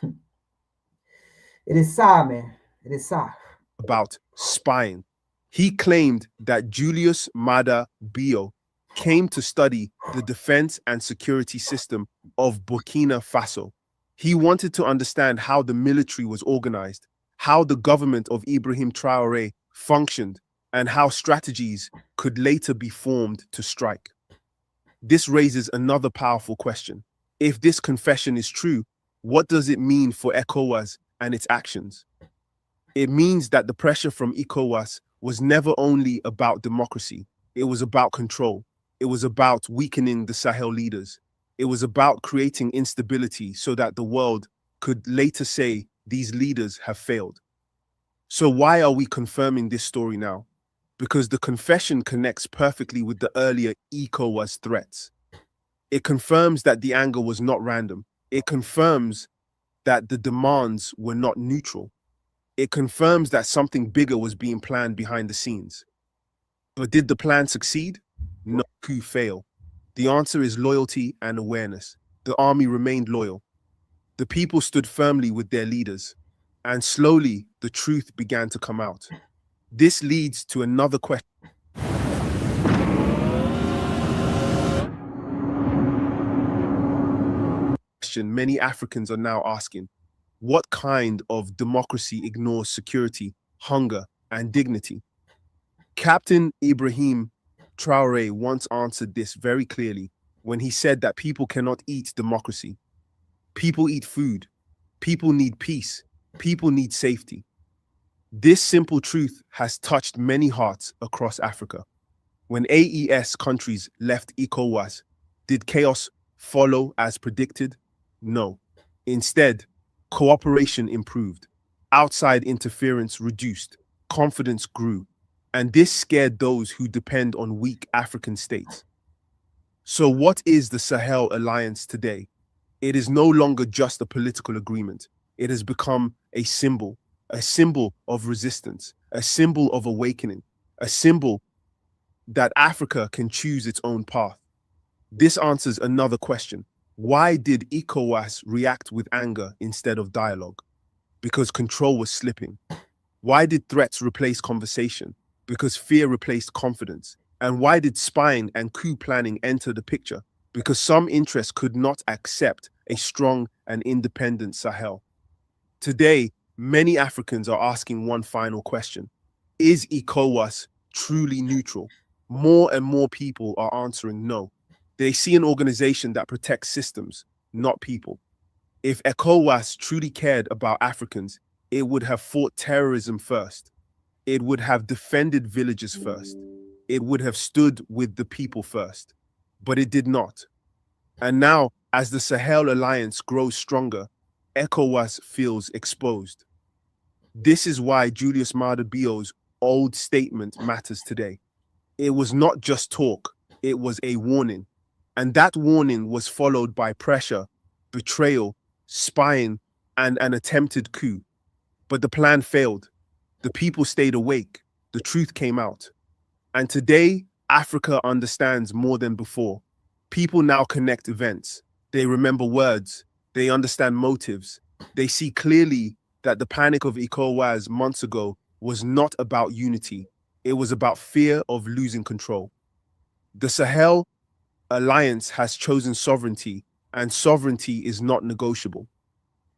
It is sad, man. It is sad. About spying. He claimed that Julius Maada Bio came to study the defense and security system of Burkina Faso. He wanted to understand how the military was organized, how the government of Ibrahim Traore functioned, and how strategies could later be formed to strike. This raises another powerful question. If this confession is true, what does it mean for ECOWAS and its actions? It means that the pressure from ECOWAS was never only about democracy. It was about control. It was about weakening the Sahel leaders. It was about creating instability so that the world could later say these leaders have failed. So why are we confirming this story now? Because the confession connects perfectly with the earlier ECOWAS threats. It confirms that the anger was not random. It confirms that the demands were not neutral. It confirms that something bigger was being planned behind the scenes. But did the plan succeed? No, coup fail. The answer is loyalty and awareness. The army remained loyal. The people stood firmly with their leaders. And slowly, the truth began to come out. This leads to another question. Many Africans are now asking, what kind of democracy ignores security, hunger, and dignity? Captain Ibrahim Traore once answered this very clearly when he said that people cannot eat democracy. People eat food. People need peace. People need safety. This simple truth has touched many hearts across Africa. When AES countries left ECOWAS, did chaos follow as predicted? No. Instead, cooperation improved, outside interference reduced, confidence grew, and this scared those who depend on weak African states. So what is the Sahel Alliance today? It is no longer just a political agreement. It has become a symbol of resistance, a symbol of awakening, a symbol that Africa can choose its own path. This answers another question. Why did ECOWAS react with anger instead of dialogue? Because control was slipping. Why did threats replace conversation? Because fear replaced confidence. And why did spying and coup planning enter the picture? Because some interests could not accept a strong and independent Sahel. Today, many Africans are asking one final question. Is ECOWAS truly neutral? More and more people are answering no. They see an organization that protects systems, not people. If ECOWAS truly cared about Africans, it would have fought terrorism first. It would have defended villages first. It would have stood with the people first. But it did not. And now, as the Sahel Alliance grows stronger, ECOWAS feels exposed. This is why Julius Maada Bio's old statement matters today. It was not just talk, it was a warning. And that warning was followed by pressure, betrayal, spying, and an attempted coup. But the plan failed. The people stayed awake. The truth came out. And today, Africa understands more than before. People now connect events. They remember words. They understand motives. They see clearly that the panic of ECOWAS months ago was not about unity. It was about fear of losing control. The Sahel Alliance has chosen sovereignty, and sovereignty is not negotiable.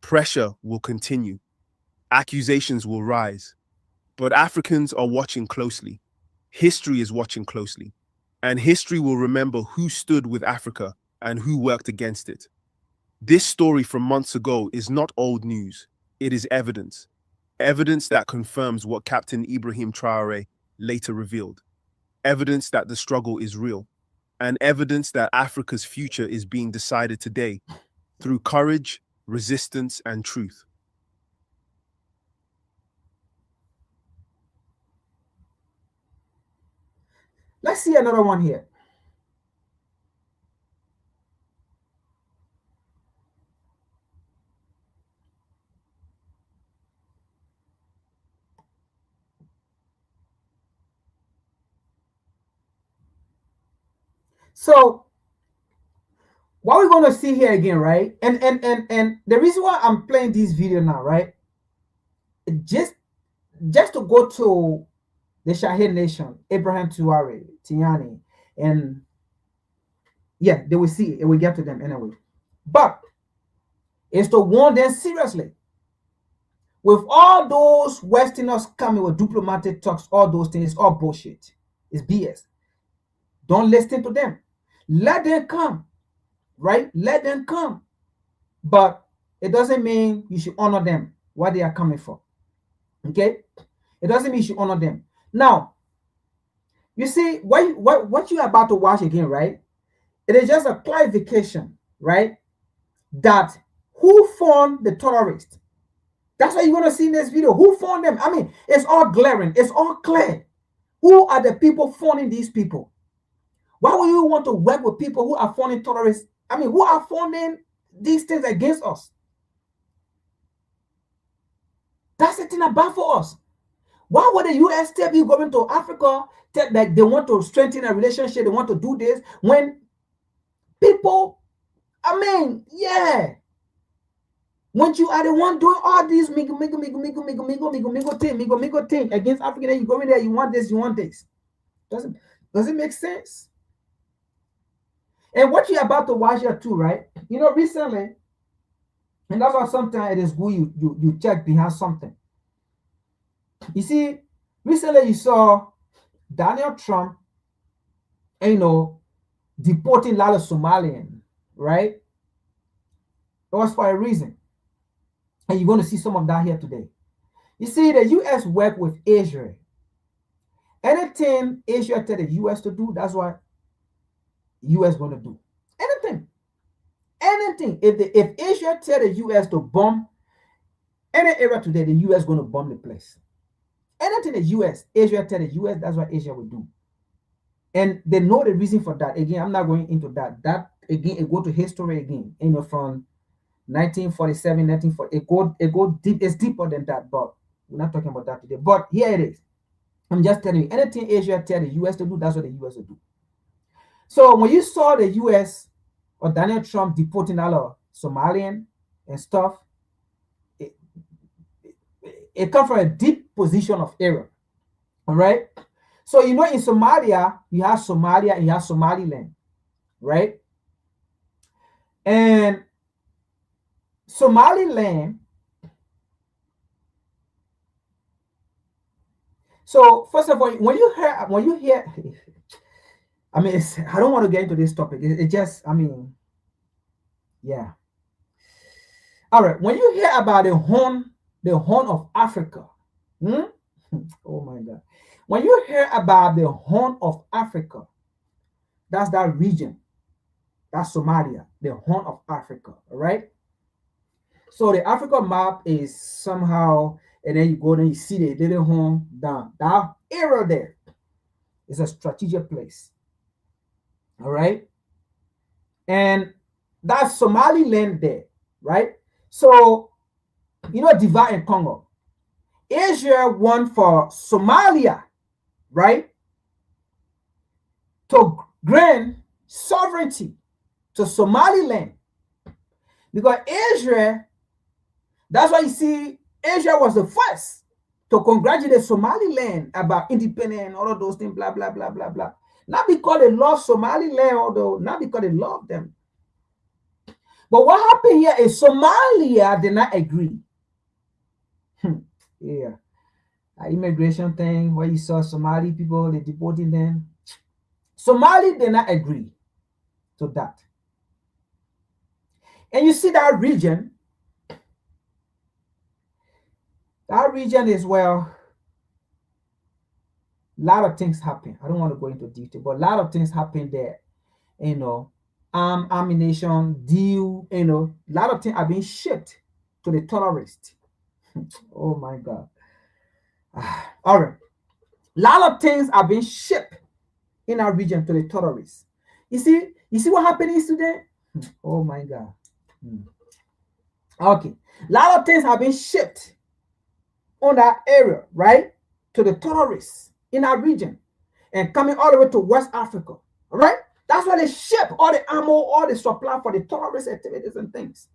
Pressure will continue. Accusations will rise. But Africans are watching closely. History is watching closely. And history will remember who stood with Africa and who worked against it. This story from months ago is not old news. It is evidence. Evidence that confirms what Captain Ibrahim Traore later revealed. Evidence that the struggle is real. And evidence that Africa's future is being decided today through courage, resistance, and truth. Let's see another one here. So what we're going to see here again, right? And the reason why I'm playing this video now, right? Just to go to the Shahid Nation, Abraham Traore, Tiani, and yeah, they will see it. We get to them anyway. But it's to warn them seriously. With all those Westerners coming with diplomatic talks, all those things, all bullshit. It's BS. Don't listen to them. Let them come, right? Let them come. But it doesn't mean you should honor them, what they are coming for. Okay? It doesn't mean you should honor them. Now, you see, what you're about to watch again, right? It is just a clarification, right? That who formed the terrorists? That's what you're going to see in this video. Who formed them? I mean, it's all glaring. It's all clear. Who are the people forming these people? Why would you want to work with people who are forming terrorists? I mean, who are forming these things against us? That's the thing about for us. Why would the U.S. tell you going to Africa that they want to strengthen a relationship, they want to do this, when people, I mean, yeah. When you are the one doing all these migo thing against Africa, then you go in there, you want this, you want this. Doesn't make sense. And what you're about to watch here too, right? You know, recently, and that's why sometimes it is good you check behind something. You see, recently you saw Donald Trump, you know, deporting a lot of Somalians, right? It was for a reason. And you're going to see some of that here today. You see, the U.S. work with Israel. Anything Israel tell the U.S. to do, that's what U.S. going to do. Anything. If Israel tell the U.S. to bomb any area today, the U.S. going to bomb the place. Anything the U.S., Israel tell the U.S., that's what Israel will do. And they know the reason for that. Again, I'm not going into that. That, again, it go to history again. You know, from 1947, 1940. It go deep. It's deeper than that, but we're not talking about that today. But here it is. I'm just telling you, anything Israel tell the U.S. to do, that's what the U.S. will do. So when you saw the U.S. or Donald Trump deporting all of Somalian and stuff, it comes from a deep position of error. All right. So, you know, in Somalia, you have Somalia and you have Somaliland, right? And Somaliland. So first of all, when you hear, I mean, I don't want to get into this topic. It just, I mean, yeah. All right. When you hear about the Horn of Africa, oh my God. When you hear about the Horn of Africa, that's that region. That's Somalia, the Horn of Africa, all right? So the Africa map is somehow, and then you go and you see the little horn down. That area there is a strategic place, all right? And that's Somaliland there, right? So, you know, divide and Congo. Israel won for Somalia, right, to grant sovereignty to Somaliland. Because Israel, that's why you see Israel was the first to congratulate Somaliland about independence and all of those things, blah, blah, blah, blah, blah. Not because they love Somaliland, although not because they love them. But what happened here is Somalia did not agree. Yeah. Immigration thing where you saw Somali people, they deporting them. Somali did not agree to that. And you see that region is where a lot of things happen. I don't want to go into detail, but a lot of things happen there. You know, ammunition, deal, you know, a lot of things are being shipped to the terrorists. Oh my God. All right. A lot of things are being shipped in our region to the terrorists. You see what happening today? Oh my God. Okay. A lot of things have been shipped on that area, right? To the terrorists in our region and coming all the way to West Africa. All right? That's why they ship all the ammo, all the supply for the terrorist activities and things.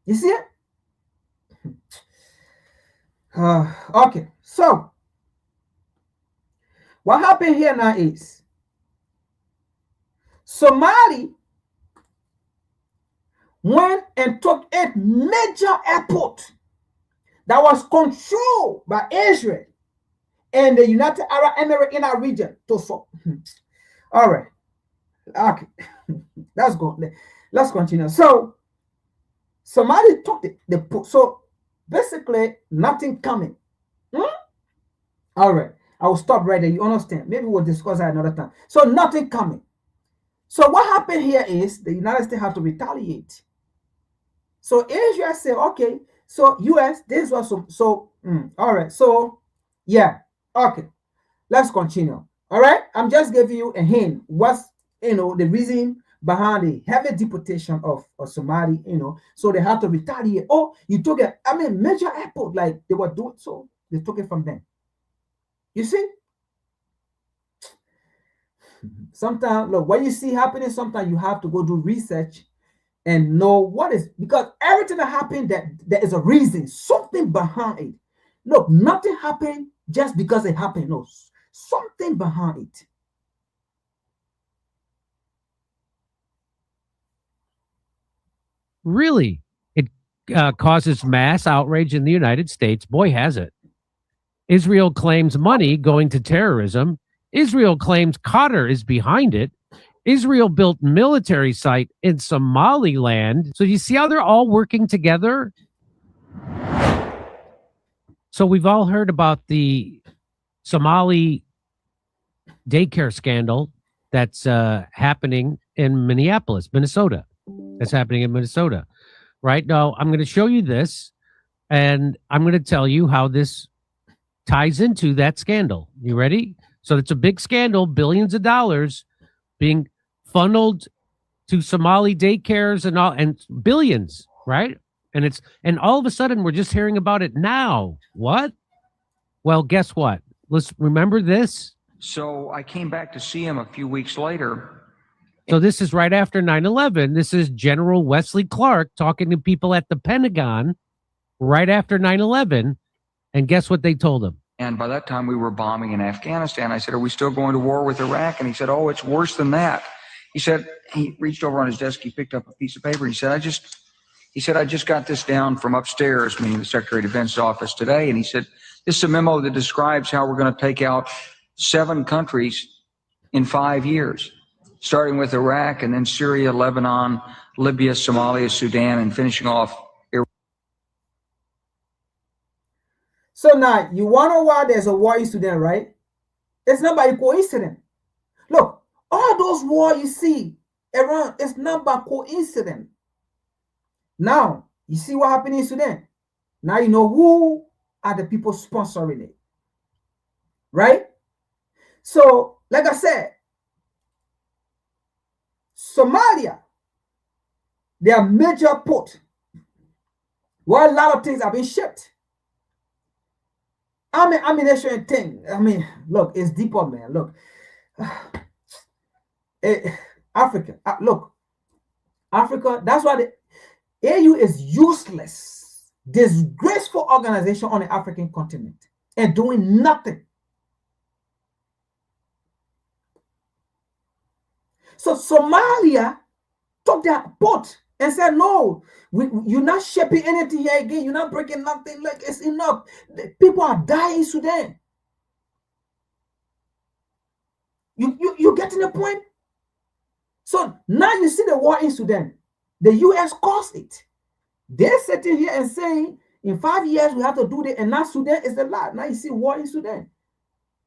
You see it? Okay, so what happened here now is Somali went and took a major airport that was controlled by Israel and the United Arab Emirates in our region. All right, okay, let's go. Let's continue. So Somali took the port. So basically, nothing coming. All right, I will stop right there. You understand? Maybe we'll discuss that another time. So nothing coming. So what happened here is the United States have to retaliate. So Israel said, okay, so US, this was all right. So yeah, okay, let's continue. All right, I'm just giving you a hint. What's the reason behind the heavy deportation of Somali, so they have to retaliate. Oh, you took it, major airport, like they were doing, so they took it from them. You see? Sometimes, look, what you see happening, sometimes you have to go do research and know what is, because everything that happened, that there is a reason, something behind it. Look, nothing happened just because it happened. No, something behind it. Really? It causes mass outrage in the United States. Boy, has it. Israel claims money going to terrorism. Israel claims Qatar is behind it. Israel built military site in Somaliland. So you see how they're all working together? So we've all heard about the Somali daycare scandal that's happening in Minneapolis, Minnesota. That's happening in Minnesota. Right now, I'm going to show you this, and I'm going to tell you how this ties into that scandal. You ready? So it's a big scandal, billions of dollars being funneled to Somali daycares and all, and billions, right? And all of a sudden we're just hearing about it now. What? Well, guess what? Let's remember this. So I came back to see him a few weeks later. So this is right after 9/11. This is General Wesley Clark talking to people at the Pentagon right after 9/11. And guess what they told him? And by that time we were bombing in Afghanistan. I said, are we still going to war with Iraq? And he said, oh, it's worse than that. He said, he reached over on his desk, he picked up a piece of paper. He said, I just got this down from upstairs, meaning the Secretary of Defense's office today. And he said, this is a memo that describes how we're going to take out 7 countries in 5 years, starting with Iraq and then Syria, Lebanon, Libya, Somalia, Sudan, and finishing off Iraq. So now you wonder why there's a war in Sudan, right? It's not by coincidence. Look, all those wars you see around, it's not by coincidence. Now, you see what happened in Sudan. Now you know who are the people sponsoring it. Right? So, like I said, Somalia, their major port, where a lot of things have been shipped. Ammunition thing. I mean, look, it's deeper, man. Look. Africa, look, Africa, that's why the AU is useless, disgraceful organization on the African continent and doing nothing. So Somalia took their port and said, no, you're not shipping anything here again. You're not breaking nothing. Like, it's enough. The people are dying in Sudan. You getting the point? So now you see the war in Sudan. The U.S. caused it. They're sitting here and saying, in 5 years, we have to do this. And now Sudan is the last. Now you see war in Sudan.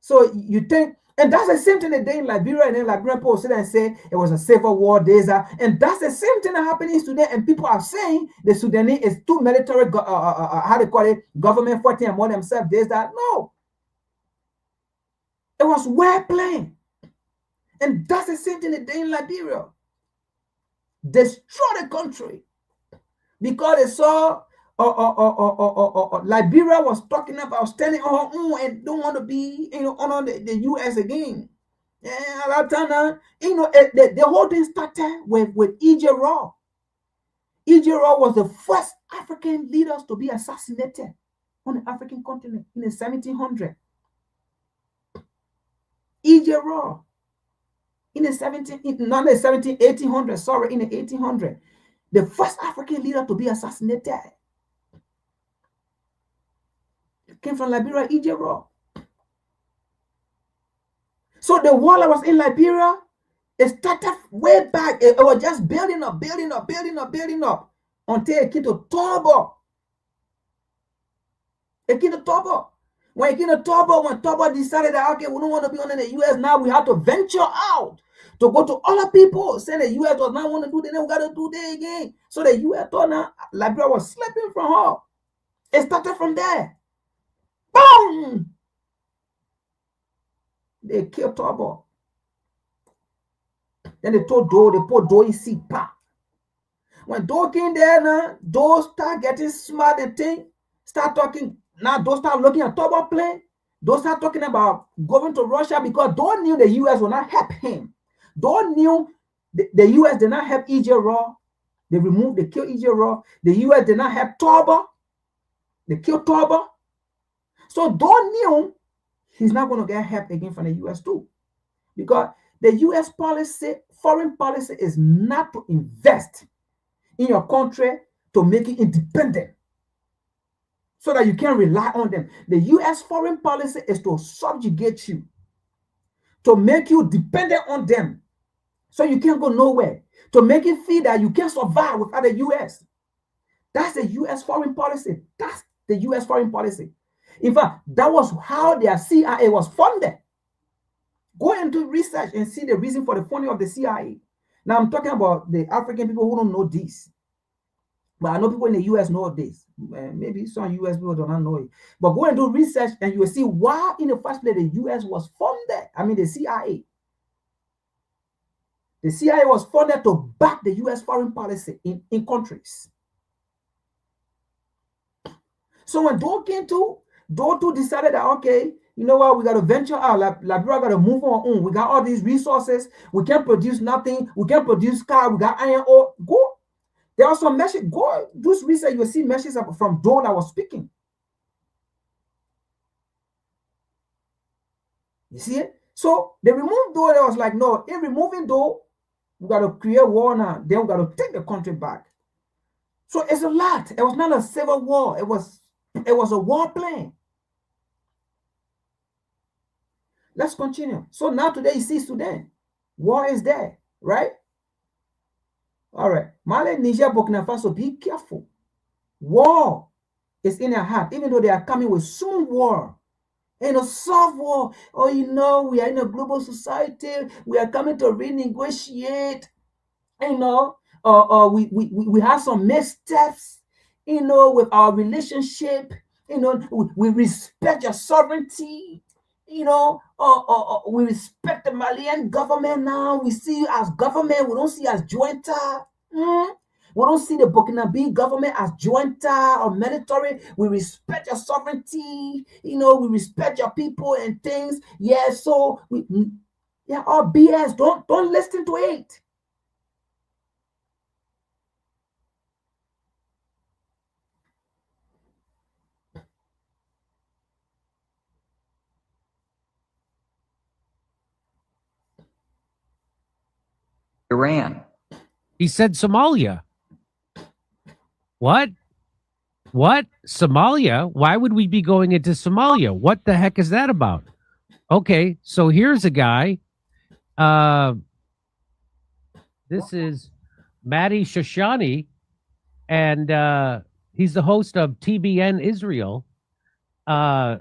So you think, and that's the same thing they did in Liberia. And then Liberian people sit and say it was a civil war. And that's the same thing that happened in Sudan. And people are saying the Sudanese is too military, how they call it, government fighting among themselves. No. It was well planned. And that's the same thing they did in Liberia. Destroy the country. Because they saw Liberia was talking about standing on her own and don't want to be, on the U.S. again. Yeah, that time, the whole thing started with E.J. Raw. E.J. Raw was the first African leaders to be assassinated on the African continent in the 1700s. E.J. Raw. In the 1800s, sorry, in the 1800s, the first African leader to be assassinated came from Liberia, E.J. Raw. So the war that was in Liberia, it started way back. It was just building up until it came to Togo. When it came to Togo, when Togo decided that, okay, we don't want to be under the U.S. now, we have to venture out to go to other people, saying the U.S. does not want to do that, then we got to do that again. So the U.S. thought now Liberia was slipping from her. It started from there. Boom! They killed Togo. Then they told Doe, they put Doe in seat. When Doe came there now, Doe start getting smart and thing, start talking. Now, those start looking at Togo play. Those start talking about going to Russia because they knew the U.S. would not help him. They knew the U.S. did not help E.J. Raw. They killed E.J. Raw. The U.S. did not help Togo. They killed Togo. So they knew he's not going to get help again from the U.S. too. Because the U.S. policy, foreign policy, is not to invest in your country to make it independent, so that you can rely on them. The U.S. foreign policy is to subjugate you, to make you dependent on them, so you can't go nowhere, to make it feel that you can't survive without the U.S. That's the U.S. foreign policy. That's the U.S. foreign policy. In fact, that was how their CIA was funded. Go and do research and see the reason for the funding of the CIA. Now, I'm talking about the African people who don't know this. But I know people in the U.S. know this. Maybe some U.S. people do not know it. But go and do research and you will see why in the first place the U.S. was funded. I mean, the CIA. The CIA was funded to back the U.S. foreign policy in countries. So when Doe came to, Doe too decided that, okay, you know what, we got to venture out. Liberia got to move on our own. We got all these resources. We can't produce nothing. We can't produce car. We got iron ore. Go. There are some messages. Go do research. You'll see messages from Doe that was speaking. You see it? So they removed Doe. They was like, no, in removing Doe, We got to create war now. Then we got to take the country back. So it's a lot. It was not a civil war. It was a war plan. Let's continue. So now today you see Sudan. War is there, right? All right. Mali, Niger, Burkina Faso, be careful. War is in their heart, even though they are coming with soon war. And a soft war. Oh, you know, we are in a global society. We are coming to renegotiate. You know, we have some missteps, you know, with our relationship. You know, we respect your sovereignty. You know, we respect the Malian government now. We see you as government. We don't see you as junta. We don't see the Burkinabe government as junta or military. We respect your sovereignty. You know, we respect your people and things. Yeah, so all BS. Don't listen to it. Iran. He said Somalia. What? What? Somalia? Why would we be going into Somalia? What the heck is that about? Okay, so here's a guy. This is Madi Shoshani, and he's the host of TBN Israel. And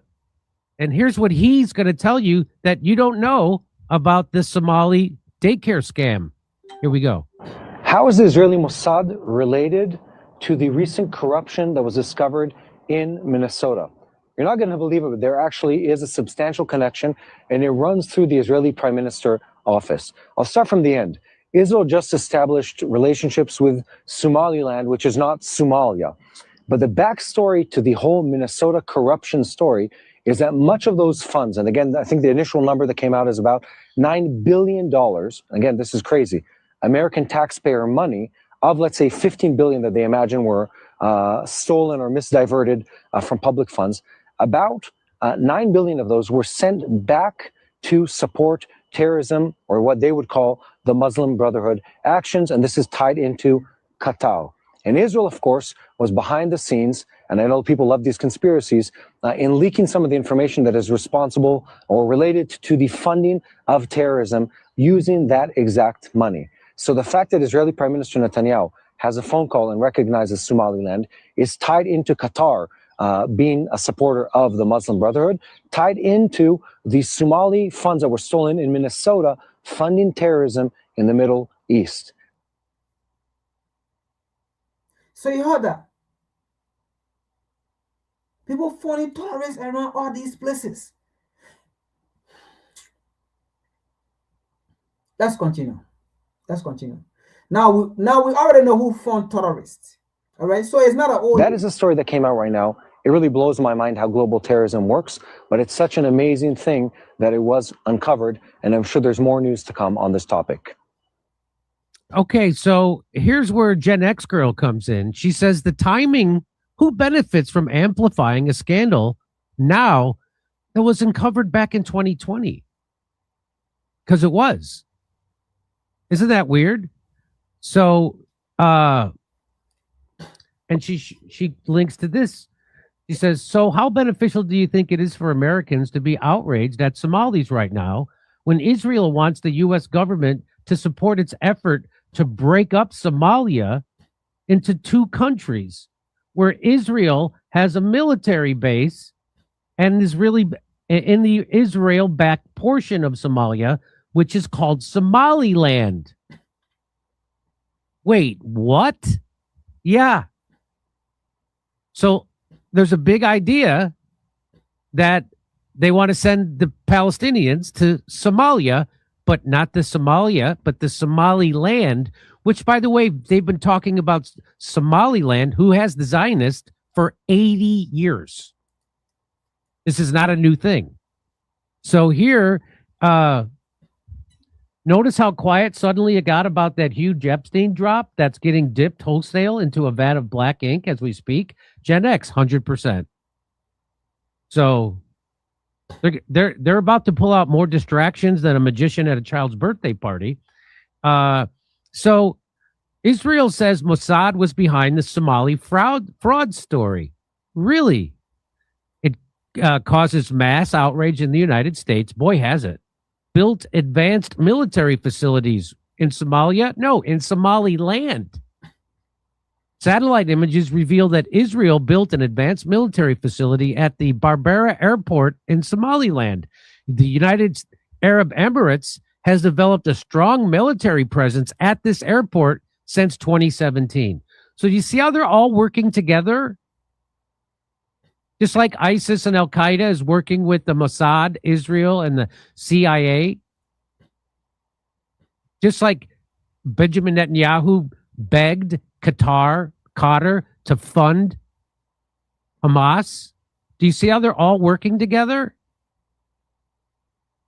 here's what he's going to tell you that you don't know about the Somali daycare scam. Here we go. How is the Israeli Mossad related to the recent corruption that was discovered in Minnesota? You're not going to believe it, but there actually is a substantial connection, and it runs through the Israeli Prime Minister office. I'll start from the end. Israel just established relationships with Somaliland, which is not Somalia. But the backstory to the whole Minnesota corruption story is that much of those funds, and again, I think the initial number that came out is about $9 billion. Again, this is crazy. American taxpayer money of, let's say, $15 billion that they imagine were stolen or misdiverted from public funds. About $9 billion of those were sent back to support terrorism, or what they would call the Muslim Brotherhood actions, and this is tied into Qatar. And Israel, of course, was behind the scenes, and I know people love these conspiracies, in leaking some of the information that is responsible or related to the funding of terrorism using that exact money. So the fact that Israeli Prime Minister Netanyahu has a phone call and recognizes Somaliland is tied into Qatar being a supporter of the Muslim Brotherhood, tied into the Somali funds that were stolen in Minnesota funding terrorism in the Middle East. So you heard that. People funding terrorists around all these places. Let's continue. Let's continue. Now we already know who fund terrorists. All right. So it's not an old. That is a story that came out right now. It really blows my mind how global terrorism works, but it's such an amazing thing that it was uncovered, and I'm sure there's more news to come on this topic. Okay, so here's where Gen X girl comes in. She says the timing, who benefits from amplifying a scandal now that was uncovered back in 2020? Because it was. Isn't that weird? So, and she links to this. She says, so how beneficial do you think it is for Americans to be outraged at Somalis right now when Israel wants the U.S. government to support its effort to break up Somalia into two countries where Israel has a military base and is really in the Israel-backed portion of Somalia, which is called Somaliland? Wait, what? Yeah. So there's a big idea that they want to send the Palestinians to Somalia, but not the Somalia, but the Somaliland, which, by the way, they've been talking about Somaliland, who has the Zionists for 80 years. This is not a new thing. So here, notice how quiet suddenly it got about that huge Epstein drop that's getting dipped wholesale into a vat of black ink as we speak. Gen X, 100%. So they're about to pull out more distractions than a magician at a child's birthday party. So Israel says Mossad was behind the Somali fraud story. Really? It causes mass outrage in the United States. Boy, has it. Built advanced military facilities in Somalia? No, in Somaliland. Satellite images reveal that Israel built an advanced military facility at the Berbera Airport in Somaliland. The United Arab Emirates has developed a strong military presence at this airport since 2017. So you see how they're all working together? Just like ISIS and Al-Qaeda is working with the Mossad, Israel, and the CIA. Just like Benjamin Netanyahu begged Qatar to fund Hamas. Do you see how they're all working together?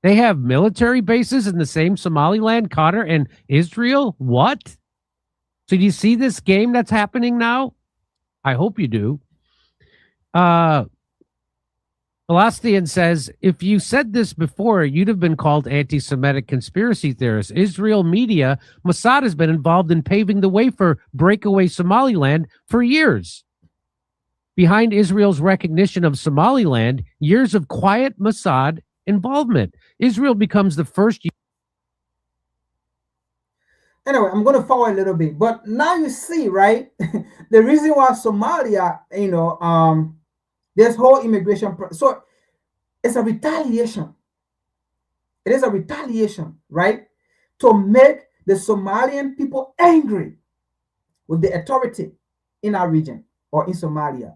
They have military bases in the same Somaliland, Qatar, and Israel? What? So do you see this game that's happening now? I hope you do. Phalastian says, if you said this before, you'd have been called anti-Semitic conspiracy theorist. Israel media, Mossad has been involved in paving the way for breakaway Somaliland for years. Behind Israel's recognition of Somaliland, years of quiet Mossad involvement. Israel becomes the first. Anyway, I'm going to forward a little bit, but now you see, right? The reason why Somalia, this whole immigration, so it's a retaliation. It is a retaliation, right? To make the Somalian people angry with the authority in our region or in Somalia.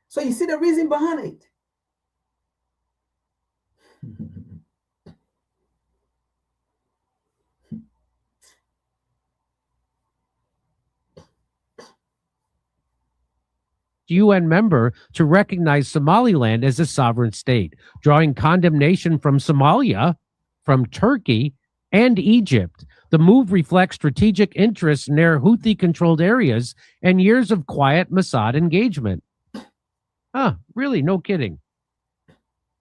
So you see the reason behind it. UN member to recognize Somaliland as a sovereign state, drawing condemnation from Somalia, from Turkey, and Egypt. The move reflects strategic interests near Houthi-controlled areas and years of quiet Mossad engagement. Really? No kidding.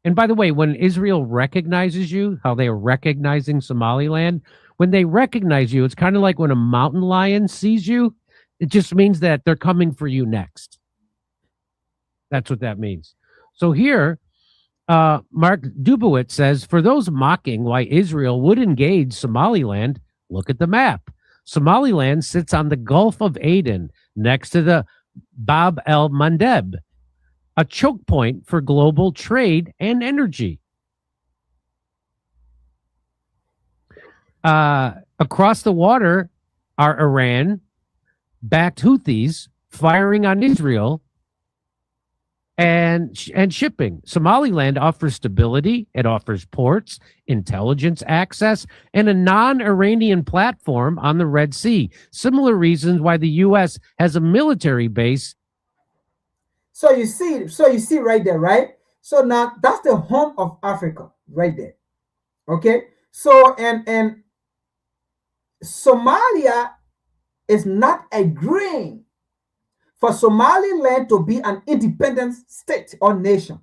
And by the way, when Israel recognizes you, how they are recognizing Somaliland, when they recognize you, it's kind of like when a mountain lion sees you. It just means that they're coming for you next. That's what that means. So here, Mark Dubowitz says, for those mocking why Israel would engage Somaliland, look at the map. Somaliland sits on the Gulf of Aden next to the Bab el-Mandeb, a choke point for global trade and energy. Across the water are Iran-backed Houthis firing on Israel and shipping. Somaliland offers stability. It offers ports, intelligence access, and a non-Iranian platform on the Red Sea. Similar reasons why the U.S. has a military base. So you see right there, right? So now that's the home of Africa right there. Okay? So and Somalia is not agreeing for Somaliland to be an independent state or nation.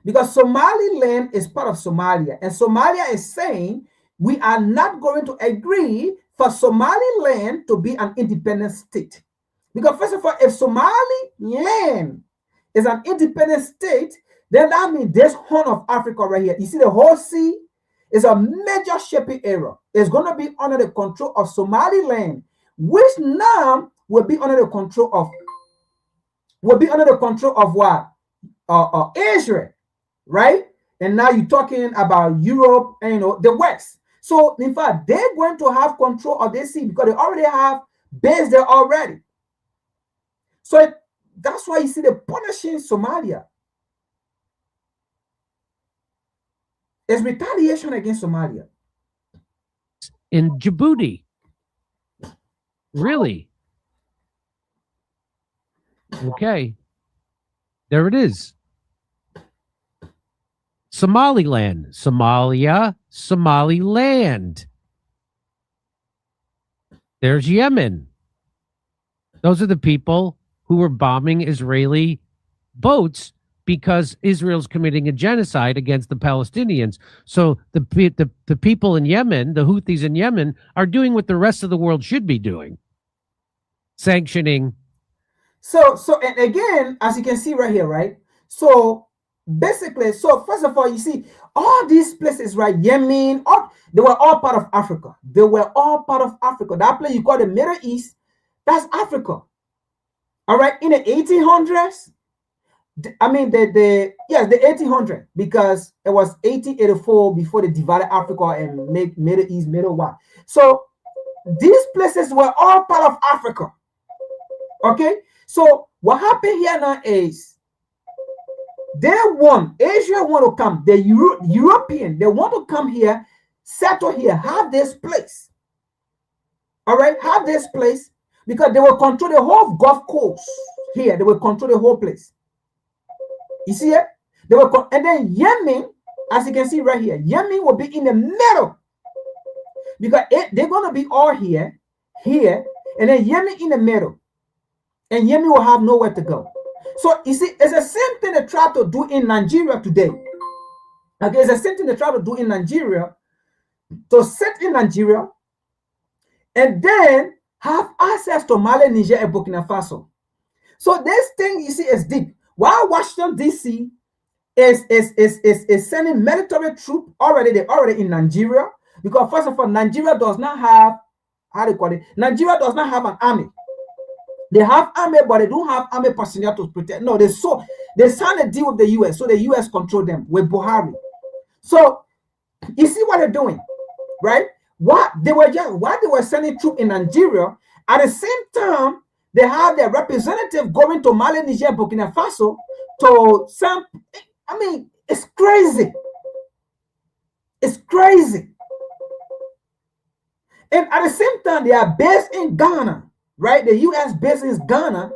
Because Somaliland is part of Somalia. And Somalia is saying, we are not going to agree for Somaliland to be an independent state. Because first of all, if Somaliland is an independent state, then that means this horn of Africa right here, you see the whole sea is a major shipping area. It's going to be under the control of Somaliland, which now will be under the control of what? Israel, right? And now you're talking about Europe and the West. So in fact, they're going to have control of this sea because they already have base there already. So that's why you see the punishing Somalia. It's retaliation against Somalia. In Djibouti. Really? Okay. There it is. Somaliland. Somalia. Somaliland. There's Yemen. Those are the people who were bombing Israeli boats because Israel's committing a genocide against the Palestinians. So the people in Yemen, the Houthis in Yemen, are doing what the rest of the world should be doing, sanctioning. So and again, as you can see right here, right? So basically, so first of all, you see all these places, right? Yemen, they were all part of Africa. They were all part of Africa. That place you call the Middle East, that's Africa. All right, in the 1800s, I mean the 1800s, because it was 1884 before they divided Africa and make Middle East, Middle West. So these places were all part of Africa. Okay, so what happened here now is Asia want to come, the European, they want to come here, settle here, have this place. All right, have this place, because they will control the whole Gulf Coast here. They will control the whole place. You see it? They will, and then Yemen, as you can see right here, Yemen will be in the middle, because they're going to be all here, and then Yemen in the middle, and Yemen will have nowhere to go. So you see, it's the same thing they try to do in Nigeria today. Okay, it's the same thing they try to do in Nigeria, to sit in Nigeria, and then have access to Mali, Niger, and Burkina Faso. So this thing, you see, is deep. While Washington D.C. is sending military troops they're already in Nigeria, because first of all, Nigeria does not have, how do you call it? Nigeria does not have an army. They have army, but they don't have army personnel to protect. No, they signed a deal with the U.S., so the U.S. control them with Buhari. So you see what they're doing, right? While they were sending troops in Nigeria, at the same time, they have their representative going to Mali, Niger, Burkina Faso to some. I mean, it's crazy. It's crazy. And at the same time, they are based in Ghana, right? The U.S. base in Ghana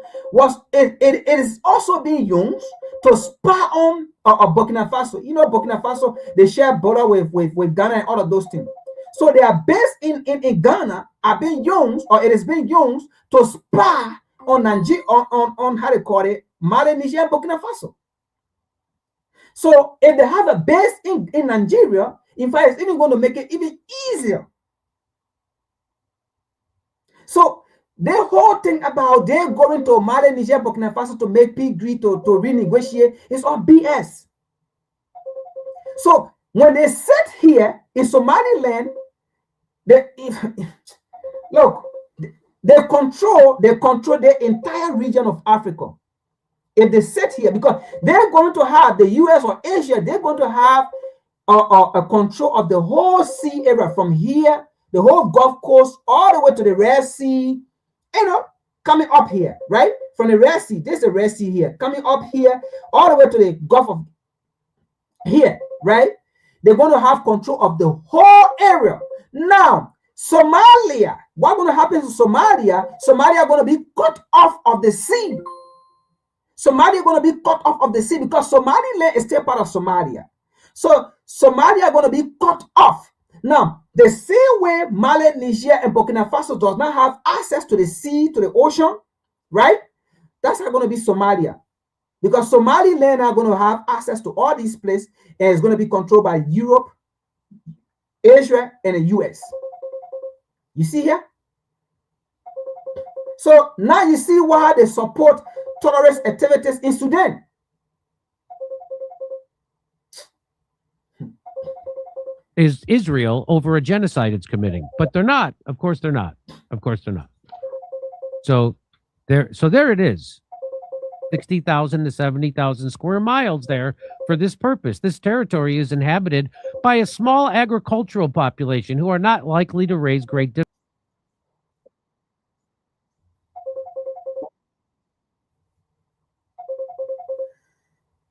it is also being used to spy on Burkina Faso. You know, Burkina Faso, they share border with Ghana and all of those things. So they are based in Ghana, are being used, or it is being used to spy on Nigeria, on how they call it, Mali, Niger, and Burkina Faso. So if they have a base in Nigeria, in fact, it's even going to make it even easier. So the whole thing about them going to Mali, Niger, Burkina Faso to make peace agree to renegotiate is all BS. So when they sit here in Somaliland, they control the entire region of Africa. If they sit here, because they're going to have the US or Asia, they're going to have a control of the whole sea area from here, the whole Gulf Coast, all the way to the Red Sea, you know, coming up here, right? From the Red Sea, there's the Red Sea here, coming up here, all the way to the Gulf of here, right? They're going to have control of the whole area. Now, Somalia, what's going to happen to Somalia? Somalia are going to be cut off of the sea. Somalia are going to be cut off of the sea because Somaliland is still part of Somalia. So Somalia are going to be cut off. Now, the same way Mali, Niger, and Burkina Faso does not have access to the sea, to the ocean, right? That's not going to be Somalia. Because Somaliland are going to have access to all these places, and it's going to be controlled by Europe, Asia, and the US. You see here? So now you see why they support terrorist activities in Sudan. Is Israel over a genocide it's committing, but they're not. Of course they're not. Of course they're not. So there it is. 60,000 to 70,000 square miles there for this purpose. This territory is inhabited by a small agricultural population who are not likely to raise great.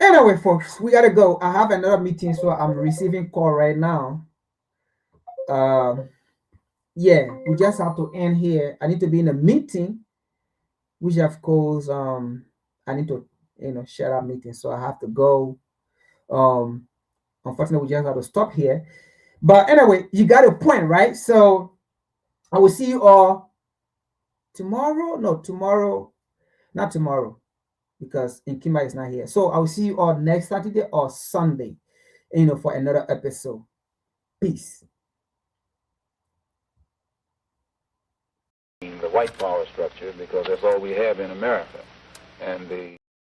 Anyway, folks, we gotta go. I have another meeting, so I'm receiving call right now. Yeah, we just have to end here. I need to be in a meeting, which of course, I need to, share that meeting, so I have to go. Unfortunately, we just have to stop here. But anyway, you got a point, right? So I will see you all tomorrow. No, tomorrow, not tomorrow. because Nkima is not here. So I will see you all next Saturday or Sunday, for another episode. Peace. The white power structure, because that's all we have in America. And the